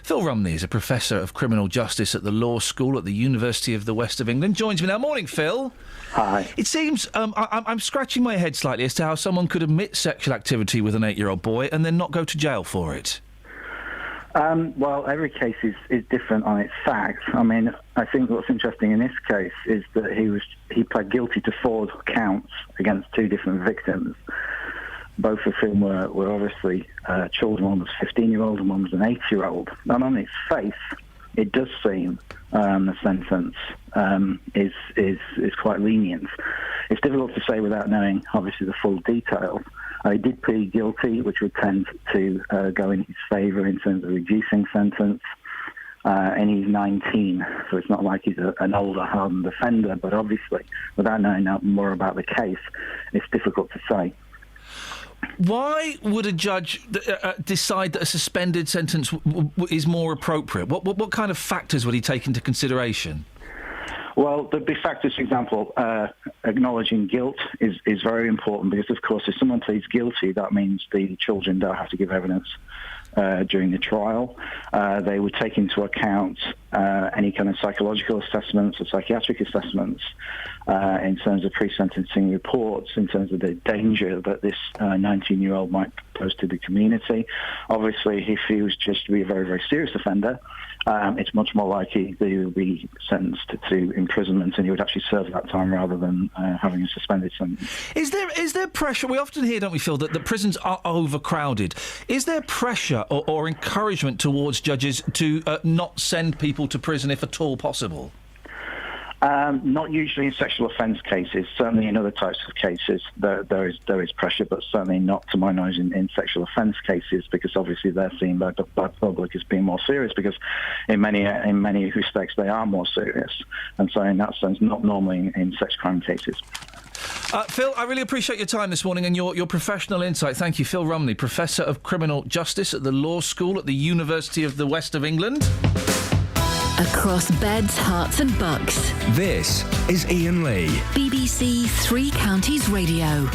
Phil Rumney is a Professor of Criminal Justice at the Law School at the University of the West of England. Joins me now. Morning, Phil. Hi. It seems I'm scratching my head slightly as to how someone could admit sexual activity with an 8-year-old boy and then not go to jail for it. Well, every case is different on its facts. I mean, I think what's interesting in this case is that he pled guilty to 4 counts against 2 different victims, both of whom were obviously children. One was a 15-year-old and one was an 8-year-old. And on its face, it does seem the sentence is quite lenient. It's difficult to say without knowing, obviously, the full details. He did plead guilty, which would tend to go in his favour in terms of reducing sentence. And he's 19, so it's not like he's an older, hardened offender. But obviously, without knowing more about the case, it's difficult to say. Why would a judge decide that a suspended sentence is more appropriate? What kind of factors would he take into consideration? Well, the big factors, for example, acknowledging guilt is very important because, of course, if someone pleads guilty, that means the children don't have to give evidence during the trial. They would take into account any kind of psychological assessments or psychiatric assessments in terms of pre-sentencing reports, in terms of the danger that this 19-year-old might pose to the community. Obviously, if he was just to be a very, very serious offender, it's much more likely that he would be sentenced to imprisonment and he would actually serve that time rather than having a suspended sentence. Is there pressure? We often hear, don't we, Phil, that prisons are overcrowded. Is there pressure or encouragement towards judges to not send people to prison if at all possible? Not usually in sexual offence cases. Certainly in other types of cases there is pressure, but certainly not, to my knowledge, in sexual offence cases, because obviously they're seen by the public as being more serious, because in many respects they are more serious, and so in that sense not normally in sex crime cases. Phil, I really appreciate your time this morning and your professional insight. Thank you. Phil Rumney, Professor of Criminal Justice at the Law School at the University of the West of England. Across beds, hearts and bucks. This is Iain Lee. BBC Three Counties Radio.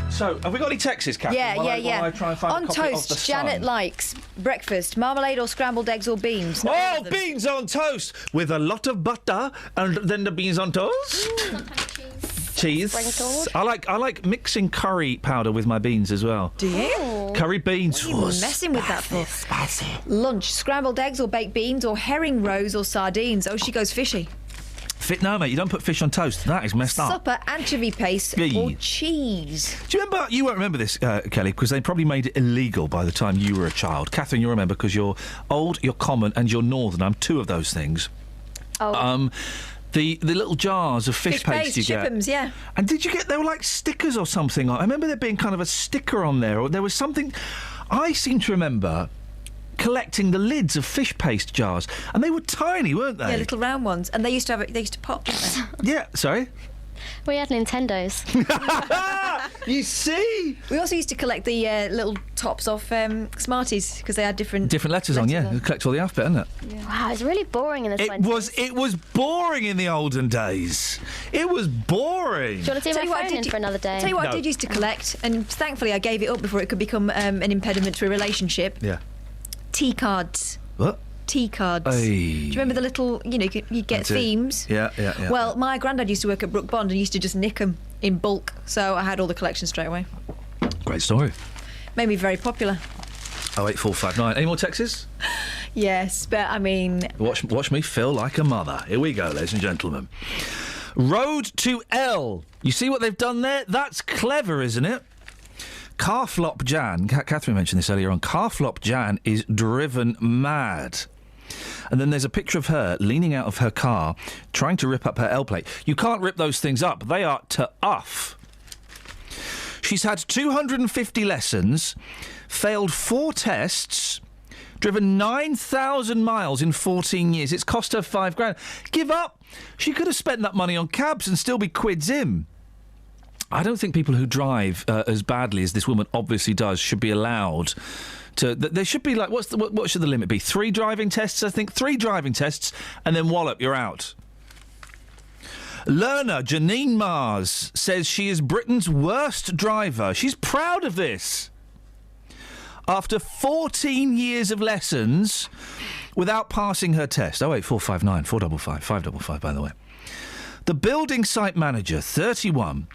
So, have we got any texts, Catherine? Yeah. While I try and find On a copy of the toast, Janet Sun? likes breakfast, marmalade or scrambled eggs or beans. Oh, beans on toast with a lot of butter and then the beans on toast. Cheese. Sprinkled. I like mixing curry powder with my beans as well. Do you? Curry beans. What are you messing with that for? Spicy. Lunch, scrambled eggs or baked beans or herring roes or sardines. Oh, she goes fishy. No, mate, you don't put fish on toast. That is messed up. Supper, anchovy paste or cheese. Do you remember? You won't remember this, Kelly, because they probably made it illegal by the time you were a child. Catherine, you'll remember because you're old, you're common, and you're northern. I'm 2 of those things. Oh. The little jars of fish paste you get. Chippums, yeah. And did you get, they were like stickers or something? I remember there being kind of a sticker on there, or there was something. I seem to remember collecting the lids of fish paste jars, and they were tiny, weren't they? Yeah, little round ones, and they used to pop, didn't they? Yeah, sorry? We had Nintendos. You see? We also used to collect the little tops off Smarties because they had different Letters on, yeah. You collect all the alphabet, isn't it? Yeah. Wow, it's really boring in the 20s. It was boring in the olden days. It was boring. Do you want to see my phone in for another day? Tell you what I did used to collect, and thankfully I gave it up before it could become an impediment to a relationship. Yeah. Tea cards. What? Tea cards. Aye. Do you remember the little, you'd get themes? Yeah. Well, my granddad used to work at Brook Bond and used to just nick them in bulk, so I had all the collection straight away. Great story. Made me very popular. 08459. Any more texts? Yes, but I mean... Watch me feel like a mother. Here we go, ladies and gentlemen. Road to L. You see what they've done there? That's clever, isn't it? Car flop Jan, Catherine mentioned this earlier on, car flop Jan is driven mad. And then there's a picture of her leaning out of her car, trying to rip up her L plate. You can't rip those things up. They are tough. She's had 250 lessons, failed 4 tests, driven 9,000 miles in 14 years. It's cost her £5,000. Give up. She could have spent that money on cabs and still be quids in. I don't think people who drive as badly as this woman obviously does should be allowed to... There should be, like, what should the limit be? 3 driving tests, I think? 3 driving tests, and then wallop, you're out. Learner Janine Mars says she is Britain's worst driver. She's proud of this. After 14 years of lessons without passing her test. 08459 455 555, by the way. The building site manager, 31...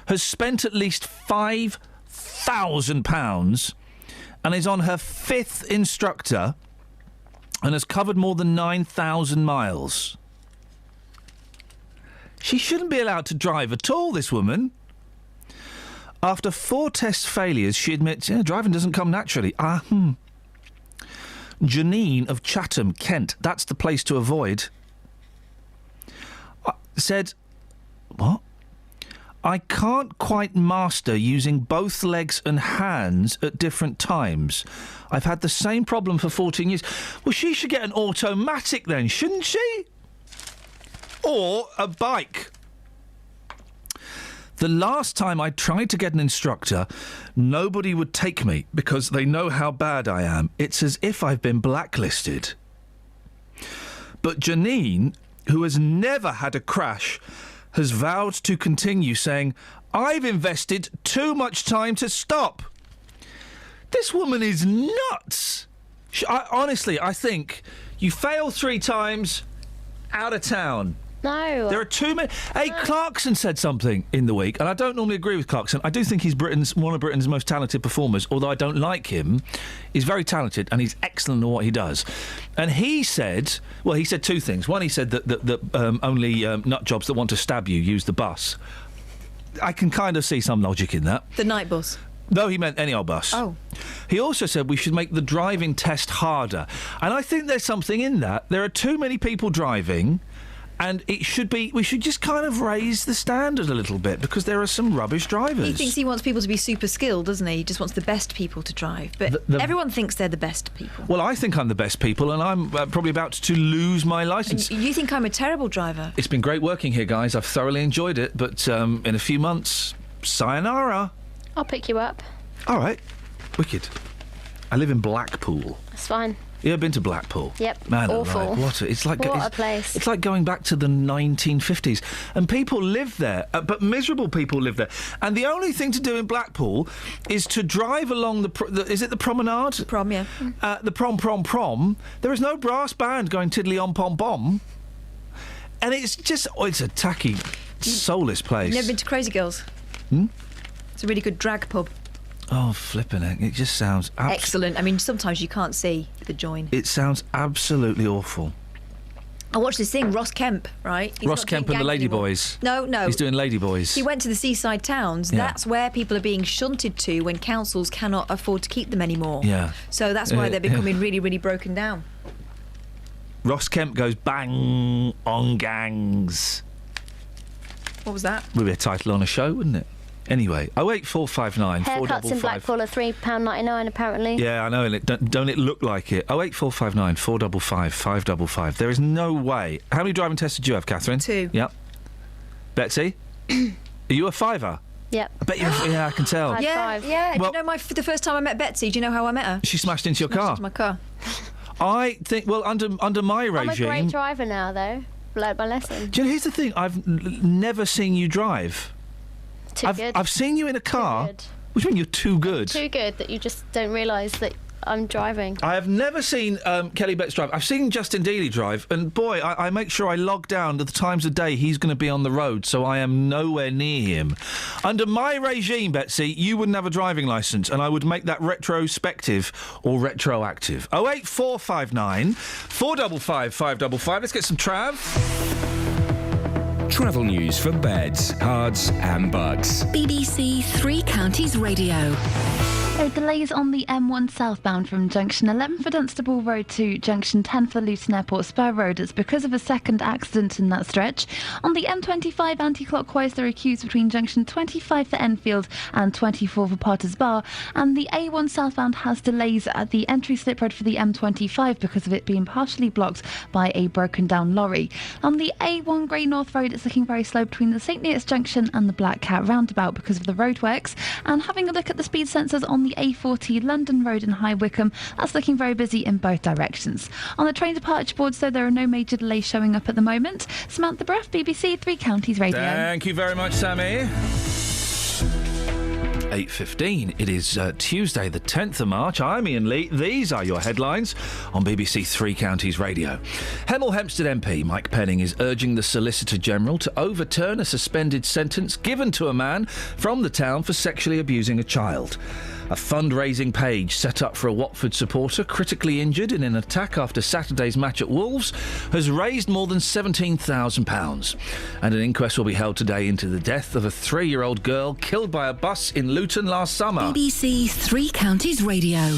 has spent at least £5,000 and is on her 5th instructor and has covered more than 9,000 miles. She shouldn't be allowed to drive at all, this woman. After 4 test failures, she admits, driving doesn't come naturally. Janine of Chatham, Kent, that's the place to avoid, said, what? I can't quite master using both legs and hands at different times. I've had the same problem for 14 years. Well, she should get an automatic then, shouldn't she? Or a bike. The last time I tried to get an instructor, nobody would take me because they know how bad I am. It's as if I've been blacklisted. But Janine, who has never had a crash, has vowed to continue, saying, I've invested too much time to stop. This woman is nuts. Honestly, I think you fail 3 times, out of town. No. There are too many. Hey, Clarkson said something in the week, and I don't normally agree with Clarkson. I do think he's one of Britain's most talented performers, although I don't like him. He's very talented, and he's excellent at what he does. And he said 2 things. One, he said that only nut jobs that want to stab you use the bus. I can kind of see some logic in that. The night bus? No, he meant any old bus. Oh. He also said we should make the driving test harder. And I think there's something in that. There are too many people driving... And we should just kind of raise the standard a little bit because there are some rubbish drivers. He thinks he wants people to be super skilled, doesn't he? He just wants the best people to drive. But everyone thinks they're the best people. Well, I think I'm the best people, and I'm probably about to lose my licence. And you think I'm a terrible driver? It's been great working here, guys. I've thoroughly enjoyed it. But in a few months, sayonara. I'll pick you up. All right. Wicked. I live in Blackpool. That's fine. You ever been to Blackpool? Yep. Man, awful. What a place. It's like going back to the 1950s. And people live there, but miserable people live there. And the only thing to do in Blackpool is to drive along is it the promenade? The prom, yeah. The prom. There is no brass band going tiddly on pom pom. And it's just, it's a tacky, soulless place. You've never been to Crazy Girls? It's a really good drag pub. Oh, flipping it. It just sounds... excellent. I mean, sometimes you can't see the join. It sounds absolutely awful. I watched this thing, Ross Kemp, right? Ross Kemp and the Ladyboys. No. He's doing Ladyboys. He went to the seaside towns. Yeah. That's where people are being shunted to when councils cannot afford to keep them anymore. Yeah. So that's why they're becoming really, really broken down. Ross Kemp goes bang on gangs. What was that? Would be a title on a show, wouldn't it? Anyway, 08459 Haircuts in 455. Blackpool are £3.99 apparently. Yeah, I know, and don't it look like it? 08459 455 555. There is no way. How many driving tests did you have, Catherine? 2. Yep. Betsy? Are you a fiver? Yep. I bet yeah, I can tell. Yeah. Well- do you know the first time I met Betsy? Do you know how I met her? She smashed into your car. Into my car. I think, well, under my regime... I'm a great driver now, though. Learned my lesson. Do you know, here's the thing. I've never seen you drive. Too good. I've seen you in a car. What do you mean you're too good? Too good that you just don't realise that I'm driving. I have never seen Kelly Betts drive. I've seen Justin Dealey drive, and boy, I make sure I log down to the times of day he's going to be on the road, so I am nowhere near him. Under my regime, Betsy, you wouldn't have a driving licence, and I would make that retrospective or retroactive. 08459 455 555. Let's get some Trav. Travel news for beds, cards and bugs. BBC Three Counties Radio. There are delays on the M1 southbound from junction 11 for Dunstable Road to junction 10 for Luton Airport Spur Road. It's because of a second accident in that stretch. On the M25 anti-clockwise, there are queues between junction 25 for Enfield and 24 for Potters Bar. And the A1 southbound has delays at the entry slip road for the M25 because of it being partially blocked by a broken down lorry. On the A1 Grey North Road, it's looking very slow between the St Neots junction and the Black Cat roundabout because of the roadworks. And having a look at the speed sensors on the A40 London Road in High Wycombe, that's looking very busy in both directions. On the train departure boards, though, there are no major delays showing up at the moment. Samantha Bruff, BBC Three Counties Radio. Thank you very much, Sammy. 8:15. It is Tuesday, the 10th of March. I'm Iain Lee. These are your headlines on BBC Three Counties Radio. Hemel Hempstead MP Mike Penning is urging the Solicitor General to overturn a suspended sentence given to a man from the town for sexually abusing a child. A fundraising page set up for a Watford supporter critically injured in an attack after Saturday's match at Wolves has raised more than £17,000. And an inquest will be held today into the death of a 3-year-old girl killed by a bus in Luton last summer. BBC Three Counties Radio.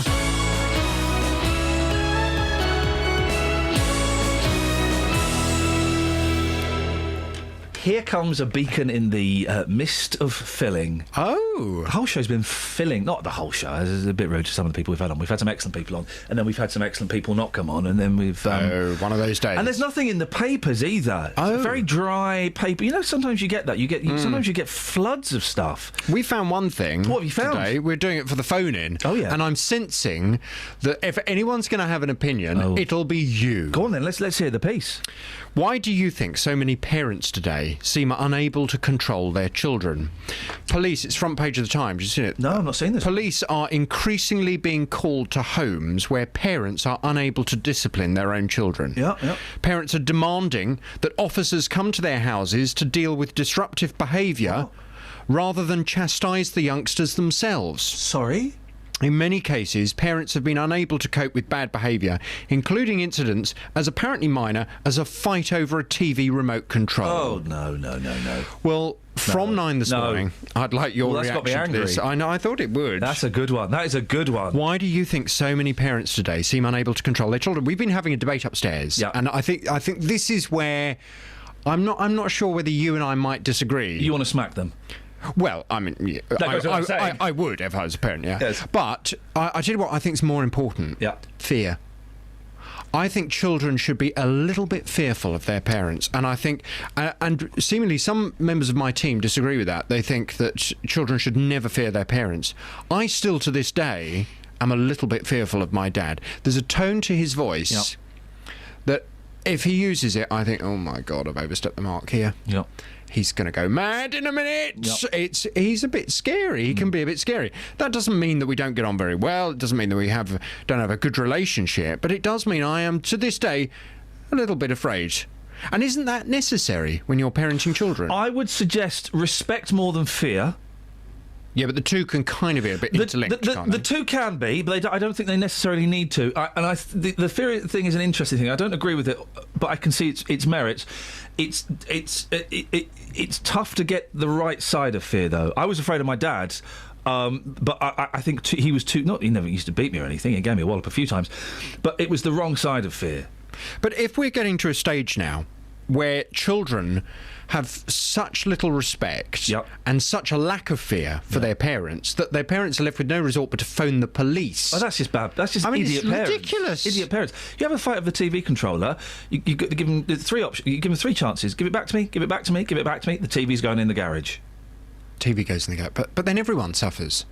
Here comes a beacon in the mist of filling. Oh. The whole show's been filling. Not the whole show. This is a bit rude to some of the people we've had on. We've had some excellent people on, and then we've had some excellent people not come on, and then we've... one of those days. And there's nothing in the papers either. Oh. It's very dry paper. You know, sometimes you get that. Sometimes you get floods of stuff. We found one thing. What have you found? Today. We're doing it for the phone-in. Oh, yeah. And I'm sensing that if anyone's going to have an opinion, it'll be you. Go on then, let's hear the piece. Why do you think so many parents today seem unable to control their children? Police, it's front page of the Times, you've seen it? No, I've not seen this. Police are increasingly being called to homes where parents are unable to discipline their own children. Yeah. Parents are demanding that officers come to their houses to deal with disruptive behaviour rather than chastise the youngsters themselves. Sorry? In many cases, parents have been unable to cope with bad behaviour, including incidents as apparently minor as a fight over a TV remote control. Oh, no. Well, from 9 this morning, I'd like your that's got me reaction to this. angry. I know, I thought it would. That's a good one. That is a good one. Why do you think so many parents today seem unable to control their children? We've been having a debate upstairs, and I think this is where I'm not sure whether you and I might disagree. You want to smack them? Well, I mean, yeah, I would if I was a parent, yeah. Yes. But I tell you what I think is more important. Yeah. Fear. I think children should be a little bit fearful of their parents, and I think, and seemingly some members of my team disagree with that. They think that children should never fear their parents. I still, to this day, am a little bit fearful of my dad. There's a tone to his voice that, if he uses it, I think, oh my God, I've overstepped the mark here. Yep. He's going to go mad in a minute. Yep. He's a bit scary. He can be a bit scary. That doesn't mean that we don't get on very well. It doesn't mean that we don't have a good relationship. But it does mean I am, to this day, a little bit afraid. And isn't that necessary when you're parenting children? I would suggest respect more than fear. Yeah, but the two can kind of be a bit interlinked, can't they? The two can be, but I don't think they necessarily need to. The fear thing is an interesting thing. I don't agree with it, but I can see its merits. It's tough to get the right side of fear, though. I was afraid of my dad, but I think he was too... Not he never used to beat me or anything. He gave me a wallop a few times, but it was the wrong side of fear. But if we're getting to a stage now where children have such little respect and such a lack of fear for their parents that their parents are left with no resort but to phone the police. Oh, that's just bad. That's just idiot it's parents. Ridiculous. Idiot parents. You have a fight with the TV controller. You give them three options. You give them three chances. Give it back to me. Give it back to me. Give it back to me. The TV's going in the garage. TV goes in the garage, but then everyone suffers.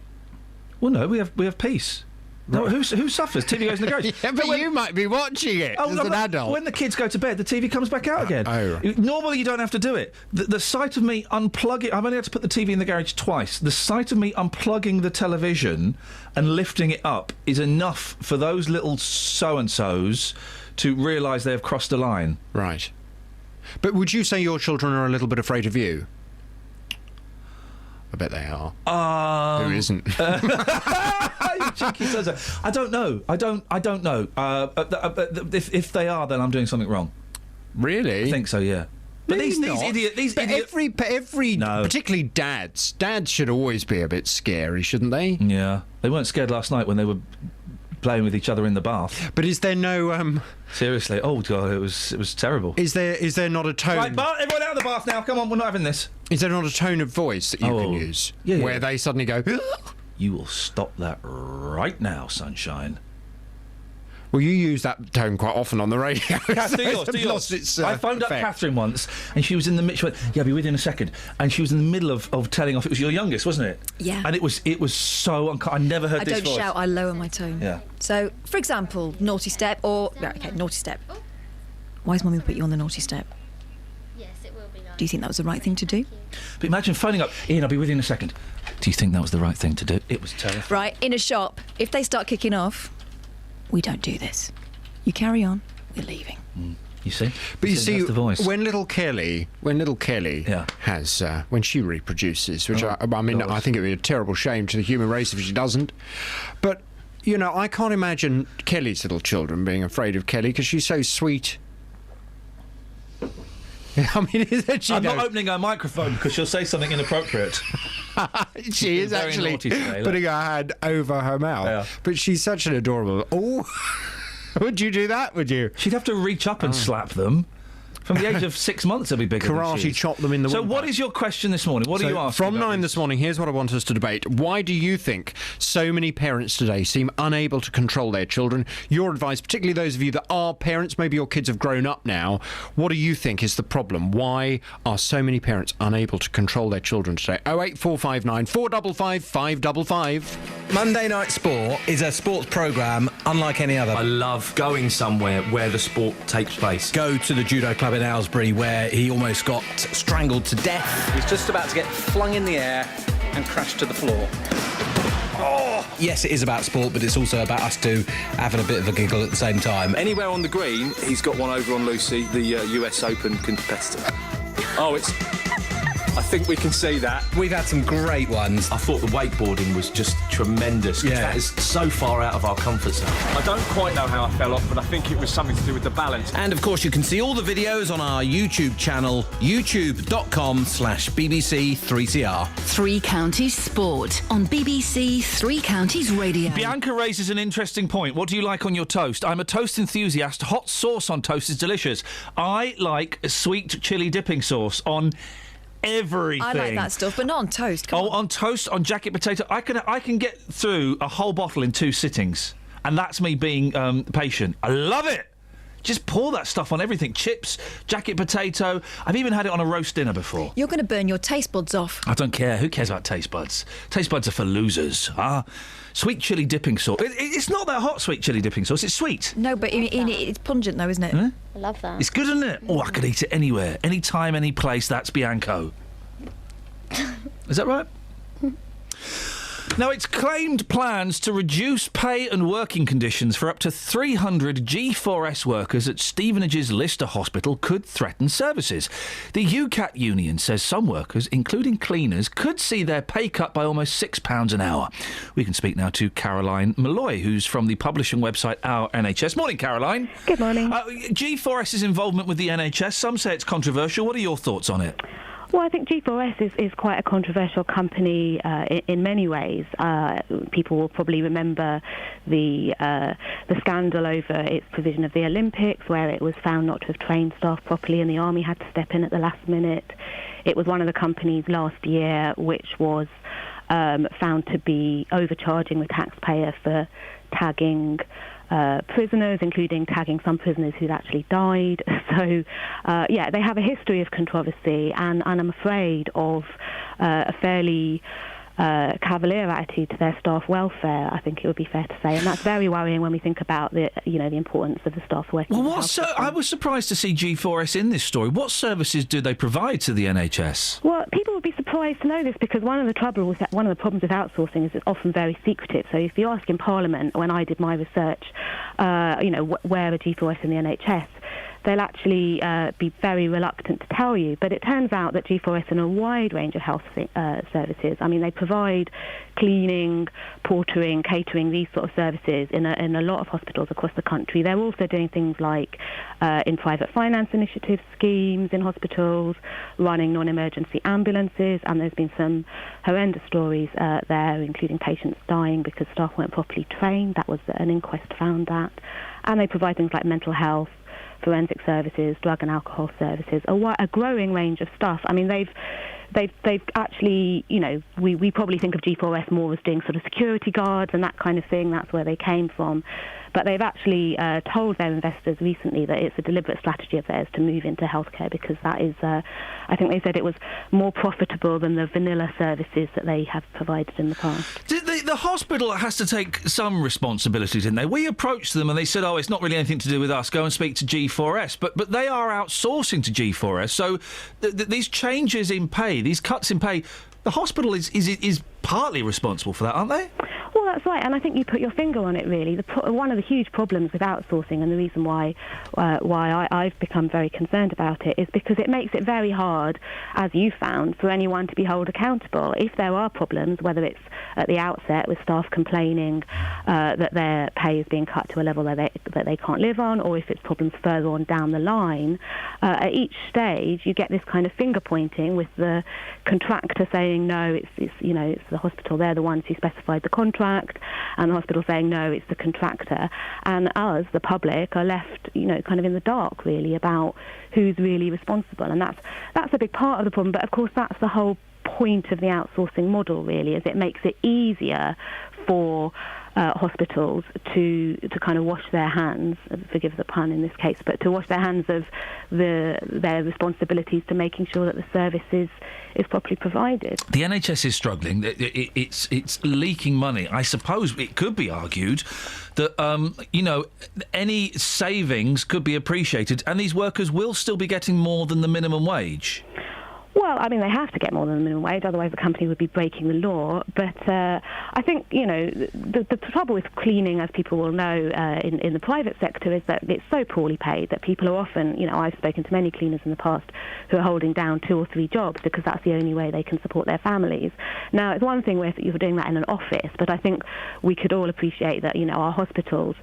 Well, no, we have peace. No, who suffers? TV goes in the garage. Yeah, but you might be watching it as an adult. When the kids go to bed, the TV comes back out again. Normally, you don't have to do it. The sight of me unplugging... I've only had to put the TV in the garage twice. The sight of me unplugging the television and lifting it up is enough for those little so-and-sos to realise they've crossed a line. Right. But would you say your children are a little bit afraid of you? I bet they are. Who isn't? You cheeky so-so. I don't know. I don't know. If they are, then I'm doing something wrong. Really? I think so. Yeah. But these idiots. Every particularly dads should always be a bit scary, shouldn't they? Yeah. They weren't scared last night when they were playing with each other in the bath. But is there no seriously? Oh god, it was terrible. Is there not a tone? Right, everyone out of the bath now. Come on, we're not having this. Is there not a tone of voice that you can use where they suddenly go? You will stop that right now, sunshine. Well, you use that tone quite often on the radio. Do yours. I phoned up Catherine once, and she was in the middle. She went, "Yeah, I'll be with you in a second." And she was in the middle of telling off. It was your youngest, wasn't it? Yeah. And it was so I never heard this voice. I don't shout. I lower my tone. Yeah. So, for example, naughty step naughty step. Why has Mummy put you on the naughty step? Yes, it will be nice. Do you think that was the right thing to do? But imagine phoning up, Iain, I'll be with you in a second. Do you think that was the right thing to do? It was terrifying. Right, in a shop, if they start kicking off, we don't do this. You carry on, we're leaving. You see? But you see, that's the voice. when little Kelly has, when she reproduces, which I think it would be a terrible shame to the human race if she doesn't. But, you know, I can't imagine Kelly's little children being afraid of Kelly because she's so sweet. I mean, isn't she? I'm not opening her microphone because she'll say something inappropriate. She is actually putting her hand over her mouth. Yeah. But she's such an adorable... Oh, would you do that, would you? She'd have to reach up and slap them. From the age of 6 months, they'll be bigger than she is. Karate chop them in the So windpipe. what is your question this morning? What are you asking? From 9 this morning, here's what I want us to debate. Why do you think so many parents today seem unable to control their children? Your advice, particularly those of you that are parents, maybe your kids have grown up now. What do you think is the problem? Why are so many parents unable to control their children today? 08459 455 555. Monday Night Sport is a sports programme unlike any other. I love going somewhere where the sport takes place. Go to the judo club in Aylesbury where he almost got strangled to death. He was just about to get flung in the air and crashed to the floor. Oh! Yes, it is about sport, but it's also about us two having a bit of a giggle at the same time. Anywhere on the green, he's got one over on Lucy, the US Open competitor. Oh, it's... I think we can see that. We've had some great ones. I thought the wakeboarding was just tremendous. Yeah. That is so far out of our comfort zone. I don't quite know how I fell off, but I think it was something to do with the balance. And, of course, you can see all the videos on our YouTube channel, youtube.com/BBC3CR. Three Counties Sport on BBC Three Counties Radio. Bianca raises an interesting point. What do you like on your toast? I'm a toast enthusiast. Hot sauce on toast is delicious. I like sweet chilli dipping sauce on everything. I like that stuff, but not on toast. Come on. On toast, on jacket potato. I can get through a whole bottle in 2 sittings, and that's me being patient. I love it. Just pour that stuff on everything. Chips, jacket potato. I've even had it on a roast dinner before. You're going to burn your taste buds off. I don't care. Who cares about taste buds? Taste buds are for losers. Sweet chilli dipping sauce. It's not that hot, sweet chilli dipping sauce. It's sweet. No, but it's pungent, though, isn't it? Huh? I love that. It's good, isn't it? Oh, I could eat it anywhere. Any time, any place. That's Bianco. Is that right? Now, it's claimed plans to reduce pay and working conditions for up to 300 G4S workers at Stevenage's Lister Hospital could threaten services. The UCAT union says some workers, including cleaners, could see their pay cut by almost £6 an hour. We can speak now to Caroline Malloy, who's from the publishing website Our NHS. Morning, Caroline. Good morning. G4S's involvement with the NHS, some say it's controversial. What are your thoughts on it? Well, I think G4S is quite a controversial company in many ways. People will probably remember the scandal over its provision of the Olympics, where it was found not to have trained staff properly and the Army had to step in at the last minute. It was one of the companies last year which was found to be overcharging the taxpayer for tagging prisoners, including tagging some prisoners who'd actually died. So, they have a history of controversy, and I'm afraid of a fairly cavalier attitude to their staff welfare, I think it would be fair to say, and that's very worrying when we think about the importance of the staff working. Well, I was surprised to see G4S in this story. What services do they provide to the NHS? Well, people would be surprised to know this because one of the problems with outsourcing is it's often very secretive. So if you ask in Parliament, when I did my research, where are G4S in the NHS, they'll actually be very reluctant to tell you. But it turns out that G4S in a wide range of health services. I mean, they provide cleaning, portering, catering, these sort of services in a lot of hospitals across the country. They're also doing things like in private finance initiative schemes in hospitals, running non-emergency ambulances, and there's been some horrendous stories there, including patients dying because staff weren't properly trained. That was an inquest found that. And they provide things like mental health, forensic services, drug and alcohol services, a growing range of stuff. I mean, they've actually, we probably think of G4S more as doing sort of security guards and that kind of thing. That's where they came from. But they've actually told their investors recently that it's a deliberate strategy of theirs to move into healthcare because that is, I think they said it was more profitable than the vanilla services that they have provided in the past. The hospital has to take some responsibility, didn't they? We approached them and they said, it's not really anything to do with us. Go and speak to G4S. But they are outsourcing to G4S. So these changes in pay, these cuts in pay, the hospital is partly responsible for that, aren't they? Well, that's right, and I think you put your finger on it, really. One of the huge problems with outsourcing, and the reason why I've become very concerned about it, is because it makes it very hard, as you found, for anyone to be held accountable. If there are problems, whether it's at the outset with staff complaining that their pay is being cut to a level that they can't live on, or if it's problems further on down the line, at each stage you get this kind of finger pointing with the contractor saying, no, it's the hospital, they're the ones who specified the contract, and the hospital saying no, it's the contractor, and us, the public, are left kind of in the dark really about who's really responsible, and that's a big part of the problem. But of course that's the whole point of the outsourcing model really, is it makes it easier for hospitals to kind of wash their hands, forgive the pun in this case, but to wash their hands of their responsibilities to making sure that the service is properly provided. The NHS is struggling. It's leaking money. I suppose it could be argued that any savings could be appreciated, and these workers will still be getting more than the minimum wage. Well, I mean, they have to get more than the minimum wage, otherwise the company would be breaking the law. But I think, the trouble with cleaning, as people will know, in the private sector, is that it's so poorly paid that people are often, I've spoken to many cleaners in the past who are holding down 2 or 3 jobs because that's the only way they can support their families. Now, it's one thing if you're doing that in an office, but I think we could all appreciate that, our hospitals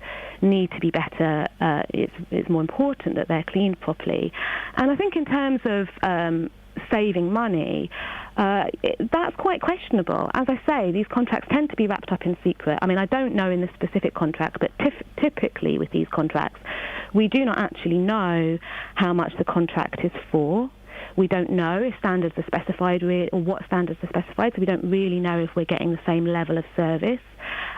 need to be better. It's more important that they're cleaned properly. And I think in terms of saving money, that's quite questionable. As I say, these contracts tend to be wrapped up in secret. I mean, I don't know in this specific contract, but typically with these contracts, we do not actually know how much the contract is for. We don't know if standards are specified or what standards are specified, so we don't really know if we're getting the same level of service.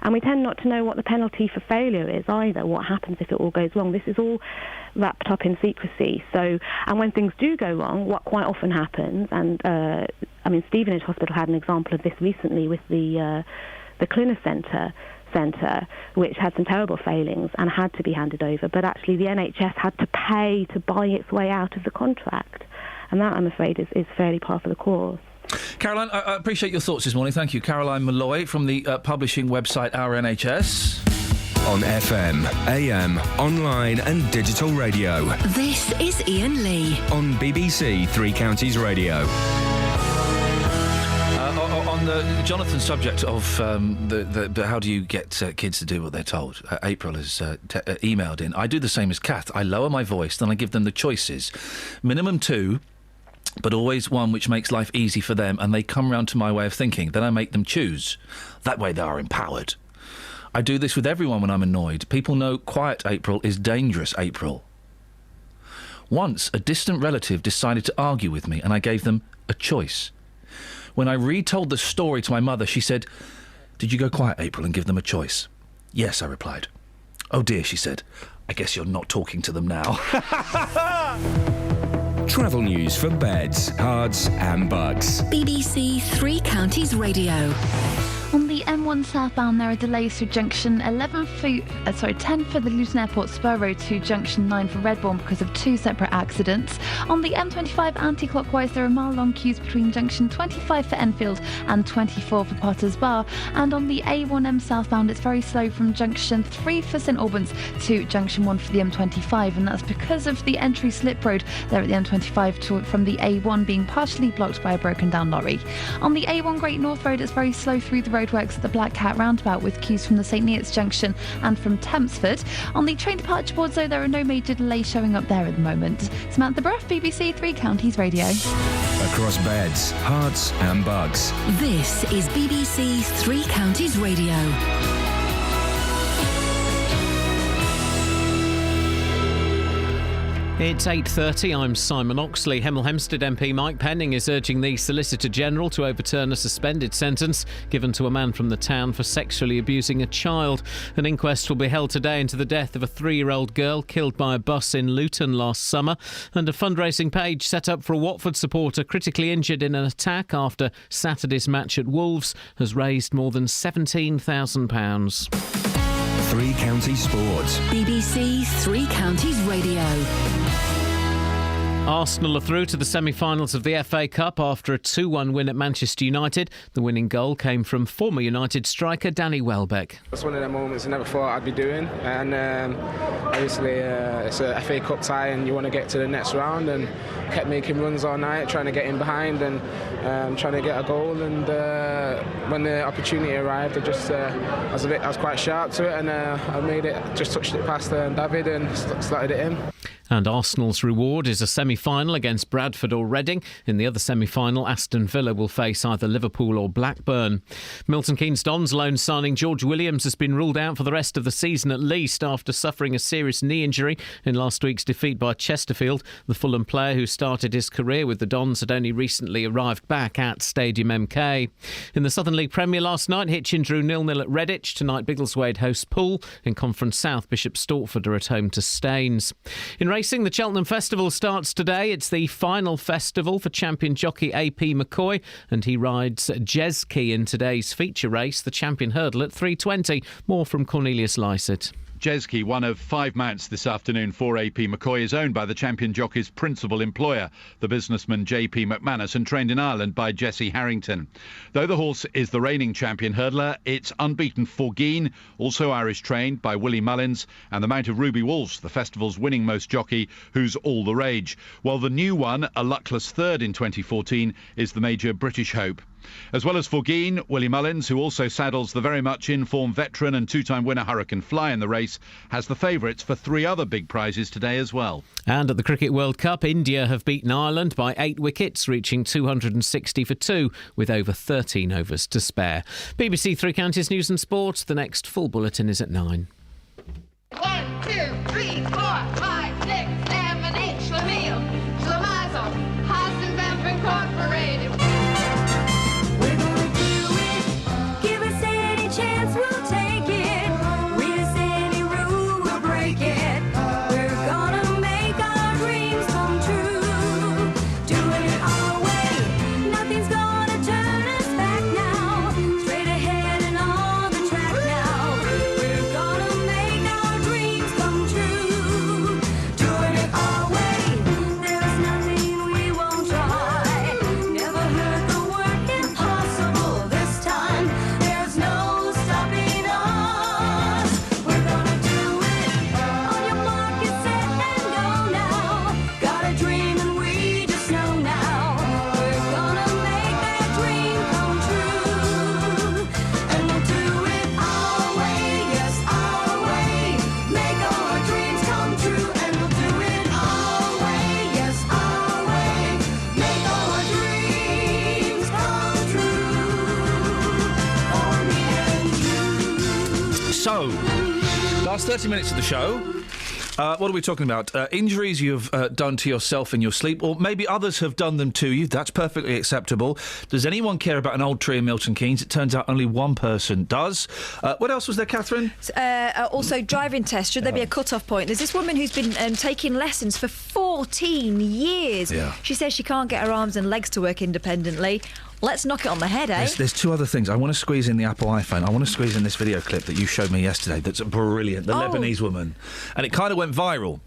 And we tend not to know what the penalty for failure is either, what happens if it all goes wrong. This is all wrapped up in secrecy. So, and when things do go wrong, what quite often happens, and Stevenage Hospital had an example of this recently with the Clinic Centre, which had some terrible failings and had to be handed over, but actually the NHS had to pay to buy its way out of the contract. And that, I'm afraid, is fairly par for the course. Caroline, I appreciate your thoughts this morning. Thank you. Caroline Malloy from the publishing website Our NHS. On FM, AM, online and digital radio. This is Iain Lee. On BBC Three Counties Radio. On the Jonathan subject of the how do you get kids to do what they're told, April has emailed in. I do the same as Kath. I lower my voice, then I give them the choices. Minimum 2, but always one which makes life easy for them, and they come round to my way of thinking. Then I make them choose. That way they are empowered. I do this with everyone when I'm annoyed. People know quiet April is dangerous April. Once, a distant relative decided to argue with me, and I gave them a choice. When I retold the story to my mother, she said, "Did you go quiet April and give them a choice?" "Yes," I replied. "Oh dear," she said. "I guess you're not talking to them now." Travel news for beds, cards and bugs. BBC Three Counties Radio. On the M1 southbound, there are delays through junction 10 for the Luton Airport Spur Road to junction 9 for Redbourne because of two separate accidents. On the M25 anti-clockwise, there are mile-long queues between junction 25 for Enfield and 24 for Potters Bar. And on the A1M southbound, it's very slow from junction 3 for St Albans to junction 1 for the M25, and that's because of the entry slip road there at the M25 from the A1 being partially blocked by a broken down lorry. On the A1 Great North Road, it's very slow through the roadworks at the Black Cat roundabout with queues from the St Neots junction and from Tempsford. On the train departure boards, though, there are no major delays showing up there at the moment. Samantha Bruff, BBC Three Counties Radio. Across beds, hearts and bugs. This is BBC Three Counties Radio. It's 8:30. I'm Simon Oxley. Hemel Hempstead MP Mike Penning is urging the Solicitor General to overturn a suspended sentence given to a man from the town for sexually abusing a child. An inquest will be held today into the death of a 3-year-old girl killed by a bus in Luton last summer, and a fundraising page set up for a Watford supporter critically injured in an attack after Saturday's match at Wolves has raised more than £17,000. Three Counties Sports. BBC Three Counties Radio. Arsenal are through to the semi-finals of the FA Cup after a 2-1 win at Manchester United. The winning goal came from former United striker Danny Welbeck. It's one of the moments I never thought I'd be doing, and obviously it's a FA Cup tie and you want to get to the next round, and kept making runs all night trying to get in behind and trying to get a goal, and when the opportunity arrived I was quite sharp to it, and I made it, just touched it past David and started it in. And Arsenal's reward is a semi-final against Bradford or Reading. In the other semi-final, Aston Villa will face either Liverpool or Blackburn. Milton Keynes Dons loan signing George Williams has been ruled out for the rest of the season at least after suffering a serious knee injury in last week's defeat by Chesterfield. The Fulham player who started his career with the Dons had only recently arrived back at Stadium MK. In the Southern League Premier last night, Hitchin drew 0-0 at Redditch. Tonight, Biggleswade hosts Poole. In Conference South, Bishop Stortford are at home to Staines. In racing, the Cheltenham Festival starts today. It's the final festival for champion jockey AP McCoy, and he rides Jezkey in today's feature race, the champion hurdle at 3:20. More from Cornelius Lysett. Jezkey, one of 5 mounts this afternoon for AP McCoy, is owned by the champion jockey's principal employer, the businessman JP McManus, and trained in Ireland by Jesse Harrington. Though the horse is the reigning champion hurdler, it's unbeaten Forgine, also Irish trained by Willie Mullins, and the mount of Ruby Wolves, the festival's winning most jockey, who's all the rage. While the new one, a luckless third in 2014, is the major British hope. As well as Forgine, Willie Mullins, who also saddles the very much in-form veteran and 2-time winner Hurricane Fly in the race, has the favourites for 3 other big prizes today as well. And at the Cricket World Cup, India have beaten Ireland by 8 wickets, reaching 260 for 2, with over 13 overs to spare. BBC Three Counties News and Sport. The next full bulletin is at 9. 1, 2, 3, 4, 5, 6, 7, 8, Schlemiel, Schlemazel, Haas and Vamp Incorporated. So, last 30 minutes of the show. What are we talking about? Injuries you've done to yourself in your sleep, or maybe others have done them to you. That's perfectly acceptable. Does anyone care about an old tree in Milton Keynes? It turns out only one person does. What else was there, Catherine? Also, driving tests. Should there be a cut-off point? There's this woman who's been taking lessons for 14 years. Yeah. She says she can't get her arms and legs to work independently. Let's knock it on the head, eh? There's two other things. I want to squeeze in the Apple iPhone. I want to squeeze in this video clip that you showed me yesterday that's brilliant. The Lebanese woman. And it kind of went viral.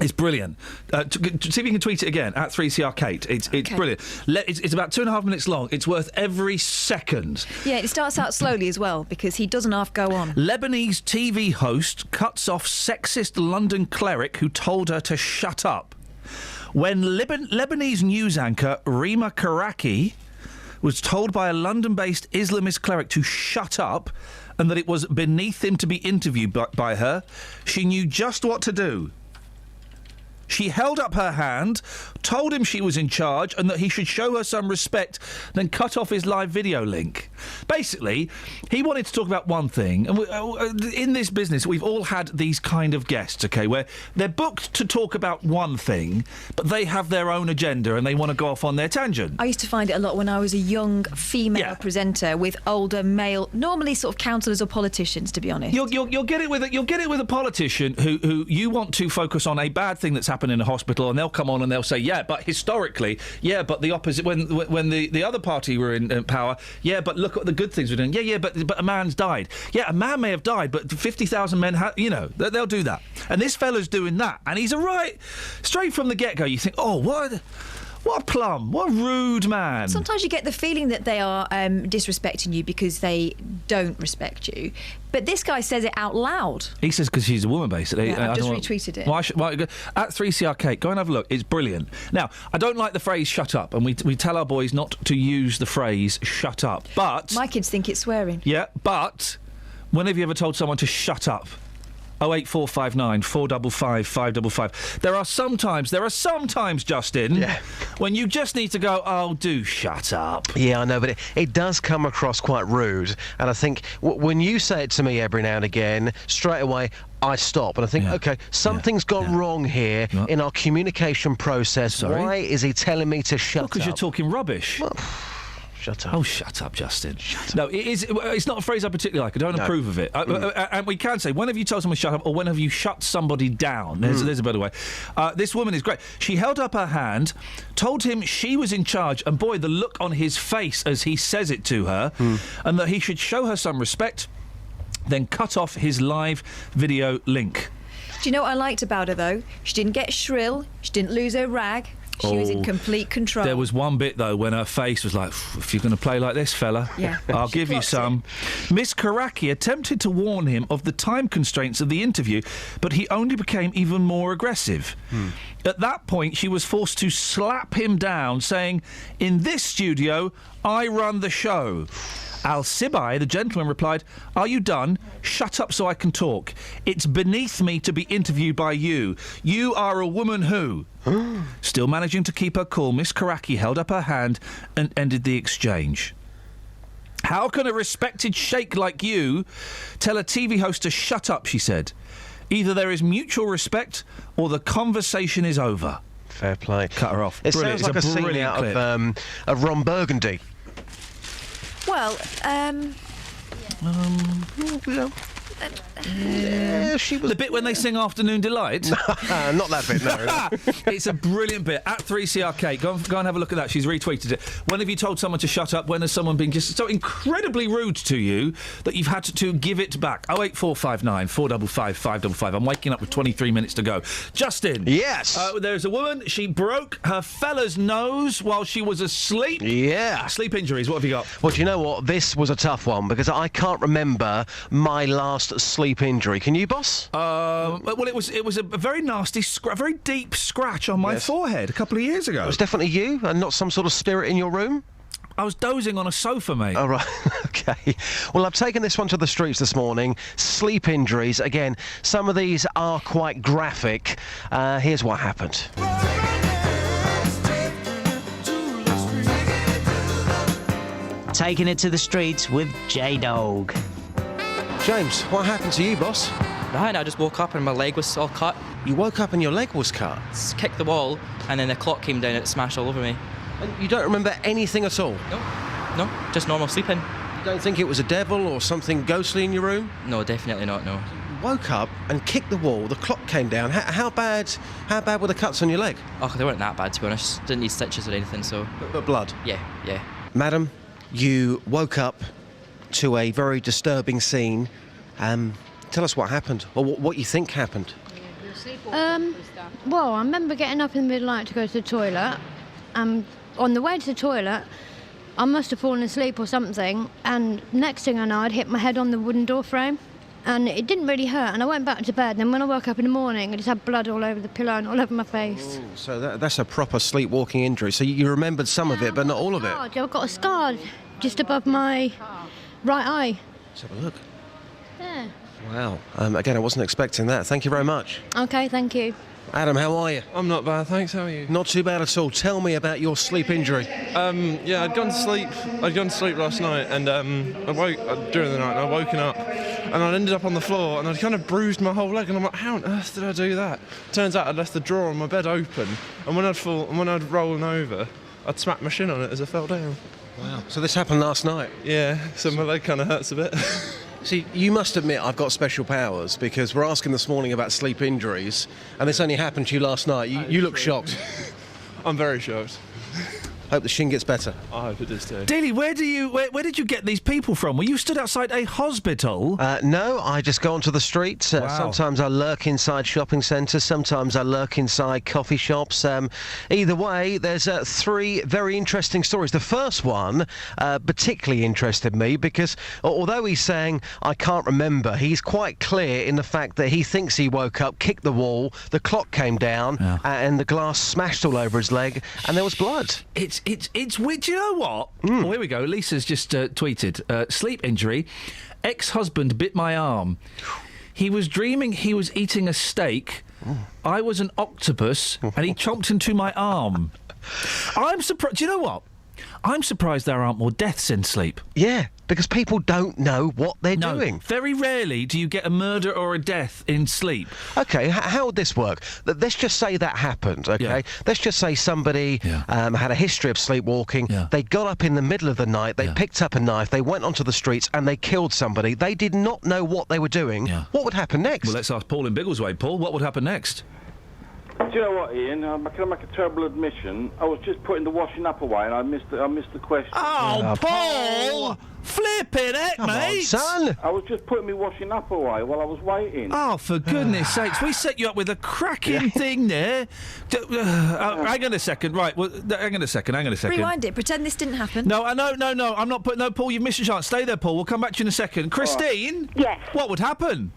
It's brilliant. See if you can tweet it again, at 3CRKate. It's brilliant. It's about 2.5 minutes long. It's worth every second. Yeah, it starts out slowly as well, because he doesn't half go on. Lebanese TV host cuts off sexist London cleric who told her to shut up. When Lebanese news anchor Rima Karaki was told by a London-based Islamist cleric to shut up and that it was beneath him to be interviewed by her, she knew just what to do. She held up her hand, told him she was in charge and that he should show her some respect, then cut off his live video link. Basically, he wanted to talk about one thing. And in this business, we've all had these kind of guests, OK, where they're booked to talk about one thing, but they have their own agenda and they want to go off on their tangent. I used to find it a lot when I was a young female presenter with older male, normally sort of councillors or politicians, to be honest. You'll get it with a politician who you want to focus on a bad thing that's happened in a hospital, and they'll come on and they'll say, yeah, but historically, yeah, but the opposite, when the other party were in power, yeah, but look at the good things we're doing. Yeah, but a man's died. Yeah, a man may have died, but 50,000 men, they'll do that. And this fella's doing that, and he's straight from the get-go. You think, oh, what a plum, what a rude man. Sometimes you get the feeling that they are disrespecting you because they don't respect you. But this guy says it out loud. He says because she's a woman, basically. Yeah, I've just retweeted it. At 3CRKate, go and have a look. It's brilliant. Now, I don't like the phrase shut up, and we tell our boys not to use the phrase shut up. But my kids think it's swearing. Yeah, but when have you ever told someone to shut up? 08459 455 555. There are sometimes, Justin, when you just need to go, oh, do shut up. Yeah, I know, but it does come across quite rude. And I think when you say it to me every now and again, straight away, I stop and I think, OK, something's gone wrong here in our communication process. Sorry? Why is he telling me to shut up? Because you're talking rubbish. Well, shut up. Oh, shut up, Justin. Shut up. No, it's not a phrase I particularly like. I don't approve of it. And we can say, when have you told someone to shut up, or when have you shut somebody down? There's a better way. This woman is great. She held up her hand, told him she was in charge, and boy, the look on his face as he says it to her, and that he should show her some respect, then cut off his live video link. Do you know what I liked about her, though? She didn't get shrill. She didn't lose her rag. She was in complete control. There was one bit, though, when her face was like, if you're going to play like this, fella, I'll give you some. Miss Karaki attempted to warn him of the time constraints of the interview, but he only became even more aggressive. At that point, she was forced to slap him down, saying, in this studio, I run the show. Al-Sibai, the gentleman, replied, are you done? Shut up so I can talk. It's beneath me to be interviewed by you. You are a woman who... Still managing to keep her cool, Miss Karaki held up her hand and ended the exchange. How can a respected sheikh like you tell a TV host to shut up, she said. Either there is mutual respect or the conversation is over. Fair play. Cut her off. It Brilliant. sounds like a scene out of Ron Burgundy. Well, she was... The bit when they sing Afternoon Delight? Not that bit, no. It's a brilliant bit. At 3CRK, go and have a look at that. She's retweeted it. When have you told someone to shut up? When has someone been just so incredibly rude to you that you've had to give it back? 08459 455 555. I'm waking up with 23 minutes to go. Justin. Yes. There's a woman. She broke her fella's nose while she was asleep. Yeah. Sleep injuries. What have you got? Well, do you know what? This was a tough one because I can't remember my last sleep injury. Can you, boss? Well, it was a very nasty, very deep scratch on my forehead a couple of years ago. It was definitely you, and not some sort of spirit in your room. I was dozing on a sofa, mate. Oh, right. OK. Well, I've taken this one to the streets this morning. Sleep injuries. Again, some of these are quite graphic. Here's what happened. Taking it to the streets with J-Dog. James, what happened to you, boss? Right, I just woke up and my leg was all cut. You woke up and your leg was cut? Kicked the wall, and then the clock came down and it smashed all over me. And you don't remember anything at all? No, just normal sleeping. You don't think it was a devil or something ghostly in your room? No, definitely not, no. You woke up and kicked the wall, the clock came down. How bad were the cuts on your leg? Oh, they weren't that bad, to be honest. Didn't need stitches or anything, so... But blood? Yeah. Madam, you woke up to a very disturbing scene. Tell us what happened, or what you think happened. Well, I remember getting up in the middle of the night to go to the toilet. On the way to the toilet, I must have fallen asleep or something, and next thing I know, I'd hit my head on the wooden door frame, and it didn't really hurt, and I went back to bed, and then when I woke up in the morning, I just had blood all over the pillow and all over my face. Oh, so that's a proper sleepwalking injury. So you remembered some of it, but not all of it? I've got a scar just above my right eye. Let's have a look. Yeah. Wow. Again, I wasn't expecting that. Thank you very much. Okay, thank you. Adam, how are you? I'm not bad, thanks. How are you? Not too bad at all. Tell me about your sleep injury. Yeah, I'd gone to sleep last night, and I woke during the night, and I'd woken up, and I ended up on the floor, and I'd kind of bruised my whole leg, and I'm like, how on earth did I do that? Turns out I'd left the drawer on my bed open, and when I'd rollen over, I'd smacked my shin on it as I fell down. Wow. So this happened last night? Yeah, so my leg kind of hurts a bit. See, you must admit I've got special powers, because we're asking this morning about sleep injuries, and this only happened to you last night. You look shocked. I'm very shocked. Hope the shin gets better. I hope it does too. Dealey, where did you get these people from? Were you stood outside a hospital? No, I just go onto the streets. Wow. Sometimes I lurk inside shopping centres. Sometimes I lurk inside coffee shops. Either way, there's 3 very interesting stories. The first one particularly interested me because although he's saying, I can't remember, he's quite clear in the fact that he thinks he woke up, kicked the wall, the clock came down, and the glass smashed all over his leg, and there was blood. It's weird. Do you know what? Oh, here we go. Lisa's just tweeted, sleep injury. Ex-husband bit my arm. He was dreaming he was eating a steak. I was an octopus, and he chomped into my arm. I'm surprised. Do you know what? I'm surprised there aren't more deaths in sleep. Yeah, because people don't know what they're doing. Very rarely do you get a murder or a death in sleep. OK, how would this work? Let's just say that happened, OK? Yeah. Let's just say somebody had a history of sleepwalking. Yeah. They got up in the middle of the night, they picked up a knife, they went onto the streets and they killed somebody. They did not know what they were doing. Yeah. What would happen next? Well, let's ask Paul in Biggleswade. Paul, what would happen next? Do you know what, Ian? Can I make a terrible admission? I was just putting the washing up away and I missed the question. Oh, Paul! Flippin' heck, mate! Son! I was just putting my washing up away while I was waiting. Oh, for goodness sakes, we set you up with a cracking thing there. Hang on a second, right, well, hang on a second. Rewind it, pretend this didn't happen. No, I'm not putting... No, Paul, you've missed your chance. Stay there, Paul, we'll come back to you in a second. Christine? Yes. What would happen?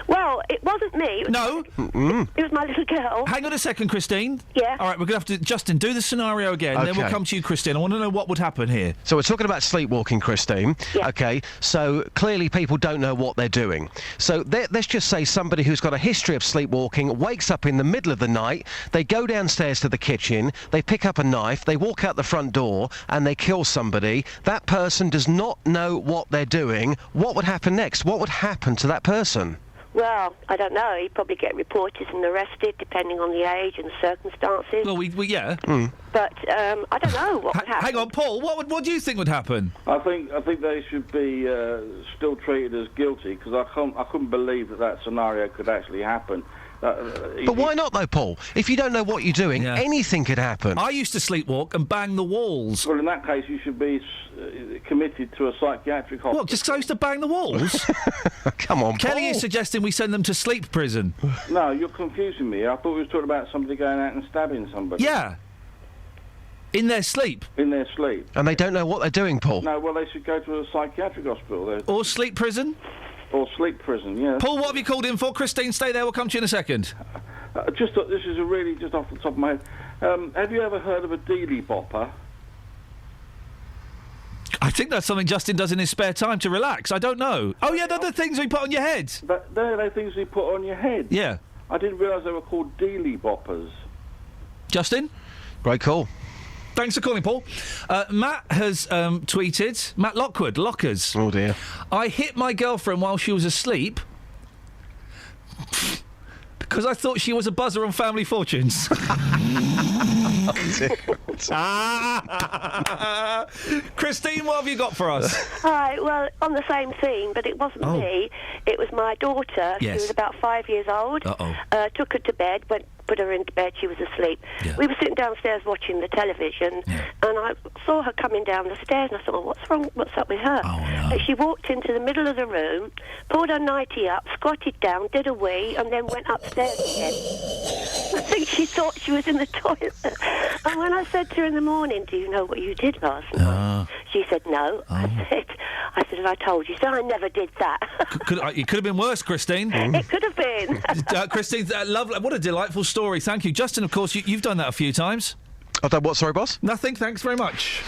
Well, it wasn't me. It was my little girl. Hang on a second, Christine. Yeah. All right, we're going to have to... Justin, do the scenario again, then we'll come to you, Christine. I want to know what would happen here. So we're talking about sleepwalking, Christine. Yeah. OK, so clearly people don't know what they're doing. So let's just say somebody who's got a history of sleepwalking wakes up in the middle of the night, they go downstairs to the kitchen, they pick up a knife, they walk out the front door and they kill somebody. That person does not know what they're doing. What would happen next? What would happen to that person? Well, I don't know. He'd probably get reported and arrested, depending on the age and the circumstances. Well, yeah. But I don't know what would happen. Hang on, Paul. What do you think would happen? I think they should be still treated as guilty because I couldn't believe that scenario could actually happen. But why not, though, Paul? If you don't know what you're doing, anything could happen. I used to sleepwalk and bang the walls. Well, in that case, you should be committed to a psychiatric hospital. What, just because I used to bang the walls? Come on, Kelly Paul. is suggesting we send them to sleep prison. No, you're confusing me. I thought we were talking about somebody going out and stabbing somebody. Yeah. In their sleep? In their sleep. And they don't know what they're doing, Paul? No, well, they should go to a psychiatric hospital. Or sleep prison? Or sleep prison, yeah. Paul, what have you called in for? Christine, stay there. We'll come to you in a second. This is really just off the top of my head. Have you ever heard of a dealy bopper? I think that's something Justin does in his spare time to relax. I don't know. Oh, yeah, they're the things we put on your head. They're the things we put on your head? Yeah. I didn't realise they were called dealy boppers. Justin? Great call. Thanks for calling, Paul. Matt has tweeted, Matt Lockwood, Lockers. Oh, dear. I hit my girlfriend while she was asleep because I thought she was a buzzer on Family Fortunes. Christine, what have you got for us? Hi, well, on the same theme, but it wasn't me. It was my daughter. Yes. She was about 5 years old. Uh-oh. Took her to bed, put her into bed. She was asleep. Yeah. We were sitting downstairs watching the television, and I saw her coming down the stairs, and I thought, what's wrong? What's up with her? Oh, no. And she walked into the middle of the room, pulled her nightie up, squatted down, did a wee, and then went upstairs again. I think she thought she was in the toilet. And when I said to her in the morning, do you know what you did last night? She said, no. I said, have I told you? She said, I never did that. It could have been worse, Christine. It could have been. Christine, lovely. What a delightful story. Thank you. Justin, of course, you've done that a few times. I've done what, sorry, boss? Nothing, thanks very much.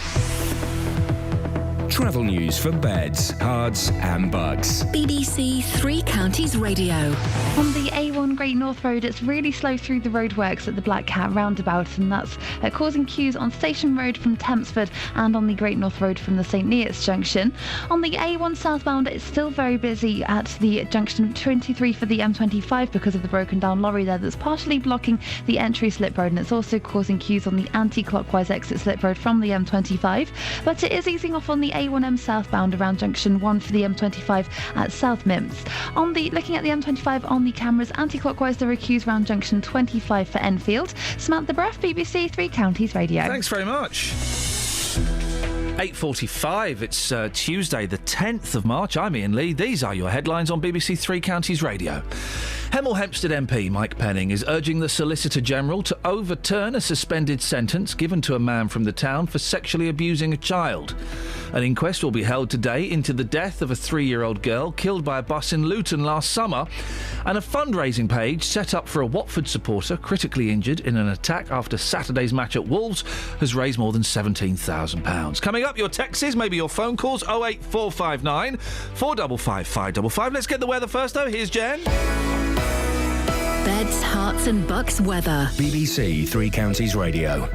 Travel news for beds, cards and bugs. BBC Three Counties Radio. On the A1 Great North Road, it's really slow through the roadworks at the Black Cat roundabout, and that's causing queues on Station Road from Tempsford and on the Great North Road from the St Neots junction. On the A1 southbound, it's still very busy at the junction 23 for the M25 because of the broken down lorry there that's partially blocking the entry slip road, and it's also causing queues on the anti-clockwise exit slip road from the M25. But it is easing off on the A1M southbound around junction 1 for the M25 at South Mimms. Looking at the M25 on the cameras, anti-clockwise there are queues around junction 25 for Enfield. Samantha Bruff, BBC Three Counties Radio. Thanks very much. 8:45, it's Tuesday the 10th of March. I'm Iain Lee. These are your headlines on BBC Three Counties Radio. Hemel Hempstead MP Mike Penning is urging the Solicitor General to overturn a suspended sentence given to a man from the town for sexually abusing a child. An inquest will be held today into the death of a 3-year-old girl killed by a bus in Luton last summer, and a fundraising page set up for a Watford supporter critically injured in an attack after Saturday's match at Wolves has raised more than £17,000. Coming up, your texts, maybe your phone calls, 08459 455 555. Let's get the weather first, though. Here's Jen. Beds, Hearts and Bucks weather. BBC Three Counties Radio.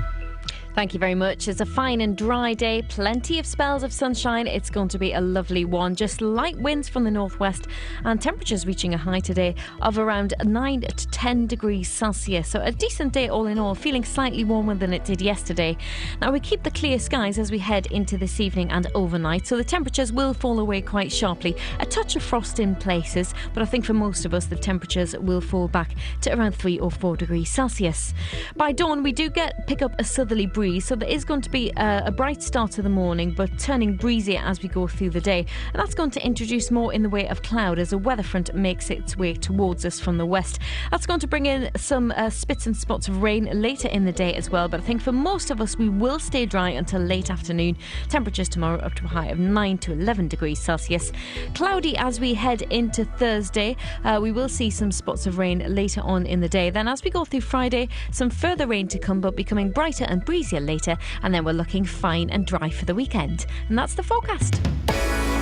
Thank you very much. It's a fine and dry day, plenty of spells of sunshine. It's going to be a lovely one. Just light winds from the northwest and temperatures reaching a high today of around 9 to 10 degrees Celsius. So a decent day all in all, feeling slightly warmer than it did yesterday. Now we keep the clear skies as we head into this evening and overnight, so the temperatures will fall away quite sharply. A touch of frost in places, but I think for most of us the temperatures will fall back to around 3 or 4 degrees Celsius. By dawn we do pick up a southerly breeze, so there is going to be a bright start to the morning, but turning breezier as we go through the day, and that's going to introduce more in the way of cloud as a weather front makes its way towards us from the west. That's going to bring in some spits and spots of rain later in the day as well, but I think for most of us we will stay dry until late afternoon. Temperatures tomorrow up to a high of 9 to 11 degrees Celsius. Cloudy as we head into Thursday. We will see some spots of rain later on in the day. Then as we go through Friday, some further rain to come, but becoming brighter and breezier later, and then we're looking fine and dry for the weekend. And that's the forecast.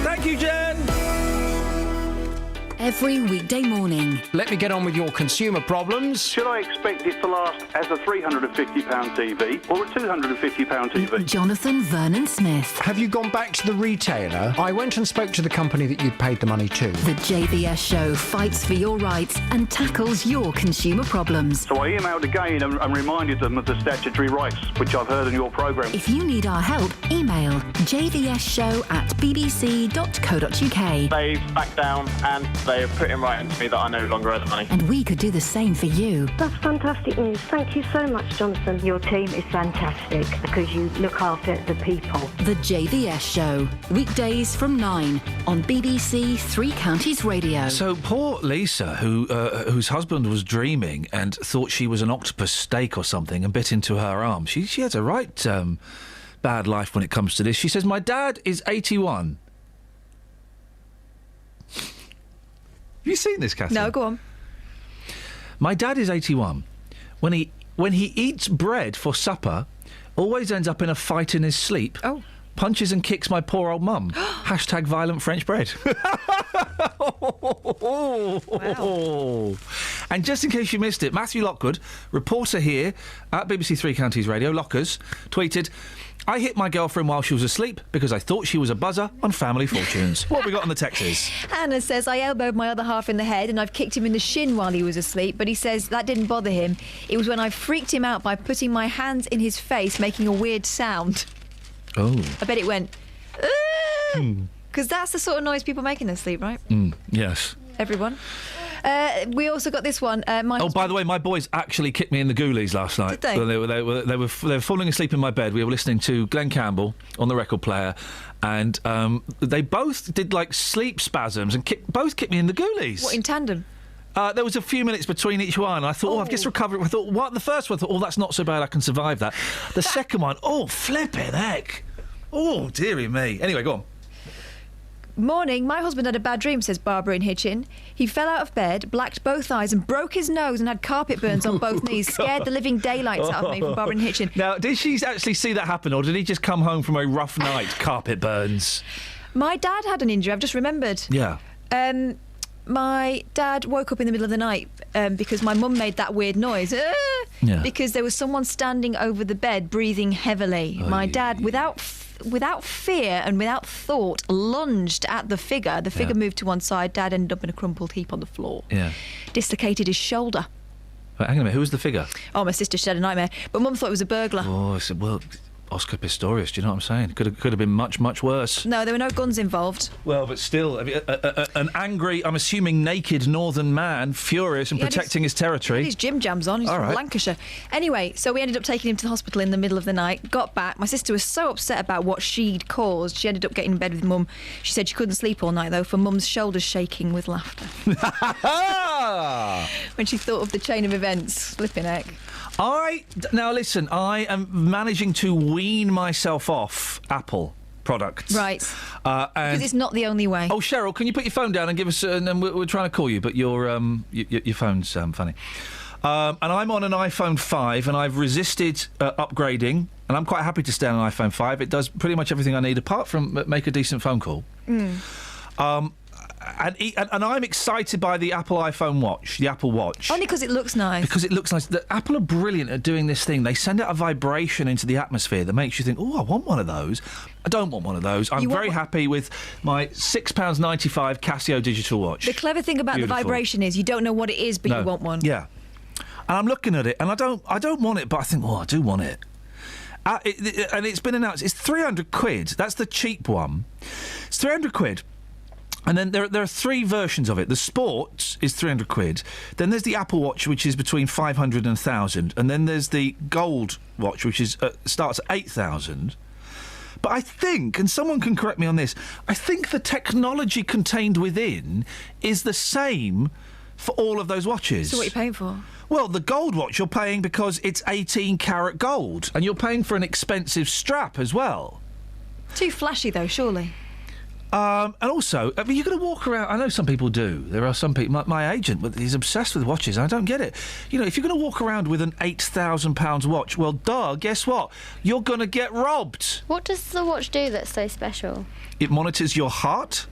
Thank you, Jen. Every weekday morning. Let me get on with your consumer problems. Should I expect it to last as a £350 TV or a £250 TV? Jonathan Vernon Smith. Have you gone back to the retailer? I went and spoke to the company that you'd paid the money to. The JVS show fights for your rights and tackles your consumer problems. So I emailed again and reminded them of the statutory rights, which I've heard in your programme. If you need our help, email jvsshow@bbc.co.uk. They've backed down and they have put in writing to me that I no longer owe the money. And we could do the same for you. That's fantastic news. Thank you so much, Jonathan. Your team is fantastic because you look after the people. The JVS show, weekdays from 9 on BBC Three Counties Radio. So poor Lisa, whose husband was dreaming and thought she was an octopus steak or something and bit into her arm. She has a right bad life when it comes to this. She says, my dad is 81. Have you seen this, Catherine? No, go on. My dad is 81. When he eats bread for supper, always ends up in a fight in his sleep. Oh. Punches and kicks my poor old mum. Hashtag violent French bread. Wow. And just in case you missed it, Matthew Lockwood, reporter here at BBC Three Counties Radio, Lockers, tweeted, I hit my girlfriend while she was asleep because I thought she was a buzzer on Family Fortunes. What have we got on the texts? Hannah says, I elbowed my other half in the head and I've kicked him in the shin while he was asleep, but he says that didn't bother him. It was when I freaked him out by putting my hands in his face, making a weird sound. Oh. I bet it went, because that's the sort of noise people make in their sleep, right? Yes. Everyone. We also got this one. By the way, my boys actually kicked me in the ghoulies last night. Did they? Well, they were falling asleep in my bed. We were listening to Glenn Campbell on the record player, and they both did like sleep spasms and both kicked me in the ghoulies. What, in tandem? There was a few minutes between each one. I thought, I've just recovered. I thought, what? The first one, I thought, that's not so bad. I can survive that. The second one, flipping heck. Oh, dearie me. Anyway, go on. Morning, my husband had a bad dream, says Barbara in Hitchin. He fell out of bed, blacked both eyes and broke his nose and had carpet burns on both knees. Scared the living daylights out of me, from Barbara in Hitchin. Now, did she actually see that happen, or did he just come home from a rough night, carpet burns? My dad had an injury, I've just remembered. Yeah. My dad woke up in the middle of the night because my mum made that weird noise. Because there was someone standing over the bed breathing heavily. My dad, without fear and without thought, lunged at the figure. The figure moved to one side. Dad ended up in a crumpled heap on the floor. Yeah. Dislocated his shoulder. Wait, hang on a minute. Who was the figure? Oh, my sister, she had a nightmare. But Mum thought it was a burglar. Oh, I said, well, Oscar Pistorius, do you know what I'm saying? Could have been much, much worse. No, there were no guns involved. Well, but still, I mean, an angry, I'm assuming naked northern man, furious and protecting his territory. He had his gym jams on. He's from Lancashire. Anyway, so we ended up taking him to the hospital in the middle of the night. Got back. My sister was so upset about what she'd caused. She ended up getting in bed with Mum. She said she couldn't sleep all night, though, for Mum's shoulders shaking with laughter. When she thought of the chain of events. Flipping heck. Now listen, I am managing to wean myself off Apple products. Right. Because it's not the only way. Oh, Cheryl, can you put your phone down and give us... and then we're trying to call you, but your phone's funny. And I'm on an iPhone 5, and I've resisted upgrading, and I'm quite happy to stay on an iPhone 5. It does pretty much everything I need, apart from make a decent phone call. And I'm excited by the Apple Watch. Only because it looks nice. Because it looks nice. Apple are brilliant at doing this thing. They send out a vibration into the atmosphere that makes you think, I want one of those. I don't want one of those. I'm very happy with my £6.95 Casio digital watch. The clever thing about the vibration is you don't know what it is, but you want one. Yeah. And I'm looking at it, and I don't want it, but I think, I do want it. And it's been announced. It's £300. That's the cheap one. It's £300. And then there are three versions of it. The Sport is £300. Then there's the Apple Watch, which is between 500 and 1,000. And then there's the Gold Watch, which is starts at 8,000. But I think, and someone can correct me on this, I think the technology contained within is the same for all of those watches. So what are you paying for? Well, the Gold Watch you're paying because it's 18-karat gold. And you're paying for an expensive strap as well. Too flashy, though, surely. And also, I mean, you're going to walk around... I know some people do. There are some people... My agent, he's obsessed with watches. I don't get it. You know, if you're going to walk around with an £8,000 watch, well, guess what? You're going to get robbed. What does the watch do that's so special? It monitors your heart.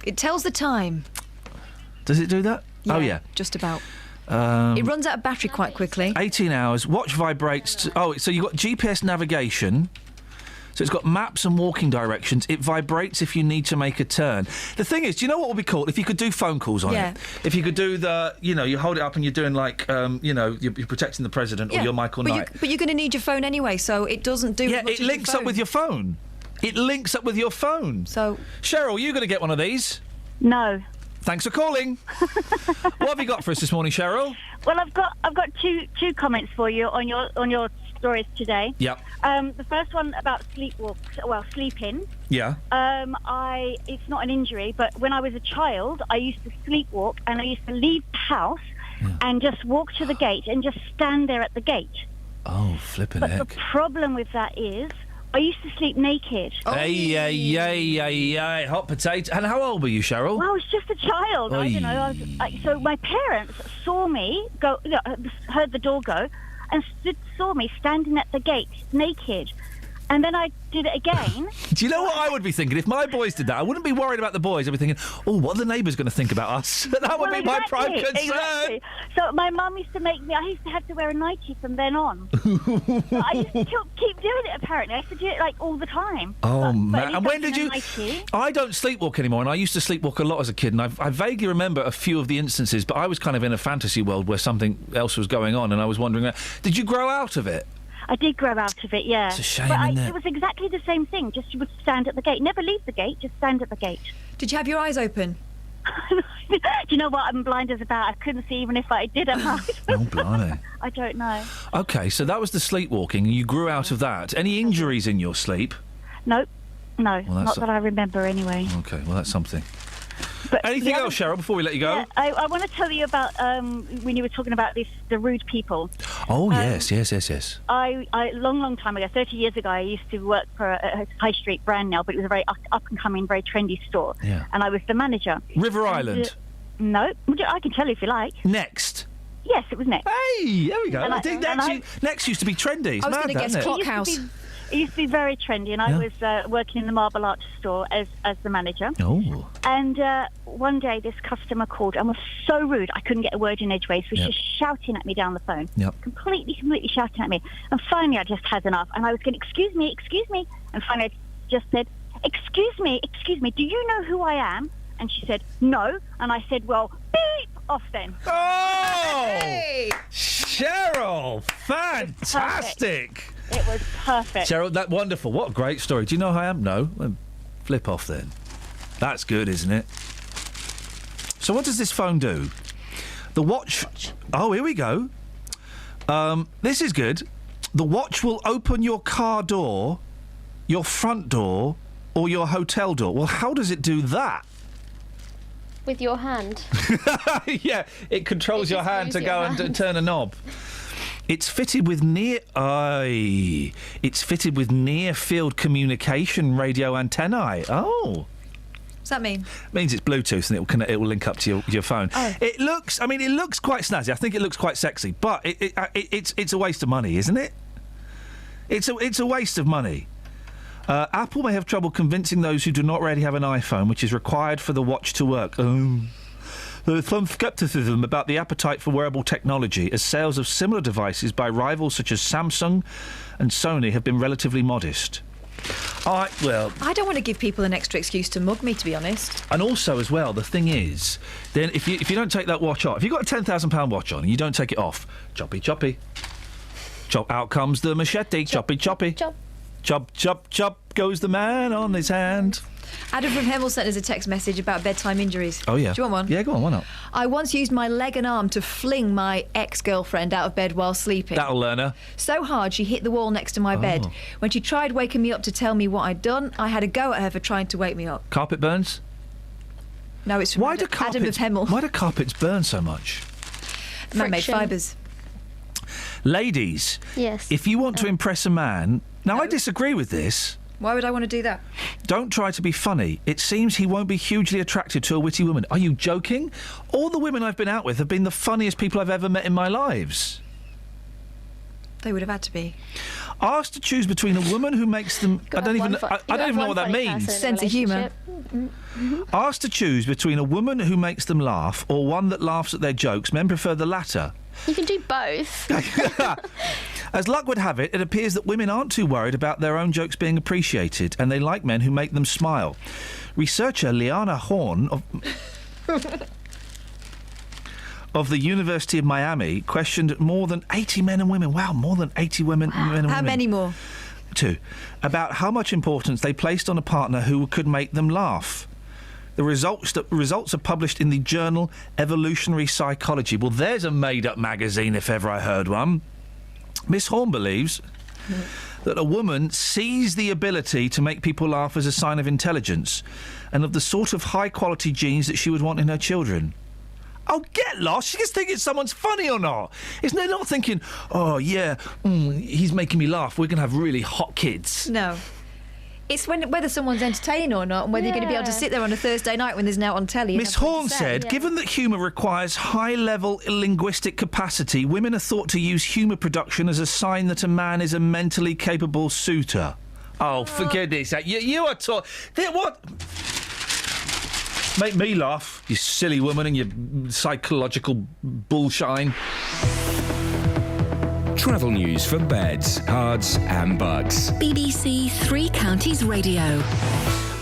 It tells the time. Does it do that? Yeah, oh, yeah. Just about. It runs out of battery quite quickly. 18 hours. Watch vibrates... so you've got GPS navigation... So it's got maps and walking directions. It vibrates if you need to make a turn. The thing is, do you know what would be cool? If you could do phone calls on it. If you could do you hold it up and you're doing you're protecting the president or you're Michael Knight. But you're going to need your phone anyway, so it doesn't do much it links up with your phone. It links up with your phone. So... Cheryl, you going to get one of these? No. Thanks for calling. What have you got for us this morning, Cheryl? Well, I've got two comments for you on your stories today. Yep. The first one about sleeping. Yeah. It's not an injury, but when I was a child, I used to sleepwalk, and I used to leave the house and just walk to the gate and just stand there at the gate. Oh, flippin' heck. But the problem with that is I used to sleep naked. Hey, hot potato. And how old were you, Cheryl? Well, I was just a child. So my parents saw me go, heard the door go, and saw me standing at the gate naked. And then I did it again. Do you know what I would be thinking? If my boys did that, I wouldn't be worried about the boys. I'd be thinking, oh, what are the neighbours going to think about us? That would be my prime concern. Exactly. So my mum used to make me, I used to have to wear a nightie from then on. I used to keep doing it, apparently. I used to do it, like, all the time. Oh, man. But And when did you... I don't sleepwalk anymore, and I used to sleepwalk a lot as a kid, and I vaguely remember a few of the instances, but I was kind of in a fantasy world where something else was going on, and I was wondering, did you grow out of it? I did grow out of it, yeah. It's a shame, but isn't it? It was exactly the same thing. Just you would stand at the gate. Never leave the gate, just stand at the gate. Did you have your eyes open? Do you know what I'm blind as about? I couldn't see even if I did. Oh, blimey. I don't know. OK, so that was the sleepwalking. You grew out of that. Any injuries in your sleep? Nope. No, Well, not that I remember anyway. OK, well, that's something. But Anything the else, Cheryl, before we let you go? Yeah, I want to tell you about when you were talking about the rude people. Oh, yes. I long time ago, 30 years ago, I used to work for a high street brand now, but it was a very up-and-coming, very trendy store. Yeah. And I was the manager. River Island? No. I can tell you if you like. Next? Yes, it was Next. Hey, there we go. And I think Next used to be trendy. It's I was mad, going to guess isn't it? Clockhouse. It used to be very trendy, and I was working in the Marble Arch store as the manager. Oh. And one day, this customer called and was so rude, I couldn't get a word in edgeways. So she was just shouting at me down the phone. Yep. Completely shouting at me. And finally, I just had enough. And I was going, excuse me. And finally, I just said, excuse me, do you know who I am? And she said, no. And I said, well, beep, off then. Oh! Hey! Cheryl, fantastic. It was perfect. Cheryl, that wonderful. What a great story. Do you know who I am? No. Well, flip off then. That's good, isn't it? So what does this phone do? The watch... Oh, here we go. This is good. The watch will open your car door, your front door, or your hotel door. Well, how does it do that? With your hand. Yeah, it controls your hand to moves go your and hand. turn a knob. It's fitted with near field communication radio antennae. Oh. What's that mean? It means it's Bluetooth and it will link up to your phone. Oh. It looks quite snazzy. I think it looks quite sexy, but it's a waste of money, isn't it? It's a waste of money. Apple may have trouble convincing those who do not already have an iPhone, which is required for the watch to work. There's some scepticism about the appetite for wearable technology, as sales of similar devices by rivals such as Samsung and Sony have been relatively modest. I don't want to give people an extra excuse to mug me, to be honest. And also, as well, the thing is, then if you don't take that watch off, if you've got a £10,000 watch on and you don't take it off, choppy. Chop, out comes the machete, choppy. Chop goes the man on his hand. Adam from Hemel sent us a text message about bedtime injuries. Oh, yeah. Do you want one? Yeah, go on, why not? I once used my leg and arm to fling my ex-girlfriend out of bed while sleeping. That'll learn her. So hard she hit the wall next to my bed. When she tried waking me up to tell me what I'd done, I had a go at her for trying to wake me up. Carpet burns? No, it's from Adam of Hemel. Why do carpets burn so much? Man-made Friction. fibres. Ladies, Yes. if you want to impress a man... Now, I disagree with this. Why would I want to do that? Don't try to be funny. It seems he won't be hugely attracted to a witty woman. Are you joking? All the women I've been out with have been the funniest people I've ever met in my lives. They would have had to be. Asked to choose between a woman who makes them... I don't even know what that means. Sense of humour. Asked to choose between a woman who makes them laugh or one that laughs at their jokes. Men prefer the latter. You can do both. As luck would have it, it appears that women aren't too worried about their own jokes being appreciated, and they like men who make them smile. Researcher Liana Horn of the University of Miami questioned more than 80 men and women. Wow, more than 80 men and women. How many more? 2. About how much importance they placed on a partner who could make them laugh. The results are published in the journal Evolutionary Psychology. Well, there's a made-up magazine if ever I heard one. Miss Horn believes that a woman sees the ability to make people laugh as a sign of intelligence and of the sort of high-quality genes that she would want in her children. Oh, get lost. She just thinking someone's funny or not. Isn't they not thinking, oh, yeah, he's making me laugh. We're going to have really hot kids. No. It's whether someone's entertaining or not, and whether you're going to be able to sit there on a Thursday night when there's now on telly. Miss Horn said, given that humour requires high-level linguistic capacity, women are thought to use humour production as a sign that a man is a mentally capable suitor. Oh, for goodness sake. You are talking... What? Make me laugh, you silly woman and your psychological bullshine. Travel news for beds, cards and bugs. BBC Three Counties Radio.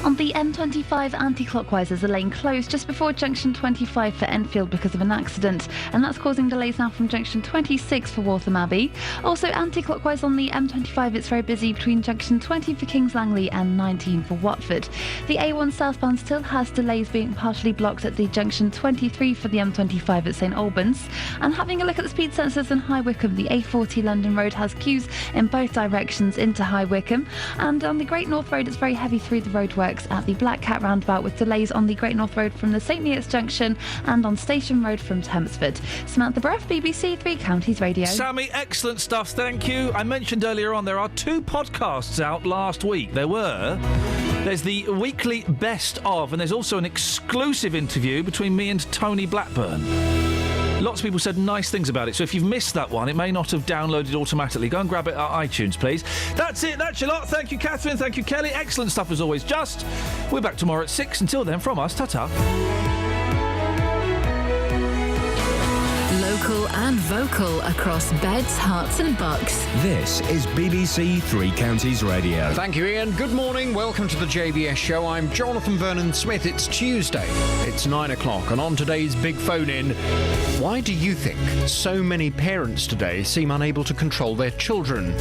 On the M25 anti-clockwise, there's a lane closed just before junction 25 for Enfield because of an accident, and that's causing delays now from junction 26 for Waltham Abbey. Also anti-clockwise on the M25, it's very busy between junction 20 for Kings Langley and 19 for Watford. The A1 southbound still has delays, being partially blocked at the junction 23 for the M25 at St Albans. And having a look at the speed sensors in High Wycombe, the A40 London Road has queues in both directions into High Wycombe, and on the Great North Road it's very heavy through the roadworks at the Black Cat roundabout, with delays on the Great North Road from the St Neots Junction and on Station Road from Tempsford. Samantha Bruff, BBC Three Counties Radio. Sammy, excellent stuff, thank you. I mentioned earlier on there are 2 podcasts out last week. There's the weekly best of, and there's also an exclusive interview between me and Tony Blackburn. Lots of people said nice things about it, so if you've missed that one, it may not have downloaded automatically. Go and grab it at iTunes, please. That's it, that's your lot. Thank you, Catherine. Thank you, Kelly. Excellent stuff as always. We're back tomorrow at 6. Until then, from us, ta-ta. Local and vocal across beds, hearts and bucks. This is BBC Three Counties Radio. Thank you, Ian. Good morning. Welcome to the JVS show. I'm Jonathan Vernon Smith. It's Tuesday. It's 9 o'clock, and on today's big phone-in, why do you think so many parents today seem unable to control their children?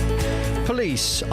Police are